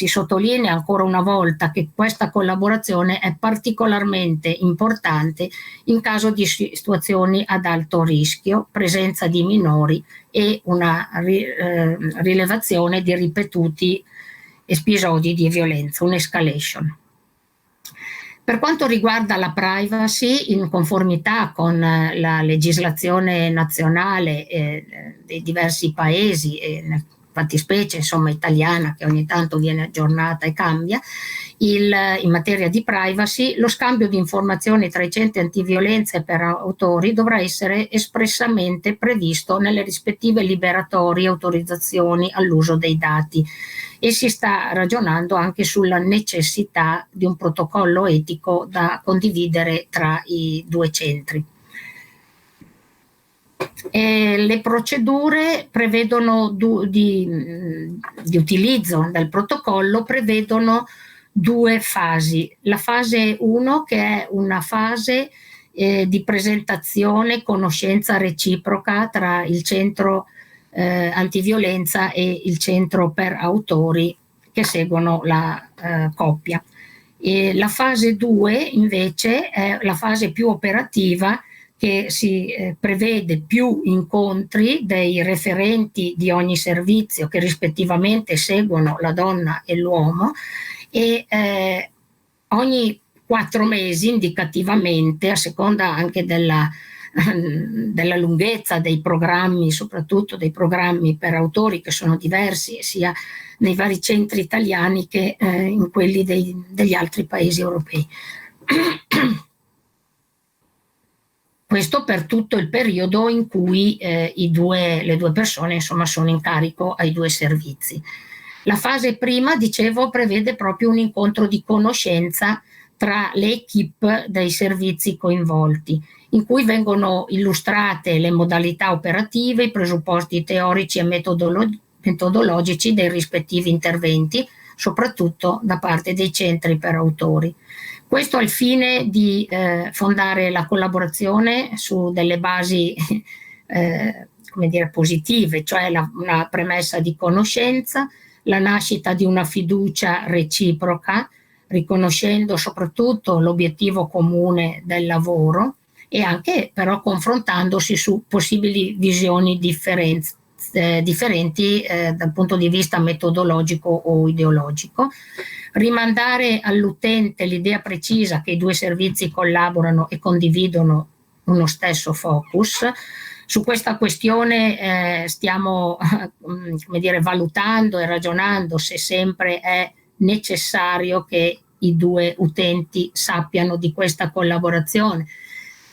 sottolinea ancora una volta che questa collaborazione è particolarmente importante in caso di situazioni ad alto rischio, presenza di minori e una rilevazione di ripetuti episodi di violenza, un'escalation. Per quanto riguarda la privacy, in conformità con la legislazione nazionale dei diversi paesi, fattispecie insomma italiana, che ogni tanto viene aggiornata e cambia, in materia di privacy, lo scambio di informazioni tra i centri antiviolenza e per autori dovrà essere espressamente previsto nelle rispettive liberatorie e autorizzazioni all'uso dei dati, e si sta ragionando anche sulla necessità di un protocollo etico da condividere tra i due centri. Le procedure prevedono di utilizzo del protocollo prevedono due fasi. La fase 1, che è una fase di presentazione, conoscenza reciproca tra il centro antiviolenza e il centro per autori che seguono la coppia. E la fase 2 invece è la fase più operativa, che si prevede più incontri dei referenti di ogni servizio che rispettivamente seguono la donna e l'uomo, e ogni 4 mesi indicativamente, a seconda anche della lunghezza dei programmi, soprattutto dei programmi per autori che sono diversi sia nei vari centri italiani che in quelli degli altri paesi europei. Questo per tutto il periodo in cui le due persone insomma sono in carico ai due servizi. La fase prima, dicevo, prevede proprio un incontro di conoscenza tra le equip dei servizi coinvolti, in cui vengono illustrate le modalità operative, i presupposti teorici e metodologici dei rispettivi interventi, soprattutto da parte dei centri per autori. Questo al fine di fondare la collaborazione su delle basi come dire, positive, cioè una premessa di conoscenza, la nascita di una fiducia reciproca, riconoscendo soprattutto l'obiettivo comune del lavoro e anche però confrontandosi su possibili visioni differenti dal punto di vista metodologico o ideologico, rimandare all'utente l'idea precisa che i due servizi collaborano e condividono uno stesso focus. Su questa questione stiamo come dire, valutando e ragionando se sempre è necessario che i due utenti sappiano di questa collaborazione,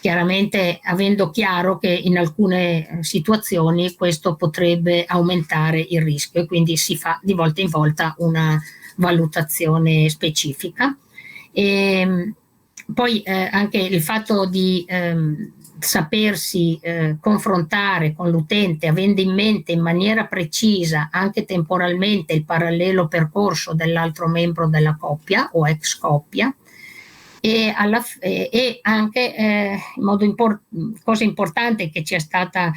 chiaramente avendo chiaro che in alcune situazioni questo potrebbe aumentare il rischio, e quindi si fa di volta in volta una valutazione specifica. E poi anche il fatto di sapersi confrontare con l'utente avendo in mente in maniera precisa anche temporalmente il parallelo percorso dell'altro membro della coppia o ex coppia, e anche in modo cosa importante che ci è stata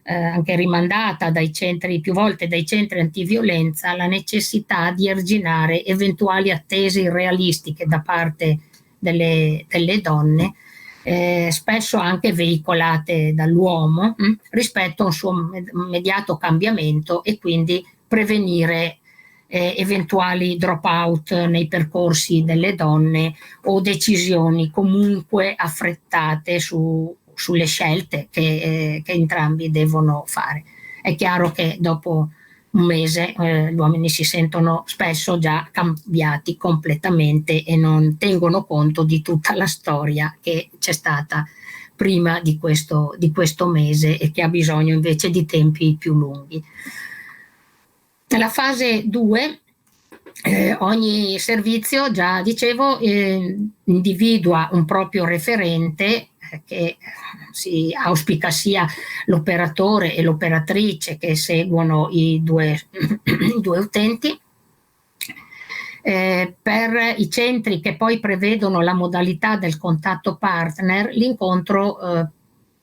anche rimandata dai centri più volte dai centri antiviolenza, la necessità di arginare eventuali attese irrealistiche da parte delle donne, spesso anche veicolate dall'uomo rispetto a un suo immediato cambiamento, e quindi prevenire eventuali drop out nei percorsi delle donne o decisioni comunque affrettate sulle scelte che entrambi devono fare. È chiaro che dopo un mese gli uomini si sentono spesso già cambiati completamente e non tengono conto di tutta la storia che c'è stata prima di questo mese e che ha bisogno invece di tempi più lunghi. Nella fase 2 ogni servizio, già dicevo, individua un proprio referente che si auspica sia l'operatore e l'operatrice che seguono i due utenti. Per i centri che poi prevedono la modalità del contatto partner, l'incontro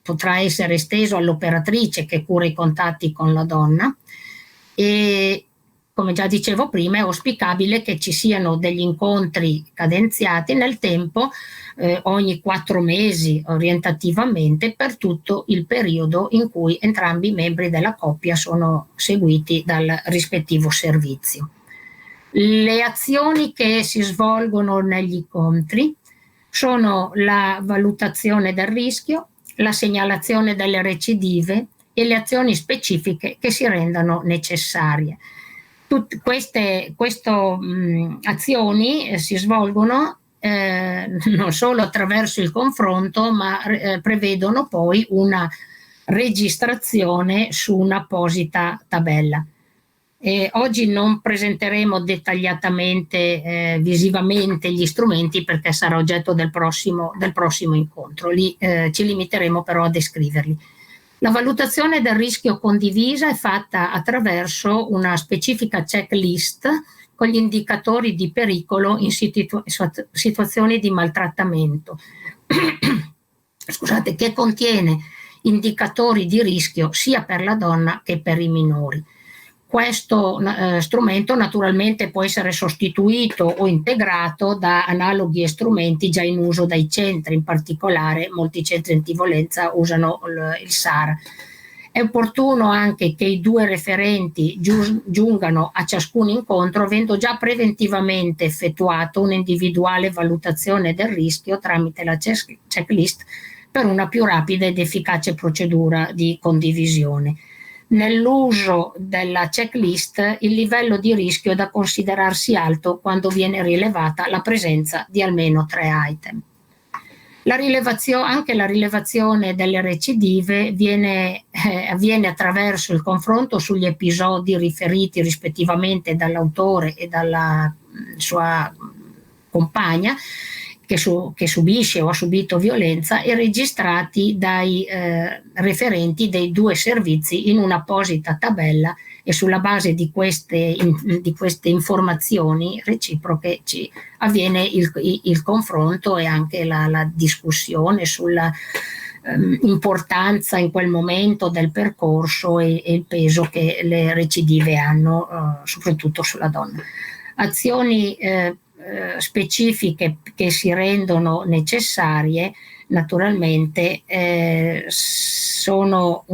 potrà essere esteso all'operatrice che cura i contatti con la donna e, come già dicevo prima, è auspicabile che ci siano degli incontri cadenziati nel tempo, ogni 4 mesi orientativamente, per tutto il periodo in cui entrambi i membri della coppia sono seguiti dal rispettivo servizio. Le azioni che si svolgono negli incontri sono la valutazione del rischio, la segnalazione delle recidive e le azioni specifiche che si rendano necessarie. Tutte queste azioni si svolgono non solo attraverso il confronto, ma prevedono poi una registrazione su un'apposita tabella. Oggi non presenteremo dettagliatamente, visivamente gli strumenti, perché sarà oggetto del prossimo incontro. Lì ci limiteremo però a descriverli. La valutazione del rischio condivisa è fatta attraverso una specifica checklist con gli indicatori di pericolo in situazioni di maltrattamento, scusate, che contiene indicatori di rischio sia per la donna che per i minori. Questo strumento naturalmente può essere sostituito o integrato da analoghi strumenti già in uso dai centri, in particolare molti centri antiviolenza usano il SAR. È opportuno anche che i 2 referenti giungano a ciascun incontro avendo già preventivamente effettuato un'individuale valutazione del rischio tramite la checklist per una più rapida ed efficace procedura di condivisione. Nell'uso della checklist il livello di rischio è da considerarsi alto quando viene rilevata la presenza di almeno 3 item. Anche la rilevazione delle recidive avviene attraverso il confronto sugli episodi riferiti rispettivamente dall'autore e dalla sua compagna che subisce o ha subito violenza e registrati dai referenti dei 2 servizi in un'apposita tabella, e sulla base di queste informazioni reciproche avviene il confronto e anche la discussione sulla importanza in quel momento del percorso e il peso che le recidive hanno, soprattutto sulla donna. Azioni specifiche che si rendono necessarie naturalmente sono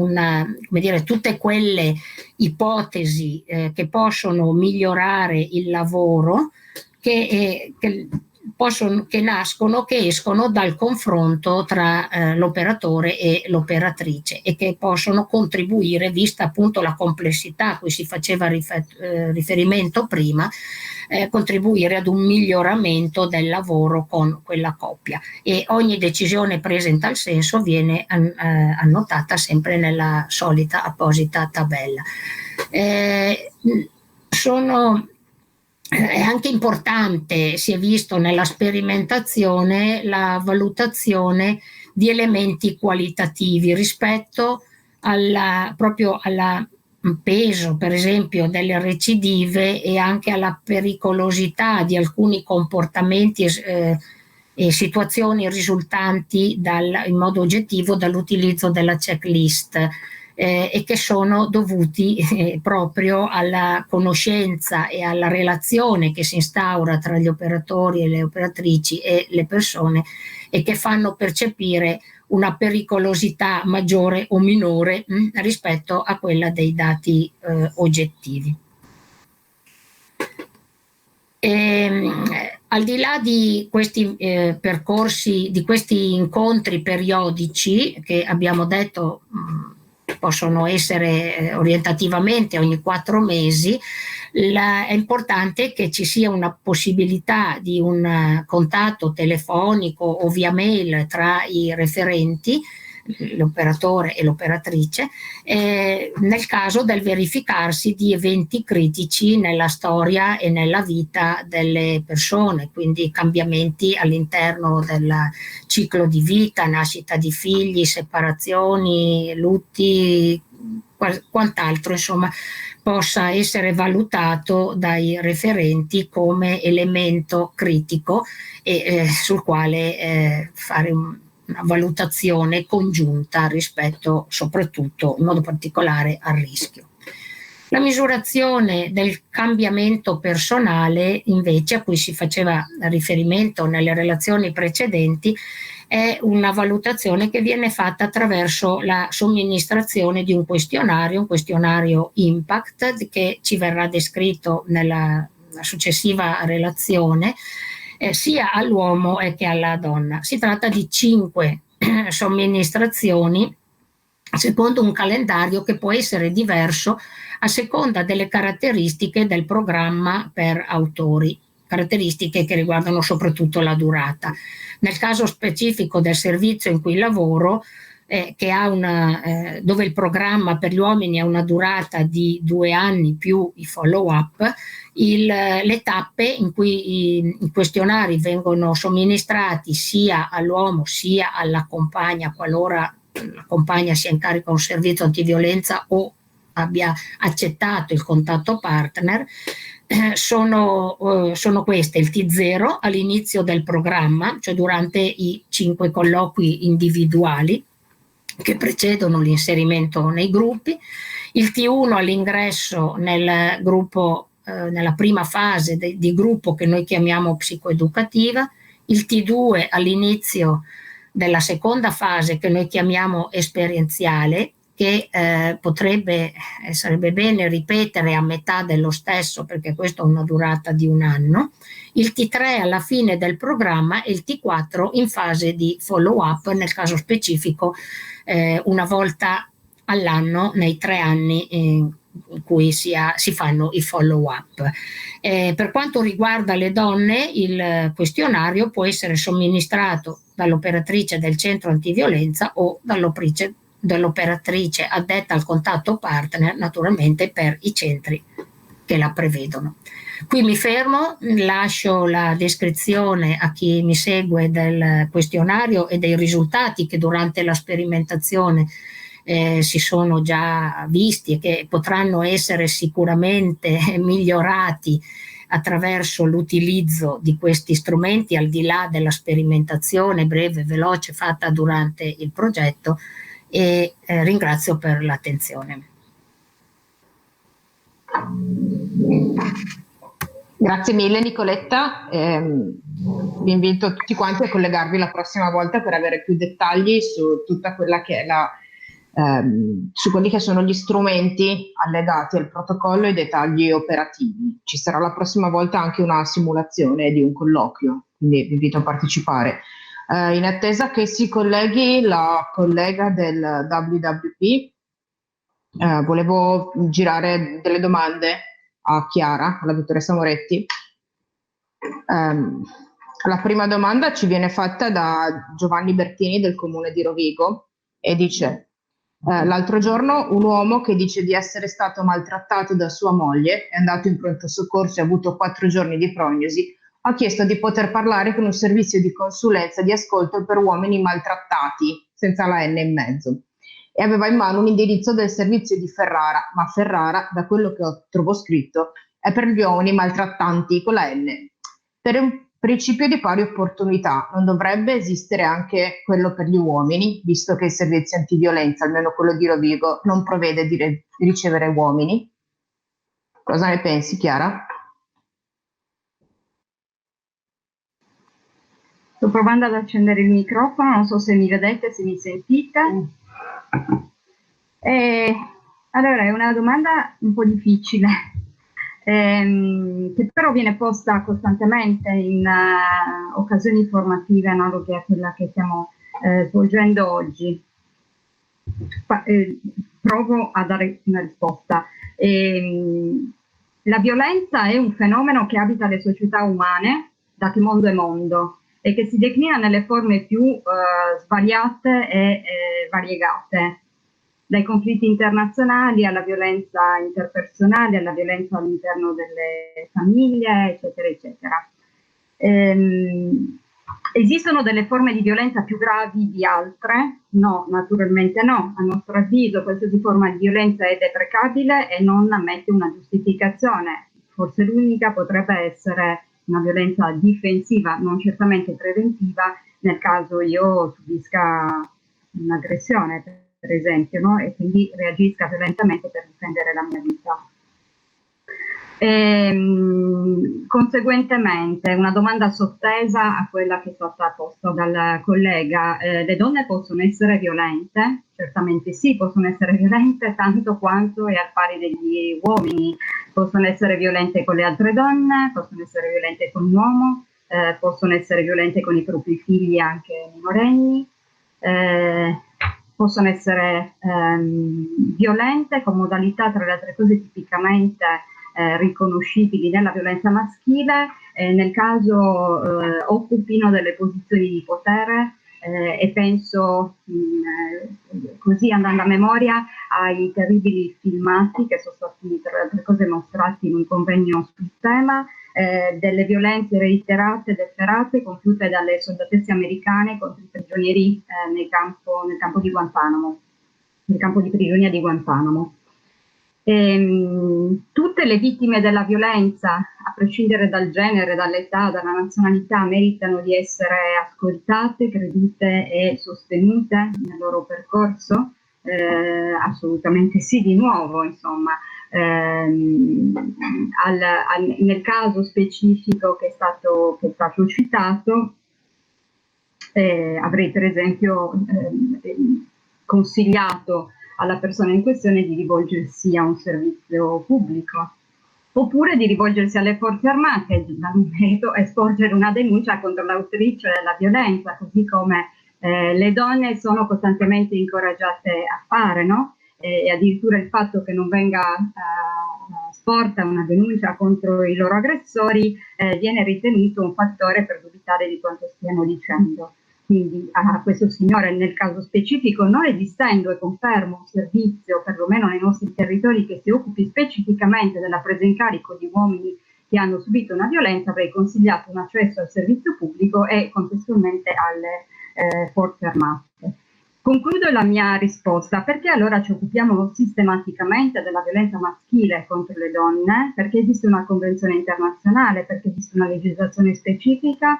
tutte quelle ipotesi che possono migliorare il lavoro che escono dal confronto tra l'operatore e l'operatrice e che possono contribuire, vista appunto la complessità a cui si faceva riferimento prima, contribuire ad un miglioramento del lavoro con quella coppia, e ogni decisione presa in tal senso viene annotata sempre nella solita apposita tabella. È anche importante, si è visto nella sperimentazione, la di elementi qualitativi rispetto proprio al peso, per esempio, delle recidive e anche alla pericolosità di alcuni comportamenti e situazioni risultanti in modo oggettivo dall'utilizzo della checklist. E che sono dovuti proprio alla conoscenza e alla relazione che si instaura tra gli operatori e le operatrici e le persone, e che fanno percepire una pericolosità maggiore o minore rispetto a quella dei dati oggettivi. Al di là di questi percorsi, di questi incontri periodici che abbiamo detto possono essere orientativamente ogni 4 mesi, è importante che ci sia una possibilità di un contatto telefonico o via mail tra i referenti l'operatore e l'operatrice, nel caso del verificarsi di eventi critici nella storia e nella vita delle persone, quindi cambiamenti all'interno del ciclo di vita, nascita di figli, separazioni, lutti, quant'altro, insomma, possa essere valutato dai referenti come elemento critico e sul quale fare una valutazione congiunta rispetto soprattutto in modo particolare al rischio. La misurazione del cambiamento personale, invece, a cui si faceva riferimento nelle relazioni precedenti, è una valutazione che viene fatta attraverso la somministrazione di un questionario impact, che ci verrà descritto nella successiva relazione, sia all'uomo che alla donna. Si tratta di 5 somministrazioni secondo un calendario che può essere diverso a seconda delle caratteristiche del programma per autori, caratteristiche che riguardano soprattutto la durata. Nel caso specifico del servizio in cui lavoro, che ha dove il programma per gli uomini ha una durata di 2 anni più i follow-up, le tappe in cui i questionari vengono somministrati sia all'uomo sia alla compagna, qualora la compagna sia in carico a un servizio antiviolenza o abbia accettato il contatto partner, sono queste: il T0 all'inizio del programma, cioè durante i 5 colloqui individuali che precedono l'inserimento nei gruppi, il T1 all'ingresso nel gruppo, nella prima fase di gruppo che noi chiamiamo psicoeducativa, il T2 all'inizio della seconda fase che noi chiamiamo esperienziale, che sarebbe bene ripetere a metà dello stesso, perché questa ha una durata di 1 anno, il T3 alla fine del programma e il T4 in fase di follow-up, nel caso specifico una volta all'anno nei 3 anni in cui si fanno i follow-up. Per quanto riguarda le donne, il questionario può essere somministrato dall'operatrice del centro antiviolenza o dall'operatrice addetta al contatto partner, naturalmente per i centri che la prevedono. Qui mi fermo, lascio la descrizione a chi mi segue del questionario e dei risultati che durante la sperimentazione si sono già visti e che potranno essere sicuramente migliorati attraverso l'utilizzo di questi strumenti, al di là della sperimentazione breve e veloce fatta durante il progetto, e ringrazio per l'attenzione. Grazie mille Nicoletta, vi invito tutti quanti a collegarvi la prossima volta per avere più dettagli su tutta quella che è su quelli che sono gli strumenti allegati al protocollo e i dettagli operativi. Ci sarà la prossima volta anche una simulazione di un colloquio, quindi vi invito a partecipare. In attesa che si colleghi la collega del WWP, volevo girare delle domande a Chiara, alla dottoressa Moretti. La prima domanda ci viene fatta da Giovanni Bertini del comune di Rovigo e dice: l'altro giorno un uomo che dice di essere stato maltrattato da sua moglie, è andato in pronto soccorso e ha avuto 4 giorni di prognosi, ha chiesto di poter parlare con un servizio di consulenza di ascolto per uomini maltrattati, senza la N in mezzo, e aveva in mano un indirizzo del servizio di Ferrara, ma Ferrara, da quello che trovo scritto, è per gli uomini maltrattanti con la N. Per un principio di pari opportunità non dovrebbe esistere anche quello per gli uomini, visto che il servizio antiviolenza, almeno quello di Rovigo, non prevede di ricevere uomini? Cosa ne pensi, Chiara? Sto provando ad accendere il microfono, non so se mi vedete, se mi sentite. Allora, è una domanda un po' difficile, che però viene posta costantemente in occasioni formative analoghe a quella che stiamo svolgendo oggi. Provo a dare una risposta. La violenza è un fenomeno che abita le società umane da che mondo è mondo. e che si declina nelle forme più svariate e variegate, dai conflitti internazionali alla violenza interpersonale, alla violenza all'interno delle famiglie, eccetera, eccetera. Esistono delle forme di violenza più gravi di altre? No, naturalmente no. A nostro avviso qualsiasi forma di violenza è deprecabile e non ammette una giustificazione. Forse l'unica potrebbe essere una violenza difensiva, non certamente preventiva, nel caso io subisca un'aggressione, per esempio, no? E quindi reagisca violentamente per difendere la mia vita. Conseguentemente, una domanda sottesa a quella che è stata posta dal collega: le donne possono essere violente? Certamente sì, possono essere violente tanto quanto è al pari degli uomini, possono essere violente con le altre donne, possono essere violente con un uomo, possono essere violente con i propri figli anche minorenni, possono essere violente con modalità, tra le altre cose, tipicamente riconoscibili nella violenza maschile, nel caso occupino delle posizioni di potere, e penso così, andando a memoria, ai terribili filmati che sono stati, tra le altre cose, mostrati in un convegno sul tema, delle violenze reiterate ed efferate compiute dalle soldatesche americane contro i prigionieri nel campo di Guantanamo, nel campo di prigionia di Guantanamo. Tutte le vittime della violenza, a prescindere dal genere, dall'età, dalla nazionalità, meritano di essere ascoltate, credute e sostenute nel loro percorso? Assolutamente sì, di nuovo, insomma. Nel caso specifico che è stato citato, avrei per esempio consigliato alla persona in questione di rivolgersi a un servizio pubblico, oppure di rivolgersi alle forze armate e sporgere una denuncia contro l'autrice della violenza, così come le donne sono costantemente incoraggiate a fare, no? E addirittura il fatto che non venga sporta una denuncia contro i loro aggressori viene ritenuto un fattore per dubitare di quanto stiano dicendo. Quindi a questo signore, nel caso specifico, non esistendo, e confermo, un servizio, perlomeno nei nostri territori, che si occupi specificamente della presa in carico di uomini che hanno subito una violenza, avrei consigliato un accesso al servizio pubblico e contestualmente alle forze armate. Concludo la mia risposta. Perché allora ci occupiamo sistematicamente della violenza maschile contro le donne? Perché esiste una convenzione internazionale, perché esiste una legislazione specifica,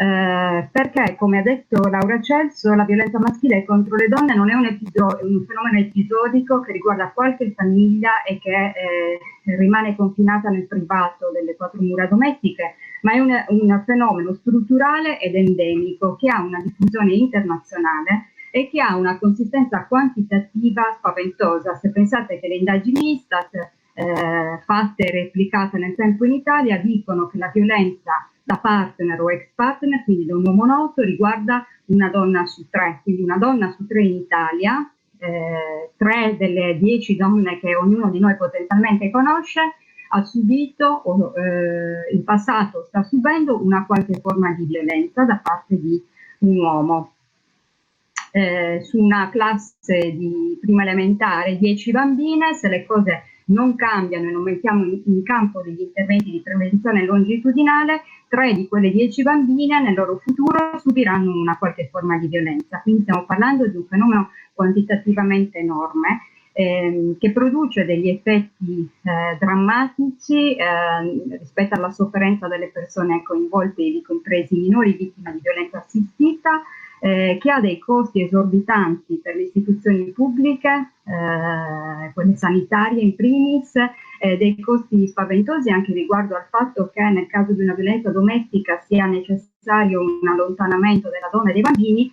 perché, come ha detto Laura Celso, la violenza maschile contro le donne non è un fenomeno episodico che riguarda qualche famiglia e che rimane confinata nel privato delle quattro mura domestiche, ma è un fenomeno strutturale ed endemico che ha una diffusione internazionale e che ha una consistenza quantitativa spaventosa. Se pensate che le indagini Istat fatte e replicate nel tempo in Italia dicono che la violenza da partner o ex partner, quindi da un uomo noto, riguarda una donna su 3, quindi una donna su 3 in Italia, 3 delle 10 donne che ognuno di noi potenzialmente conosce, ha subito o in passato sta subendo una qualche forma di violenza da parte di un uomo. Su una classe di prima elementare, 10 bambine, se le cose non cambiano e non mettiamo in campo degli interventi di prevenzione longitudinale, 3 di quelle 10 bambine nel loro futuro subiranno una qualche forma di violenza. Quindi stiamo parlando di un fenomeno quantitativamente enorme, che produce degli effetti drammatici rispetto alla sofferenza delle persone coinvolte, ivi compresi i minori vittime di violenza assistita, che ha dei costi esorbitanti per le istituzioni pubbliche, quelle sanitarie in primis, dei costi spaventosi anche riguardo al fatto che nel caso di una violenza domestica sia necessario un allontanamento della donna e dei bambini,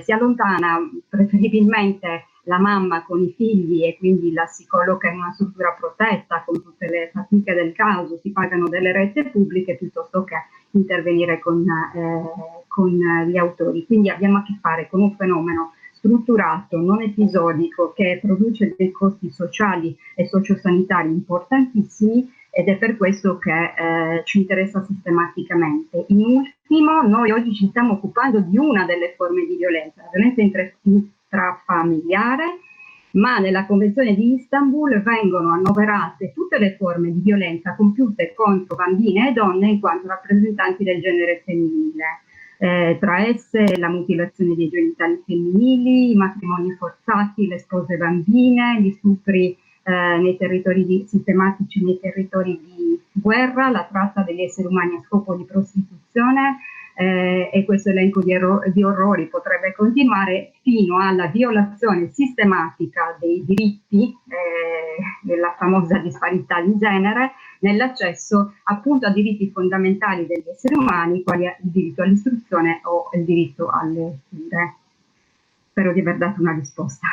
si allontana preferibilmente la mamma con i figli e quindi la si colloca in una struttura protetta con tutte le fatiche del caso, si pagano delle rette pubbliche piuttosto che intervenire con gli autori. Quindi abbiamo a che fare con un fenomeno strutturato, non episodico, che produce dei costi sociali e sociosanitari importantissimi ed è per questo che ci interessa sistematicamente. In ultimo, noi oggi ci stiamo occupando di una delle forme di violenza, la violenza intrafamiliare, ma nella Convenzione di Istanbul vengono annoverate tutte le forme di violenza compiute contro bambine e donne in quanto rappresentanti del genere femminile. Tra esse la mutilazione dei genitali femminili, i matrimoni forzati, le spose bambine, gli stupri nei territori sistematici nei territori di guerra, la tratta degli esseri umani a scopo di prostituzione, e questo elenco di orrori potrebbe continuare fino alla violazione sistematica dei diritti, della famosa disparità di genere, nell'accesso appunto a diritti fondamentali degli esseri umani, quali il diritto all'istruzione o il diritto alle cure. Spero di aver dato una risposta.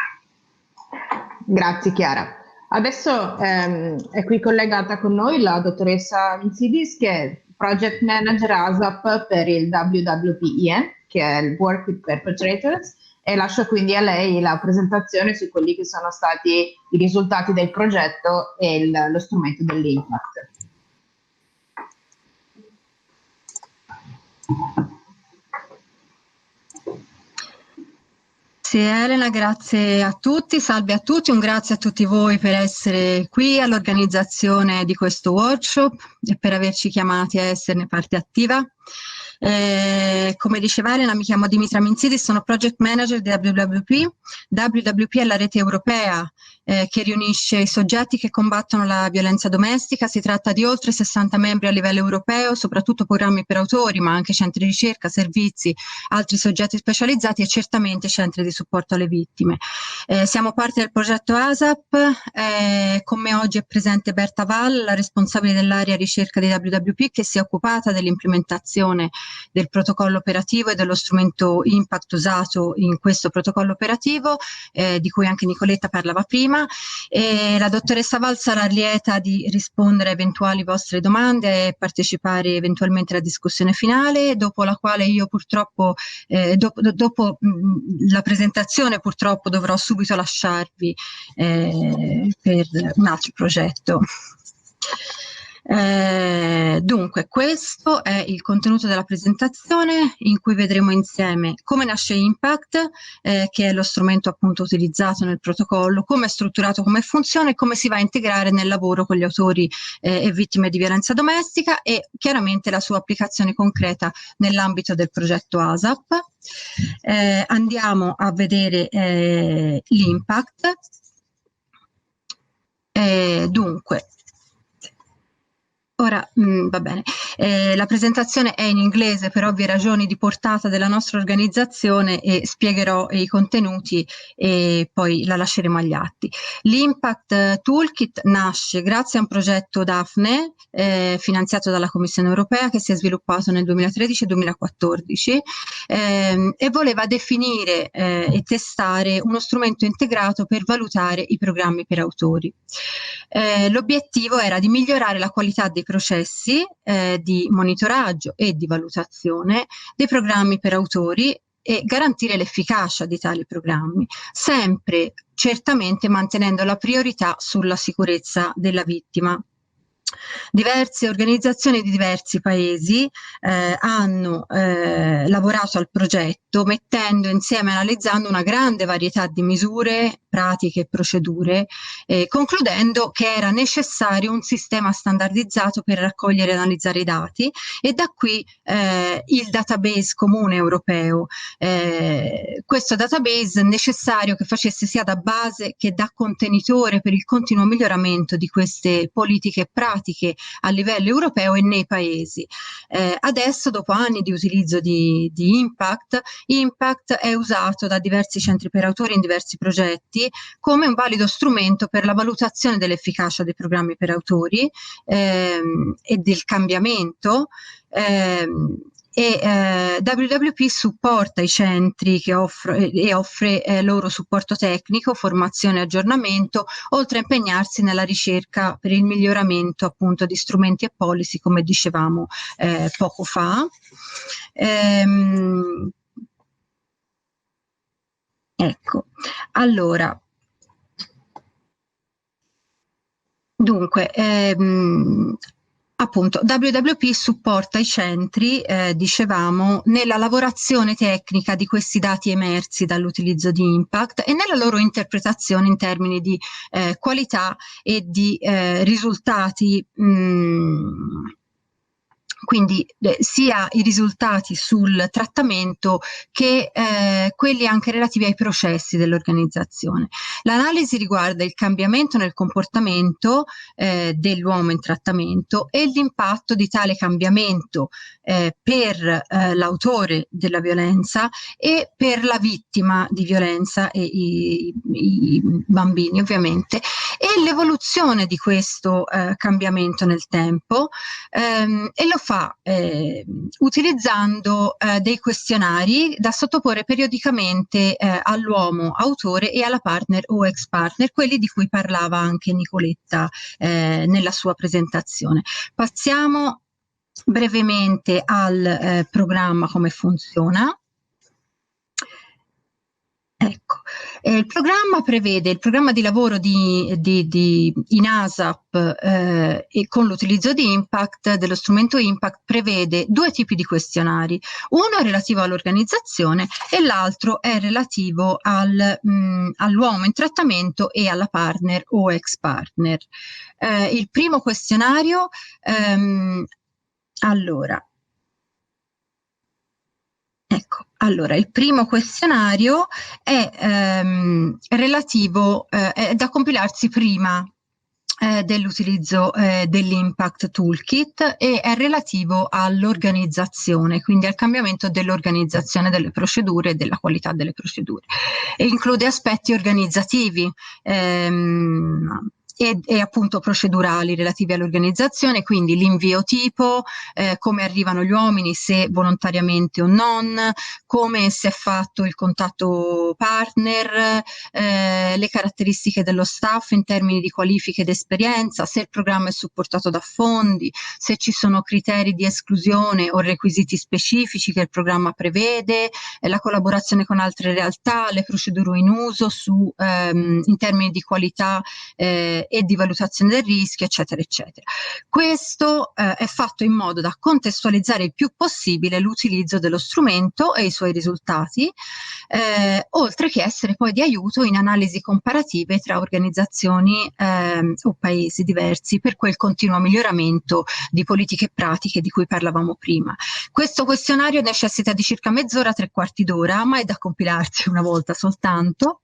Grazie Chiara. Adesso è qui collegata con noi la dottoressa Mintzidis, che è Project Manager ASAP per il WWPIN, che è il Work with Perpetrators, e lascio quindi a lei la presentazione su quelli che sono stati i risultati del progetto e lo strumento dell'impact. Sì, Elena, grazie a tutti, salve a tutti, un grazie a tutti voi per essere qui all'organizzazione di questo workshop e per averci chiamati a esserne parte attiva. Come diceva Elena, mi chiamo Dimitra Mintzidis, sono Project Manager di WWP. WWP è la rete europea che riunisce i soggetti che combattono la violenza domestica. Si tratta di oltre 60 membri a livello europeo, soprattutto programmi per autori, ma anche centri di ricerca, servizi, altri soggetti specializzati e certamente centri di supporto alle vittime. Siamo parte del progetto ASAP, con me oggi è presente Berta Val, la responsabile dell'area ricerca di WWP, che si è occupata dell'implementazione del protocollo operativo e dello strumento Impact usato in questo protocollo operativo, di cui anche Nicoletta parlava prima. E la dottoressa Val sarà lieta di rispondere a eventuali vostre domande e partecipare eventualmente alla discussione finale, dopo la quale io purtroppo, dopo la presentazione purtroppo dovrò subito lasciarvi per un altro progetto. Dunque, questo è il contenuto della presentazione, in cui vedremo insieme come nasce Impact, che è lo strumento appunto utilizzato nel protocollo, come è strutturato, come funziona e come si va a integrare nel lavoro con gli autori e vittime di violenza domestica, e chiaramente la sua applicazione concreta nell'ambito del progetto ASAP. Andiamo a vedere l'Impact. Dunque, ora va bene, la presentazione è in inglese per ovvie ragioni di portata della nostra organizzazione, e spiegherò i contenuti e poi la lasceremo agli atti. L'Impact Toolkit nasce grazie a un progetto Daphne finanziato dalla Commissione Europea, che si è sviluppato nel 2013 e 2014 e voleva definire e testare uno strumento integrato per valutare i programmi per autori. L'obiettivo era di migliorare la qualità dei processi di monitoraggio e di valutazione dei programmi per autori e garantire l'efficacia di tali programmi, sempre certamente mantenendo la priorità sulla sicurezza della vittima. Diverse organizzazioni di diversi paesi hanno lavorato al progetto, mettendo insieme e analizzando una grande varietà di misure, pratiche e procedure, concludendo che era necessario un sistema standardizzato per raccogliere e analizzare i dati, e da qui il database comune europeo. Questo database è necessario che facesse sia da base che da contenitore per il continuo miglioramento di queste politiche e pratiche a livello europeo e nei paesi. Adesso, dopo anni di utilizzo di Impact è usato da diversi centri per autori in diversi progetti come un valido strumento per la valutazione dell'efficacia dei programmi per autori e del cambiamento. WWP supporta i centri che offre loro supporto tecnico, formazione e aggiornamento, oltre a impegnarsi nella ricerca per il miglioramento appunto di strumenti e policy, come dicevamo poco fa. Ecco, allora, Dunque, appunto, WWP supporta i centri, dicevamo, nella lavorazione tecnica di questi dati emersi dall'utilizzo di Impact e nella loro interpretazione in termini di qualità e di risultati, quindi sia i risultati sul trattamento che quelli anche relativi ai processi dell'organizzazione. L'analisi riguarda il cambiamento nel comportamento dell'uomo in trattamento e l'impatto di tale cambiamento per l'autore della violenza e per la vittima di violenza e i bambini ovviamente, e l'evoluzione di questo cambiamento nel tempo, e lo fa utilizzando dei questionari da sottoporre periodicamente all'uomo autore e alla partner o ex partner, quelli di cui parlava anche Nicoletta nella sua presentazione. Passiamo brevemente al programma, come funziona. Ecco, il programma prevede, il programma di lavoro in ASAP e con l'utilizzo di Impact, dello strumento Impact, prevede due tipi di questionari. Uno è relativo all'organizzazione e l'altro è relativo all'uomo in trattamento e alla partner o ex partner. Il primo questionario, Allora, il primo questionario è relativo, è da compilarsi prima dell'utilizzo dell'Impact Toolkit e è relativo all'organizzazione, quindi al cambiamento dell'organizzazione delle procedure e della qualità delle procedure. E include aspetti organizzativi e appunto procedurali relativi all'organizzazione, quindi l'invio tipo, come arrivano gli uomini, se volontariamente o non, come si è fatto il contatto partner, le caratteristiche dello staff in termini di qualifiche ed esperienza, se il programma è supportato da fondi, se ci sono criteri di esclusione o requisiti specifici che il programma prevede, la collaborazione con altre realtà, le procedure in uso in termini di qualità e di valutazione del rischio, eccetera, eccetera. Questo è fatto in modo da contestualizzare il più possibile l'utilizzo dello strumento e i suoi risultati, oltre che essere poi di aiuto in analisi comparative tra organizzazioni o paesi diversi per quel continuo miglioramento di politiche e pratiche di cui parlavamo prima. Questo questionario necessita di circa mezz'ora, 3/4 d'ora, ma è da compilarsi una volta soltanto.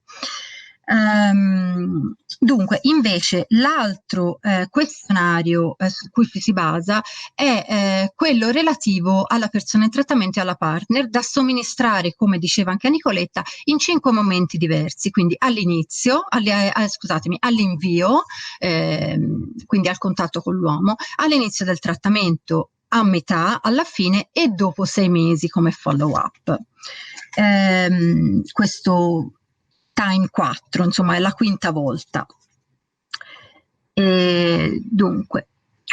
Dunque, invece, l'altro questionario su cui ci si basa è quello relativo alla persona in trattamento e alla partner, da somministrare, come diceva anche Nicoletta, in 5 momenti diversi, quindi all'inizio, all'invio, quindi al contatto con l'uomo, all'inizio del trattamento, a metà, alla fine e dopo 6 mesi come follow up. Questo time 4, insomma, è la quinta volta. Dunque,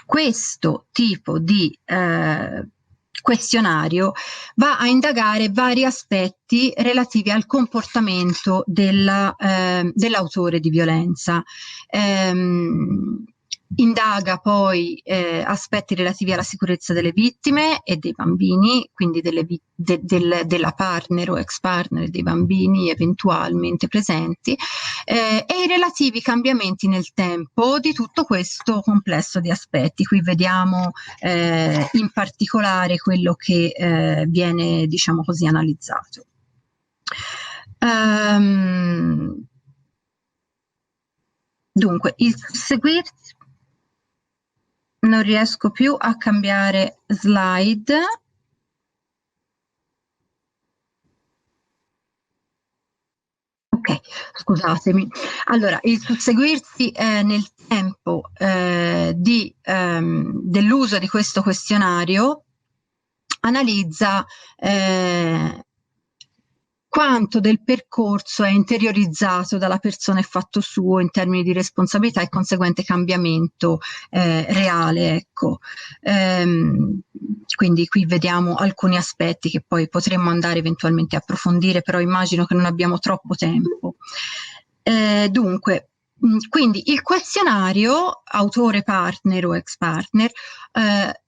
questo tipo di questionario va a indagare vari aspetti relativi al comportamento dell'autore di violenza. Indaga poi aspetti relativi alla sicurezza delle vittime e dei bambini, quindi della partner o ex partner e dei bambini eventualmente presenti, e i relativi cambiamenti nel tempo di tutto questo complesso di aspetti. Qui vediamo in particolare quello che viene, diciamo così, analizzato. Dunque, il susseguirsi. Non riesco più a cambiare slide. Ok, scusatemi. Allora, il susseguirsi nel tempo dell'uso di questo questionario analizza quanto del percorso è interiorizzato dalla persona e fatto suo in termini di responsabilità e conseguente cambiamento reale, ecco. Quindi qui vediamo alcuni aspetti che poi potremmo andare eventualmente a approfondire, però immagino che non abbiamo troppo tempo. Dunque, Quindi il questionario autore partner o ex partner,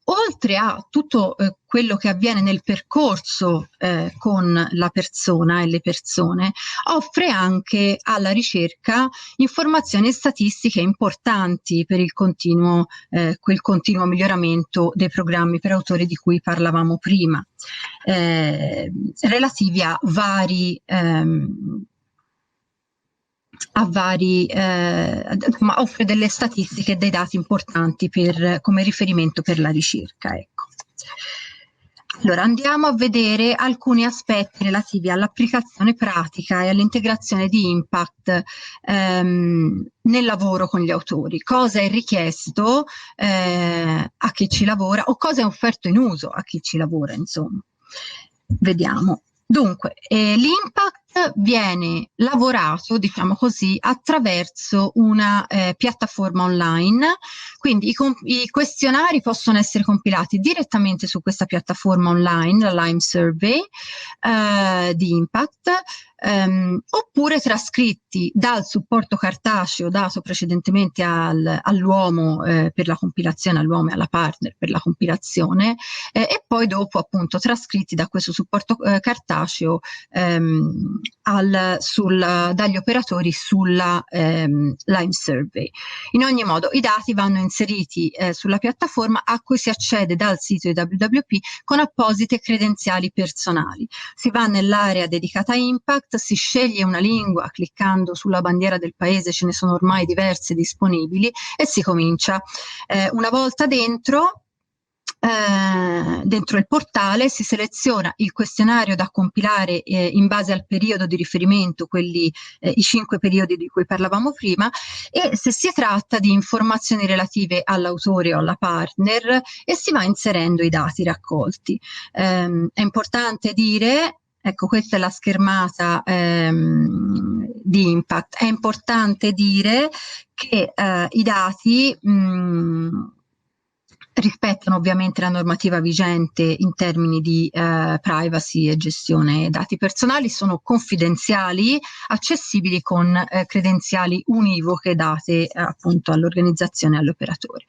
oltre a tutto quello che avviene nel percorso con la persona e le persone, offre anche alla ricerca informazioni e statistiche importanti per quel continuo miglioramento dei programmi per autori di cui parlavamo prima, relativi a vari ma offre delle statistiche e dei dati importanti come riferimento per la ricerca. Ecco. Allora, andiamo a vedere alcuni aspetti relativi all'applicazione pratica e all'integrazione di impact nel lavoro con gli autori. Cosa è richiesto a chi ci lavora, o cosa è offerto in uso a chi ci lavora, insomma. Vediamo. Dunque, l'impact viene lavorato, diciamo così, attraverso una piattaforma online, quindi i questionari possono essere compilati direttamente su questa piattaforma online, la Lime Survey di Impact, oppure trascritti dal supporto cartaceo dato precedentemente all'uomo per la compilazione, all'uomo e alla partner per la compilazione, e poi dopo appunto trascritti da questo supporto cartaceo dagli operatori sulla Lime Survey. In ogni modo i dati vanno inseriti sulla piattaforma, a cui si accede dal sito di WWP con apposite credenziali personali. Si va nell'area dedicata a Impact, si sceglie una lingua cliccando sulla bandiera del paese, ce ne sono ormai diverse disponibili, e si comincia. Una volta dentro il portale si seleziona il questionario da compilare in base al periodo di riferimento, i 5 periodi di cui parlavamo prima, e se si tratta di informazioni relative all'autore o alla partner, e si va inserendo i dati raccolti. È importante dire, ecco, questa è la schermata di Impact, è importante dire che i dati rispettano ovviamente la normativa vigente in termini di privacy e gestione dati personali, sono confidenziali, accessibili con credenziali univoche date appunto all'organizzazione e all'operatore.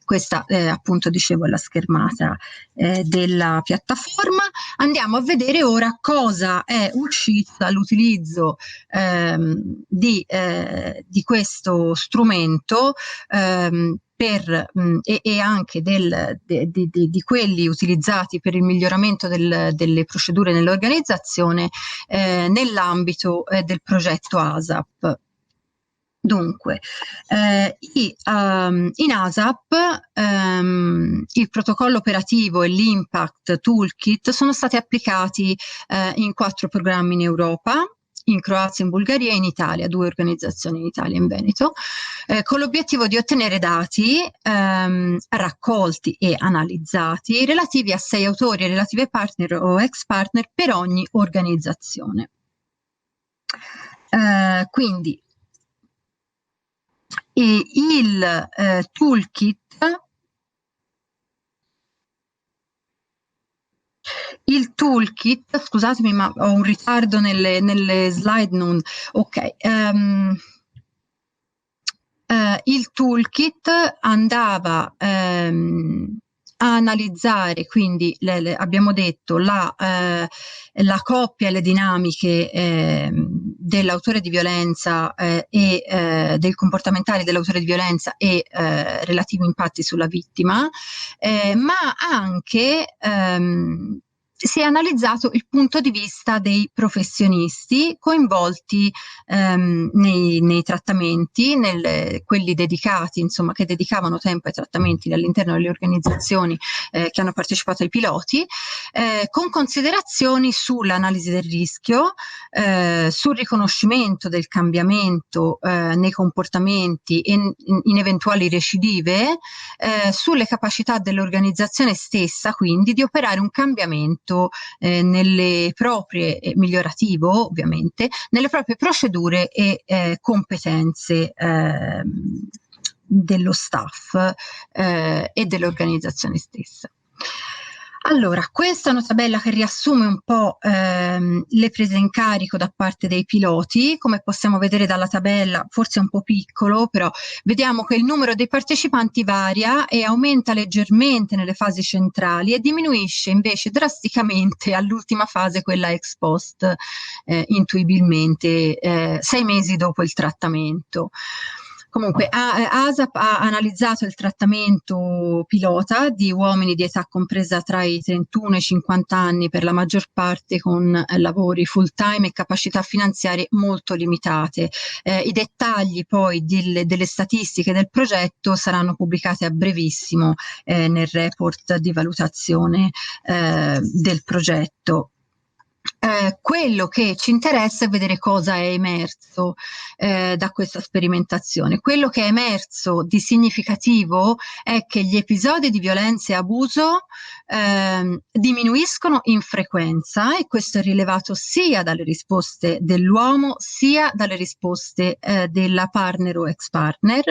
Questa appunto dicevo è la schermata della piattaforma. Andiamo a vedere ora cosa è uscito dall'utilizzo di questo strumento e anche di quelli utilizzati per il miglioramento delle procedure nell'organizzazione nell'ambito del progetto ASAP. Dunque, in ASAP il protocollo operativo e l'Impact Toolkit sono stati applicati in 4 programmi in Europa, in Croazia, in Bulgaria e in Italia, 2 organizzazioni in Italia e in Veneto, con l'obiettivo di ottenere dati raccolti e analizzati relativi a 6 autori e relative partner o ex partner per ogni organizzazione. Quindi il toolkit scusatemi ma ho un ritardo nelle slide, ok. Il toolkit andava a analizzare, quindi abbiamo detto la coppia e le dinamiche dell'autore di violenza e del comportamentale dell'autore di violenza e relativi impatti sulla vittima, ma anche si è analizzato il punto di vista dei professionisti coinvolti nei trattamenti, quelli dedicati, insomma, che dedicavano tempo ai trattamenti all'interno delle organizzazioni che hanno partecipato ai piloti, con considerazioni sull'analisi del rischio, sul riconoscimento del cambiamento nei comportamenti e in eventuali recidive, sulle capacità dell'organizzazione stessa, quindi di operare un cambiamento nelle proprie, migliorativo ovviamente, nelle proprie procedure e competenze dello staff e dell'organizzazione stessa. Allora, questa è una tabella che riassume un po' le prese in carico da parte dei piloti. Come possiamo vedere dalla tabella, forse è un po' piccolo, però vediamo che il numero dei partecipanti varia e aumenta leggermente nelle fasi centrali e diminuisce invece drasticamente all'ultima fase, quella ex post, intuibilmente 6 mesi dopo il trattamento. Comunque, ASAP ha analizzato il trattamento pilota di uomini di età compresa tra i 31 e i 50 anni, per la maggior parte con lavori full time e capacità finanziarie molto limitate. I dettagli poi delle statistiche del progetto saranno pubblicati a brevissimo nel report di valutazione del progetto. Quello che ci interessa è vedere cosa è emerso da questa sperimentazione. Quello che è emerso di significativo è che gli episodi di violenza e abuso diminuiscono in frequenza, e questo è rilevato sia dalle risposte dell'uomo sia dalle risposte della partner o ex partner.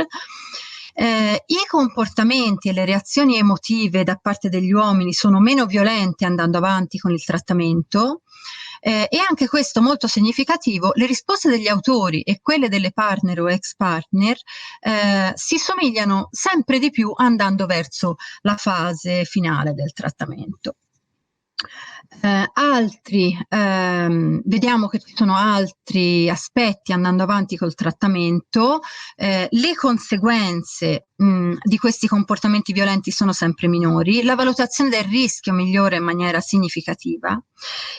I comportamenti e le reazioni emotive da parte degli uomini sono meno violente andando avanti con il trattamento, e anche questo molto significativo, le risposte degli autori e quelle delle partner o ex partner si somigliano sempre di più andando verso la fase finale del trattamento. Vediamo che ci sono altri aspetti andando avanti col trattamento. Le conseguenze di questi comportamenti violenti sono sempre minori, la valutazione del rischio migliora in maniera significativa.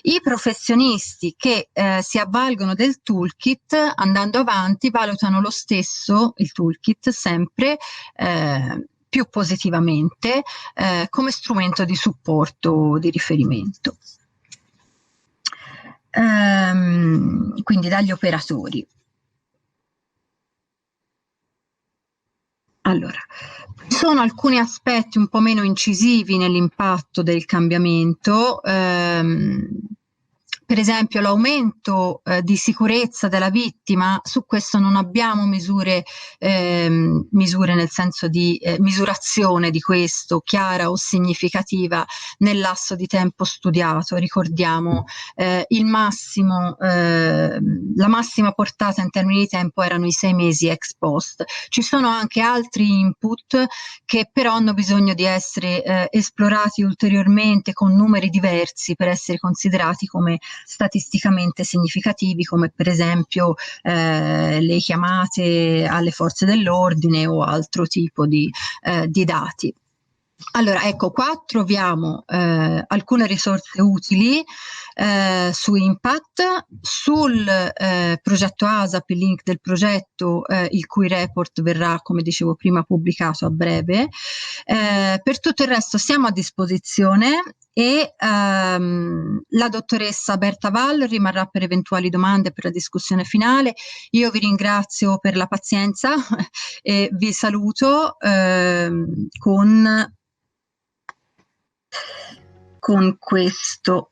I professionisti che si avvalgono del toolkit andando avanti valutano lo stesso, il toolkit, sempre più positivamente come strumento di supporto di riferimento. Quindi dagli operatori. Allora, ci sono alcuni aspetti un po' meno incisivi nell'impatto del cambiamento, per esempio l'aumento di sicurezza della vittima. Su questo non abbiamo misure nel senso di misurazione di questo, chiara o significativa, nel lasso di tempo studiato. Ricordiamo la massima portata in termini di tempo erano i 6 mesi ex post. Ci sono anche altri input che però hanno bisogno di essere esplorati ulteriormente con numeri diversi per essere considerati come statisticamente significativi, come per esempio le chiamate alle forze dell'ordine o altro tipo di dati. Allora, ecco, qua troviamo alcune risorse utili su Impact, sul progetto ASAP, il link del progetto, il cui report verrà, come dicevo prima, pubblicato a breve. Per tutto il resto siamo a disposizione, e la dottoressa Berta Val rimarrà per eventuali domande per la discussione finale. Io vi ringrazio per la pazienza e vi saluto con questo.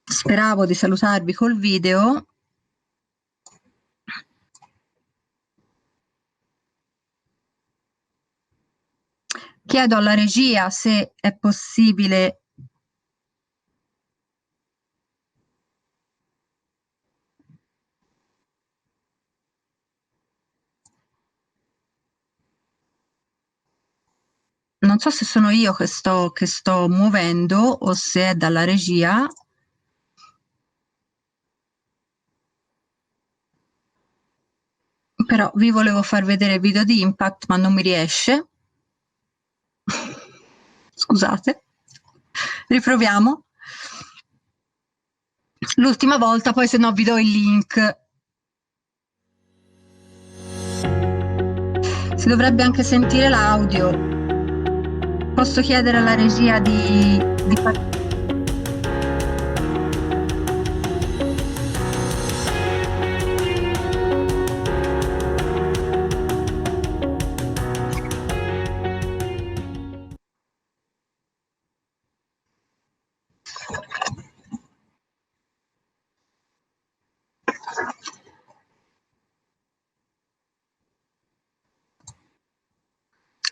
Speravo di salutarvi col video. Chiedo alla regia se è possibile non so se sono io che sto muovendo o se è dalla regia. Però vi volevo far vedere il video di Impact, ma non mi riesce. Scusate. Riproviamo. L'ultima volta, poi se no vi do il link. Si dovrebbe anche sentire l'audio. Posso chiedere alla regia di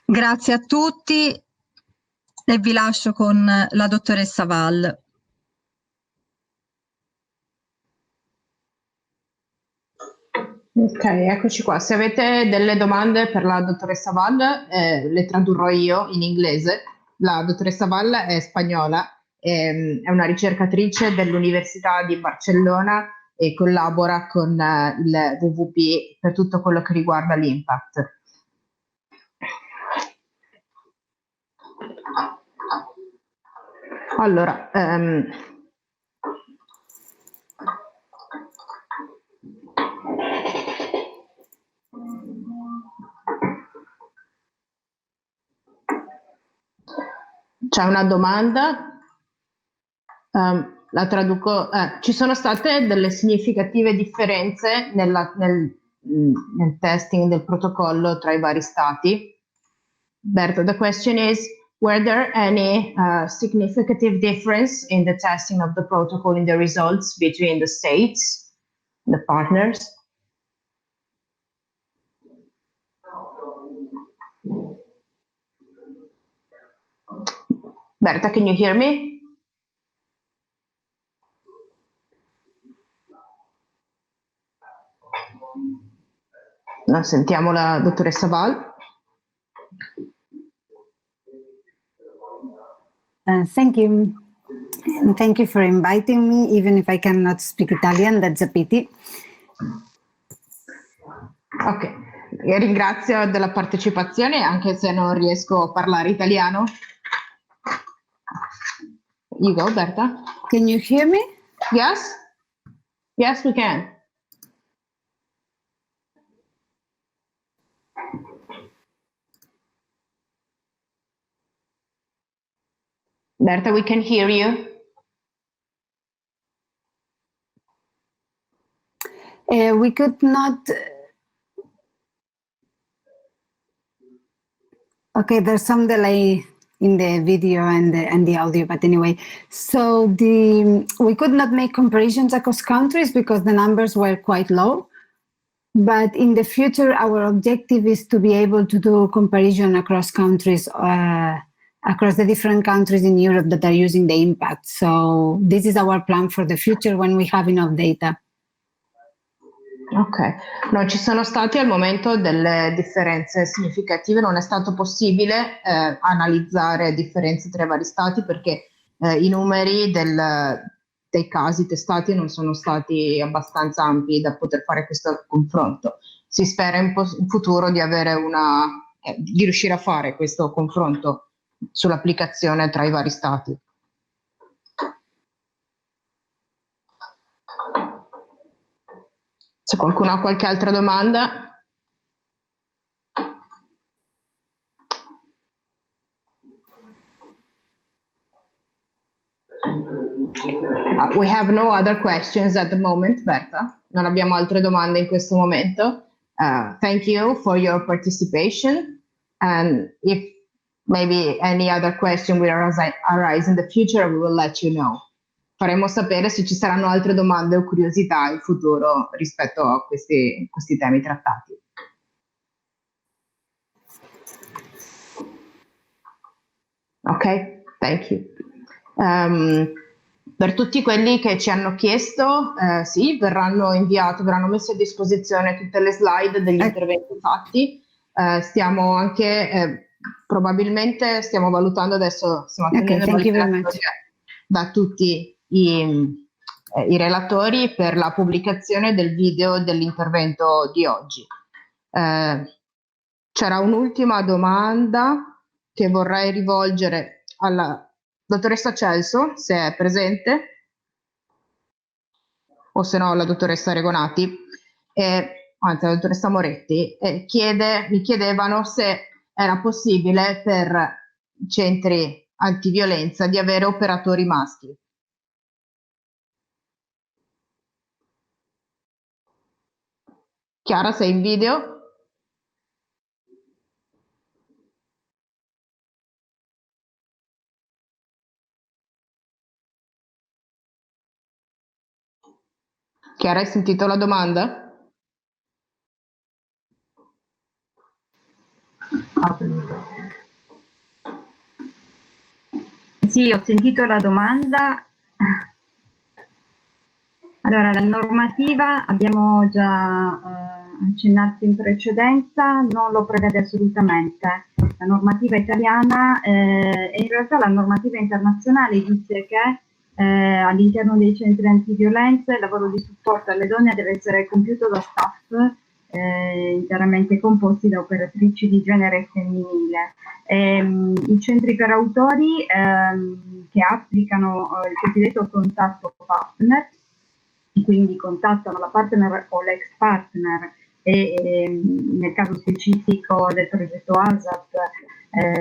Grazie a tutti e vi lascio con la dottoressa Val. Ok, eccoci qua. Se avete delle domande per la dottoressa Val, le tradurrò io in inglese. La dottoressa Val è spagnola, è una ricercatrice dell'Università di Barcellona e collabora con il WWP per tutto quello che riguarda l'impact. Allora, c'è una domanda, la traduco. Ci sono state delle significative differenze nel testing del protocollo tra i vari stati? Berto, the question is, were there any significant difference in the testing of the protocol in the results between the states, the partners? Berta, can you hear me? Non sentiamo la dottoressa Val. Thank you. And thank you for inviting me, even if I cannot speak Italian, that's a pity. Ok, io ringrazio della partecipazione anche se non riesco a parlare italiano. You go, Berta. Can you hear me? Yes? Yes, we can. Berta, we can hear you. We could not. Okay, there's some delay in the video and the audio, but anyway, so we could not make comparisons across countries because the numbers were quite low. But in the future, our objective is to be able to do comparison across countries, across the different countries in Europe that are using the impact. So this is our plan for the future when we have enough data. Ok, non ci sono stati al momento delle differenze significative, non è stato possibile analizzare differenze tra i vari stati perché i numeri dei casi testati non sono stati abbastanza ampi da poter fare questo confronto. Si spera in futuro di avere di riuscire a fare questo confronto sull'applicazione tra i vari stati. Se qualcuno ha qualche altra domanda? We have no other questions at the moment, Berta. Non abbiamo altre domande in questo momento. Thank you for your participation. And if maybe any other question will arise in the future, we will let you know. Faremo sapere se ci saranno altre domande o curiosità in futuro rispetto a questi temi trattati. Ok, thank you. Per tutti quelli che ci hanno chiesto, sì, verranno messi a disposizione tutte le slide degli interventi fatti. Stiamo anche, probabilmente stiamo valutando adesso, stiamo attendendo da tutti i relatori per la pubblicazione del video dell'intervento di oggi. C'era un'ultima domanda che vorrei rivolgere alla dottoressa Celso, se è presente, o se no la dottoressa Regonati, anzi la dottoressa Moretti, mi chiedevano se era possibile per i centri antiviolenza di avere operatori maschi. Chiara, sei in video? Chiara, hai sentito la domanda? Sì, ho sentito la domanda. Allora, la normativa abbiamo già accennato in precedenza, non lo prevede assolutamente. La normativa italiana e in realtà la normativa internazionale dice che all'interno dei centri antiviolenza il lavoro di supporto alle donne deve essere compiuto da staff interamente composti da operatrici di genere femminile. I centri per autori che applicano il cosiddetto contatto partner, quindi contattano la partner o l'ex partner e nel caso specifico del progetto ASAP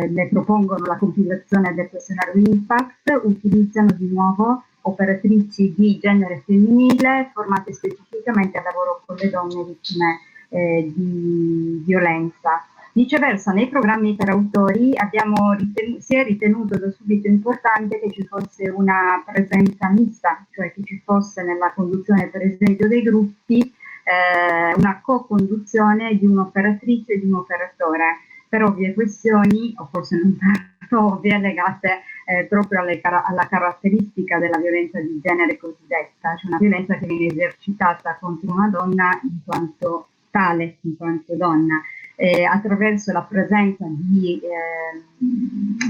ne propongono la compilazione del questionario impact, utilizzano di nuovo operatrici di genere femminile formate specificamente al lavoro con le donne vittime di violenza. Viceversa, nei programmi per autori si è ritenuto da subito importante che ci fosse una presenza mista, cioè che ci fosse nella conduzione per esempio dei gruppi una co-conduzione di un'operatrice e di un operatore, per ovvie questioni, o forse non tanto ovvie, legate proprio alla caratteristica della violenza di genere cosiddetta, cioè una violenza che viene esercitata contro una donna in quanto tale, in quanto donna. Attraverso la presenza di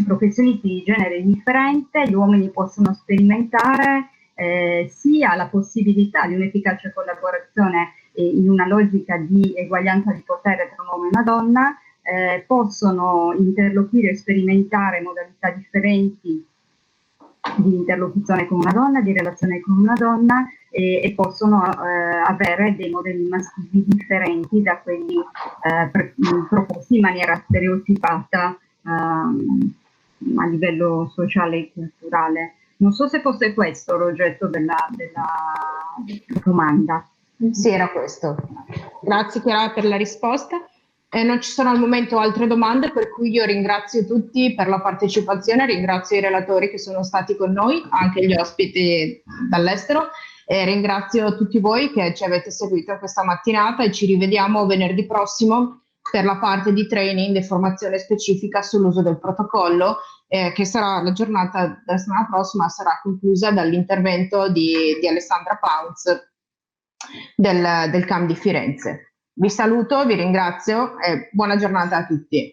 professionisti di genere differente, gli uomini possono sperimentare sia la possibilità di un'efficace collaborazione in una logica di eguaglianza di potere tra un uomo e una donna, possono interloquire e sperimentare modalità differenti di interlocuzione con una donna, di relazione con una donna e possono avere dei modelli maschili differenti da quelli proposti in maniera stereotipata a livello sociale e culturale. Non so se fosse questo l'oggetto della domanda. Sì, era questo. Grazie Chiara per la risposta. Non ci sono al momento altre domande, per cui io ringrazio tutti per la partecipazione, ringrazio i relatori che sono stati con noi, anche gli ospiti dall'estero, e ringrazio tutti voi che ci avete seguito questa mattinata e ci rivediamo venerdì prossimo per la parte di training e formazione specifica sull'uso del protocollo, che sarà la giornata della settimana prossima, sarà conclusa dall'intervento di Alessandra Paunz del CAM di Firenze. Vi saluto, vi ringrazio e buona giornata a tutti.